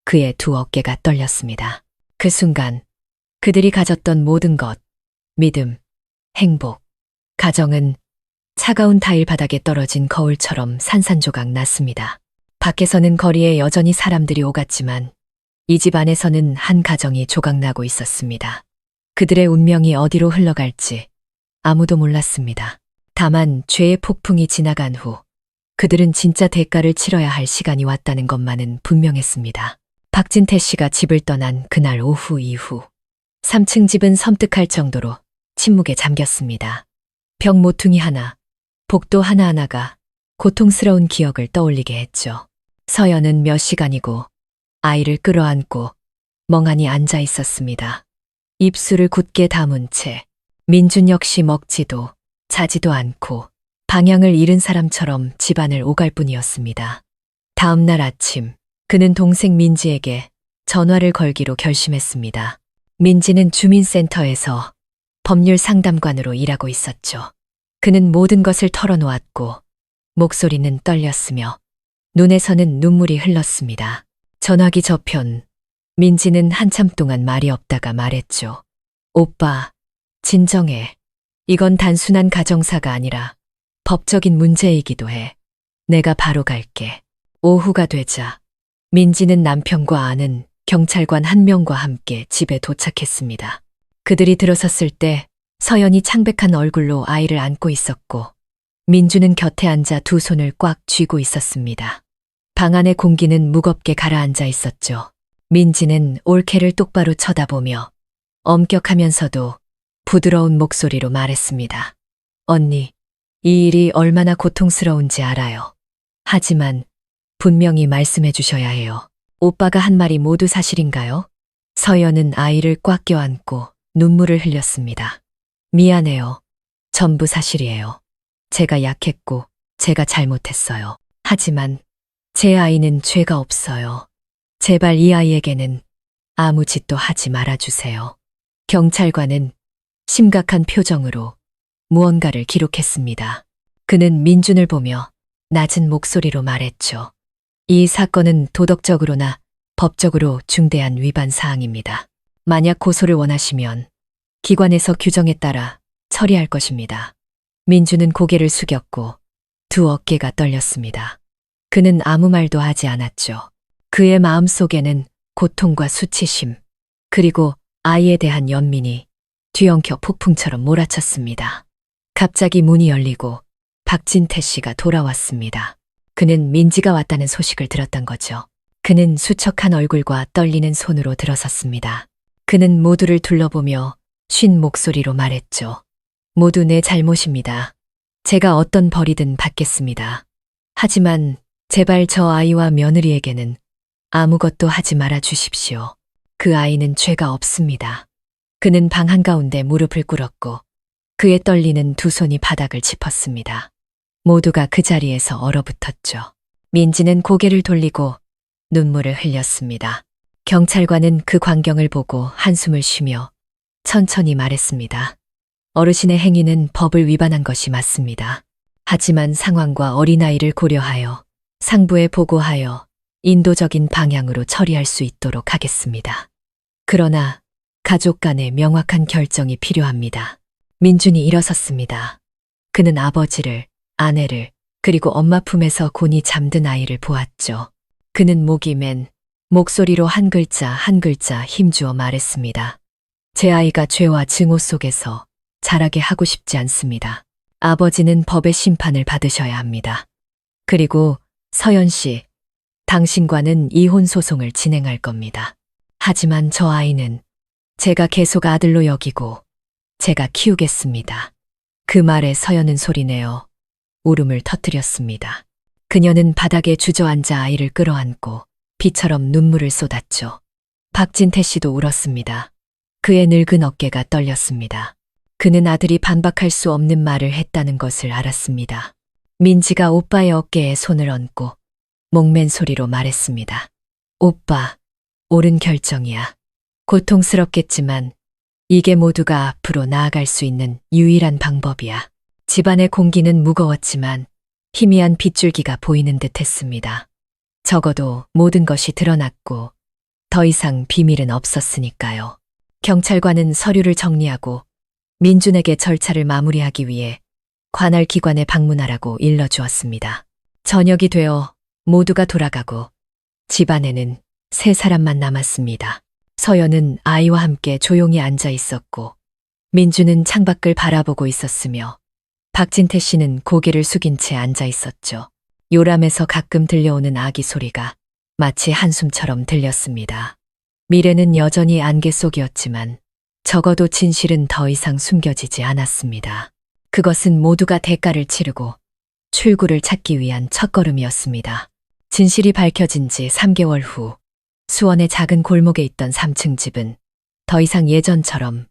그의 두 어깨가 떨렸습니다. 그 순간 그들이 가졌던 모든 것, 믿음, 행복, 가정은 차가운 타일 바닥에 떨어진 거울처럼 산산조각 났습니다. 밖에서는 거리에 여전히 사람들이 오갔지만 이 집 안에서는 한 가정이 조각나고 있었습니다. 그들의 운명이 어디로 흘러갈지 아무도 몰랐습니다. 다만 죄의 폭풍이 지나간 후 그들은 진짜 대가를 치러야 할 시간이 왔다는 것만은 분명했습니다. 박진태 씨가 집을 떠난 그날 오후 이후 3층 집은 섬뜩할 정도로 침묵에 잠겼습니다. 벽 모퉁이 하나, 복도 하나하나가 고통스러운 기억을 떠올리게 했죠. 서연은 몇 시간이고 아이를 끌어안고 멍하니 앉아 있었습니다. 입술을 굳게 다문 채 민준 역시 먹지도 자지도 않고 방향을 잃은 사람처럼 집안을 오갈 뿐이었습니다. 다음 날 아침 그는 동생 민지에게 전화를 걸기로 결심했습니다. 민지는 주민센터에서 법률 상담관으로 일하고 있었죠. 그는 모든 것을 털어놓았고 목소리는 떨렸으며 눈에서는 눈물이 흘렀습니다. 전화기 저편 민지는 한참 동안 말이 없다가 말했죠. 오빠, 진정해. 이건 단순한 가정사가 아니라 법적인 문제이기도 해. 내가 바로 갈게. 오후가 되자 민지는 남편과 아는 경찰관 한 명과 함께 집에 도착했습니다. 그들이 들어섰을 때 서연이 창백한 얼굴로 아이를 안고 있었고 민주는 곁에 앉아 두 손을 꽉 쥐고 있었습니다. 방 안의 공기는 무겁게 가라앉아 있었죠. 민지는 올케를 똑바로 쳐다보며 엄격하면서도 부드러운 목소리로 말했습니다. 언니, 이 일이 얼마나 고통스러운지 알아요. 하지만 분명히 말씀해 주셔야 해요. 오빠가 한 말이 모두 사실인가요? 서연은 아이를 꽉 껴안고 눈물을 흘렸습니다. 미안해요. 전부 사실이에요. 제가 약했고 제가 잘못했어요. 하지만 제 아이는 죄가 없어요. 제발 이 아이에게는 아무 짓도 하지 말아주세요. 경찰관은 심각한 표정으로 무언가를 기록했습니다. 그는 민준을 보며 낮은 목소리로 말했죠. 이 사건은 도덕적으로나 법적으로 중대한 위반 사항입니다. 만약 고소를 원하시면 기관에서 규정에 따라 처리할 것입니다. 민준은 고개를 숙였고 두 어깨가 떨렸습니다. 그는 아무 말도 하지 않았죠. 그의 마음속에는 고통과 수치심, 그리고 아이에 대한 연민이 뒤엉켜 폭풍처럼 몰아쳤습니다. 갑자기 문이 열리고 박진태 씨가 돌아왔습니다. 그는 민지가 왔다는 소식을 들었던 거죠. 그는 수척한 얼굴과 떨리는 손으로 들어섰습니다. 그는 모두를 둘러보며 쉰 목소리로 말했죠. 모두 내 잘못입니다. 제가 어떤 벌이든 받겠습니다. 하지만 제발 저 아이와 며느리에게는 아무것도 하지 말아 주십시오. 그 아이는 죄가 없습니다. 그는 방 한가운데 무릎을 꿇었고 그의 떨리는 두 손이 바닥을 짚었습니다. 모두가 그 자리에서 얼어붙었죠. 민지는 고개를 돌리고 눈물을 흘렸습니다. 경찰관은 그 광경을 보고 한숨을 쉬며 천천히 말했습니다. 어르신의 행위는 법을 위반한 것이 맞습니다. 하지만 상황과 어린아이를 고려하여 상부에 보고하여 인도적인 방향으로 처리할 수 있도록 하겠습니다. 그러나 가족 간의 명확한 결정이 필요합니다. 민준이 일어섰습니다. 그는 아버지를, 아내를, 그리고 엄마 품에서 곤히 잠든 아이를 보았죠. 그는 목이 맨 목소리로 한 글자 한 글자 힘주어 말했습니다. 제 아이가 죄와 증오 속에서 자라게 하고 싶지 않습니다. 아버지는 법의 심판을 받으셔야 합니다. 그리고 서연 씨, 당신과는 이혼 소송을 진행할 겁니다. 하지만 저 아이는 제가 계속 아들로 여기고 제가 키우겠습니다. 그 말에 서연은 소리내어 울음을 터뜨렸습니다. 그녀는 바닥에 주저앉아 아이를 끌어안고 비처럼 눈물을 쏟았죠. 박진태 씨도 울었습니다. 그의 늙은 어깨가 떨렸습니다. 그는 아들이 반박할 수 없는 말을 했다는 것을 알았습니다. 민지가 오빠의 어깨에 손을 얹고 목맨 소리로 말했습니다. 오빠, 옳은 결정이야. 고통스럽겠지만 이게 모두가 앞으로 나아갈 수 있는 유일한 방법이야. 집안의 공기는 무거웠지만 희미한 빗줄기가 보이는 듯 했습니다. 적어도 모든 것이 드러났고 더 이상 비밀은 없었으니까요. 경찰관은 서류를 정리하고 민준에게 절차를 마무리하기 위해 관할 기관에 방문하라고 일러주었습니다. 저녁이 되어 모두가 돌아가고 집안에는 세 사람만 남았습니다. 서연은 아이와 함께 조용히 앉아 있었고 민준은 창밖을 바라보고 있었으며 박진태 씨는 고개를 숙인 채 앉아 있었죠. 요람에서 가끔 들려오는 아기 소리가 마치 한숨처럼 들렸습니다. 미래는 여전히 안개 속이었지만 적어도 진실은 더 이상 숨겨지지 않았습니다. 그것은 모두가 대가를 치르고 출구를 찾기 위한 첫걸음이었습니다. 진실이 밝혀진 지 3개월 후 수원의 작은 골목에 있던 3층 집은 더 이상 예전처럼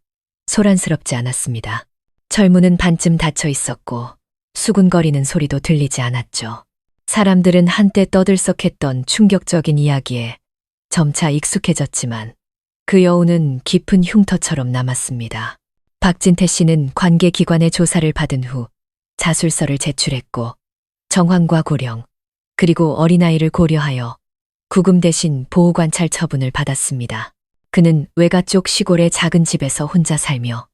소란스럽지 않았습니다. 철문은 반쯤 닫혀 있었고 수군거리는 소리도 들리지 않았죠. 사람들은 한때 떠들썩했던 충격적인 이야기에 점차 익숙해졌지만 그 여운은 깊은 흉터처럼 남았습니다. 박진태 씨는 관계기관의 조사를 받은 후 자술서를 제출했고 정황과 고령, 그리고 어린아이를 고려하여 구금 대신 보호관찰 처분을 받았습니다. 그는 외가 쪽 시골의 작은 집에서 혼자 살며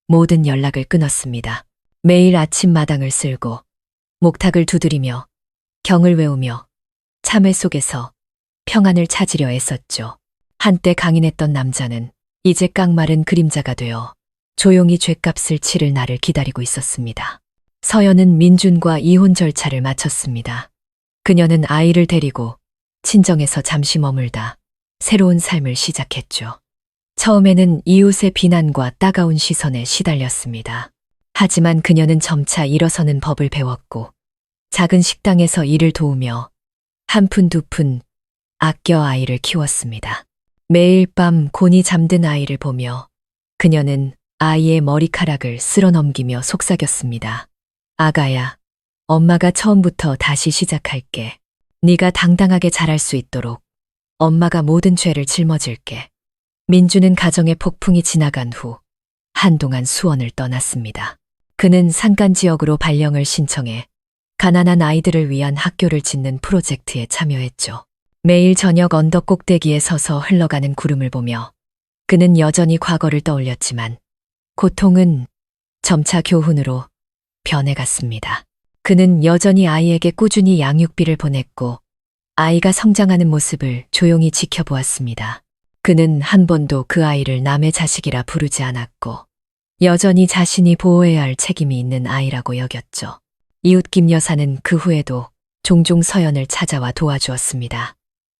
모든 연락을 끊었습니다. 매일 아침마당을 쓸고 목탁을 두드리며 경을 외우며 참회 속에서 평안을 찾으려 애썼죠. 한때 강인했던 남자는 이제 깡마른 그림자가 되어 조용히 죗값을 치를 날을 기다리고 있었습니다. 서연은 민준과 이혼 절차를 마쳤습니다. 그녀는 아이를 데리고 친정에서 잠시 머물다 새로운 삶을 시작했죠. 처음에는 이웃의 비난과 따가운 시선에 시달렸습니다. 하지만 그녀는 점차 일어서는 법을 배웠고 작은 식당에서 일을 도우며 한 푼 두 푼 아껴 아이를 키웠습니다. 매일 밤 곤히 잠든 아이를 보며 그녀는 아이의 머리카락을 쓸어 넘기며 속삭였습니다. 아가야, 엄마가 처음부터 다시 시작할게. 네가 당당하게 자랄 수 있도록 엄마가 모든 죄를 짊어질게. 민주는 가정의 폭풍이 지나간 후 한동안 수원을 떠났습니다. 그는 산간 지역으로 발령을 신청해 가난한 아이들을 위한 학교를 짓는 프로젝트에 참여했죠. 매일 저녁 언덕 꼭대기에 서서 흘러가는 구름을 보며 그는 여전히 과거를 떠올렸지만 고통은 점차 교훈으로 변해갔습니다. 그는 여전히 아이에게 꾸준히 양육비를 보냈고 아이가 성장하는 모습을 조용히 지켜보았습니다. 그는 한 번도 그 아이를 남의 자식이라 부르지 않았고 여전히 자신이 보호해야 할 책임이 있는 아이라고 여겼죠. 이웃 김 여사는 그 후에도 종종 서연을 찾아와 도와주었습니다.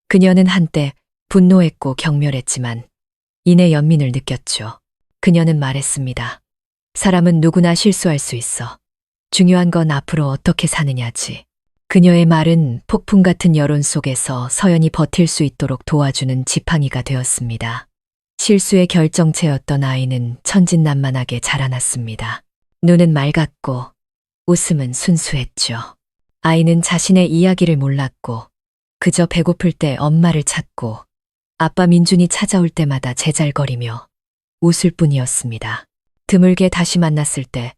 그녀는 한때 분노했고 경멸했지만 이내 연민을 느꼈죠. 그녀는 말했습니다. 사람은 누구나 실수할 수 있어. 중요한 건 앞으로 어떻게 사느냐지. 그녀의 말은 폭풍 같은 여론 속에서 서연이 버틸 수 있도록 도와주는 지팡이가 되었습니다. 실수의 결정체였던 아이는 천진난만하게 자라났습니다. 눈은 맑았고 웃음은 순수했죠. 아이는 자신의 이야기를 몰랐고 그저 배고플 때 엄마를 찾고 아빠 민준이 찾아올 때마다 제잘거리며 웃을 뿐이었습니다. 드물게 다시 만났을 때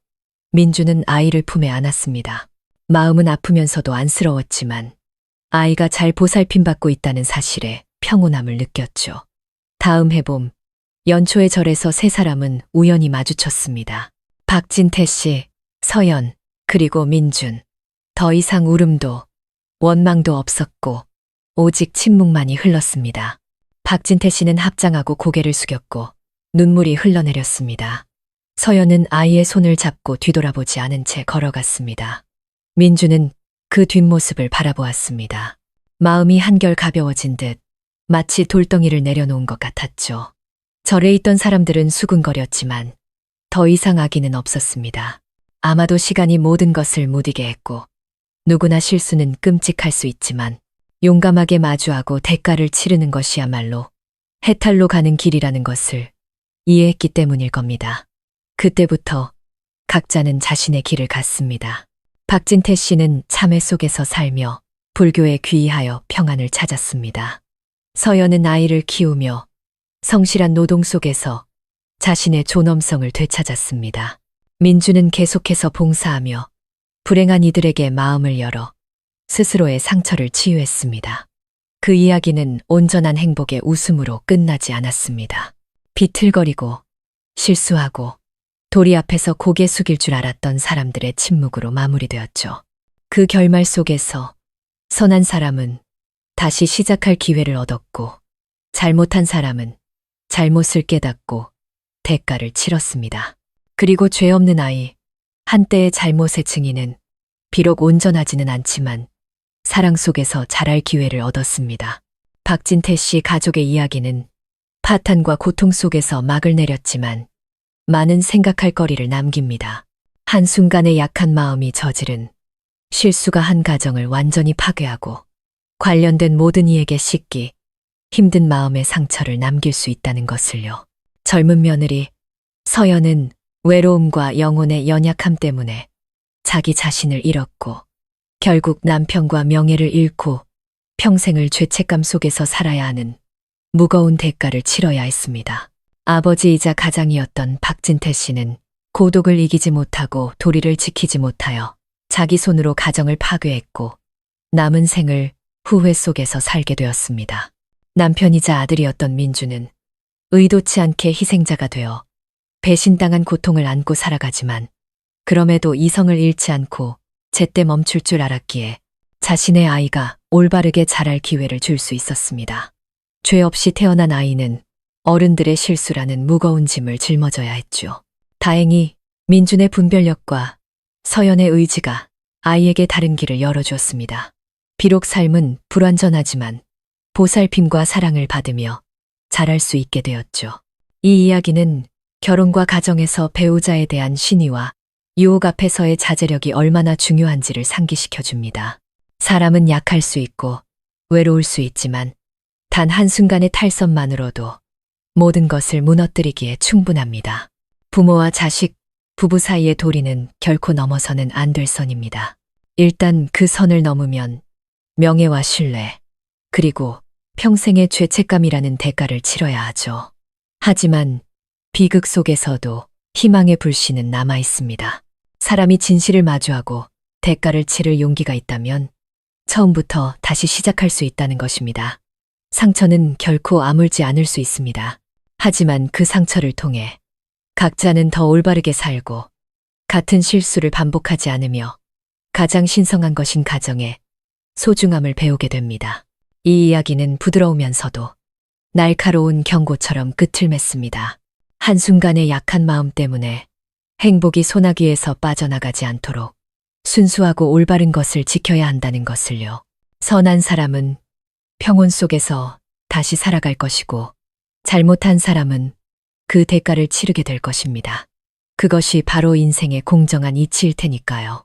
민준은 아이를 품에 안았습니다. 마음은 아프면서도 안쓰러웠지만 아이가 잘 보살핌받고 있다는 사실에 평온함을 느꼈죠. 다음 해봄, 연초의 절에서 세 사람은 우연히 마주쳤습니다. 박진태 씨, 서연, 그리고 민준. 더 이상 울음도 원망도 없었고 오직 침묵만이 흘렀습니다. 박진태 씨는 합장하고 고개를 숙였고 눈물이 흘러내렸습니다. 서연은 아이의 손을 잡고 뒤돌아보지 않은 채 걸어갔습니다. 민주는 그 뒷모습을 바라보았습니다. 마음이 한결 가벼워진 듯 마치 돌덩이를 내려놓은 것 같았죠. 절에 있던 사람들은 수군거렸지만 더 이상 아기는 없었습니다. 아마도 시간이 모든 것을 무디게 했고 누구나 실수는 끔찍할 수 있지만 용감하게 마주하고 대가를 치르는 것이야말로 해탈로 가는 길이라는 것을 이해했기 때문일 겁니다. 그때부터 각자는 자신의 길을 갔습니다. 박진태 씨는 참회 속에서 살며 불교에 귀의하여 평안을 찾았습니다. 서연은 아이를 키우며 성실한 노동 속에서 자신의 존엄성을 되찾았습니다. 민주는 계속해서 봉사하며 불행한 이들에게 마음을 열어 스스로의 상처를 치유했습니다. 그 이야기는 온전한 행복의 웃음으로 끝나지 않았습니다. 비틀거리고 실수하고 도리 앞에서 고개 숙일 줄 알았던 사람들의 침묵으로 마무리되었죠. 그 결말 속에서 선한 사람은 다시 시작할 기회를 얻었고 잘못한 사람은 잘못을 깨닫고 대가를 치렀습니다. 그리고 죄 없는 아이, 한때의 잘못의 증인은 비록 온전하지는 않지만 사랑 속에서 자랄 기회를 얻었습니다. 박진태 씨 가족의 이야기는 파탄과 고통 속에서 막을 내렸지만 많은 생각할 거리를 남깁니다. 한순간의 약한 마음이 저지른 실수가 한 가정을 완전히 파괴하고 관련된 모든 이에게 씻기 힘든 마음의 상처를 남길 수 있다는 것을요. 젊은 며느리 서연은 외로움과 영혼의 연약함 때문에 자기 자신을 잃었고 결국 남편과 명예를 잃고 평생을 죄책감 속에서 살아야 하는 무거운 대가를 치러야 했습니다. 아버지이자 가장이었던 박진태 씨는 고독을 이기지 못하고 도리를 지키지 못하여 자기 손으로 가정을 파괴했고 남은 생을 후회 속에서 살게 되었습니다. 남편이자 아들이었던 민주는 의도치 않게 희생자가 되어 배신당한 고통을 안고 살아가지만 그럼에도 이성을 잃지 않고 제때 멈출 줄 알았기에 자신의 아이가 올바르게 자랄 기회를 줄 수 있었습니다. 죄 없이 태어난 아이는 어른들의 실수라는 무거운 짐을 짊어져야 했죠. 다행히 민준의 분별력과 서연의 의지가 아이에게 다른 길을 열어주었습니다. 비록 삶은 불완전하지만 보살핌과 사랑을 받으며 자랄 수 있게 되었죠. 이 이야기는 결혼과 가정에서 배우자에 대한 신의와 유혹 앞에서의 자제력이 얼마나 중요한지를 상기시켜줍니다. 사람은 약할 수 있고 외로울 수 있지만 단 한순간의 탈선만으로도 모든 것을 무너뜨리기에 충분합니다. 부모와 자식, 부부 사이의 도리는 결코 넘어서는 안 될 선입니다. 일단 그 선을 넘으면 명예와 신뢰, 그리고 평생의 죄책감이라는 대가를 치러야 하죠. 하지만 비극 속에서도 희망의 불씨는 남아 있습니다. 사람이 진실을 마주하고 대가를 치를 용기가 있다면 처음부터 다시 시작할 수 있다는 것입니다. 상처는 결코 아물지 않을 수 있습니다. 하지만 그 상처를 통해 각자는 더 올바르게 살고 같은 실수를 반복하지 않으며 가장 신성한 것인 가정의 소중함을 배우게 됩니다. 이 이야기는 부드러우면서도 날카로운 경고처럼 끝을 맺습니다. 한순간의 약한 마음 때문에 행복이 소나기에서 빠져나가지 않도록 순수하고 올바른 것을 지켜야 한다는 것을요. 선한 사람은 평온 속에서 다시 살아갈 것이고 잘못한 사람은 그 대가를 치르게 될 것입니다. 그것이 바로 인생의 공정한 이치일 테니까요.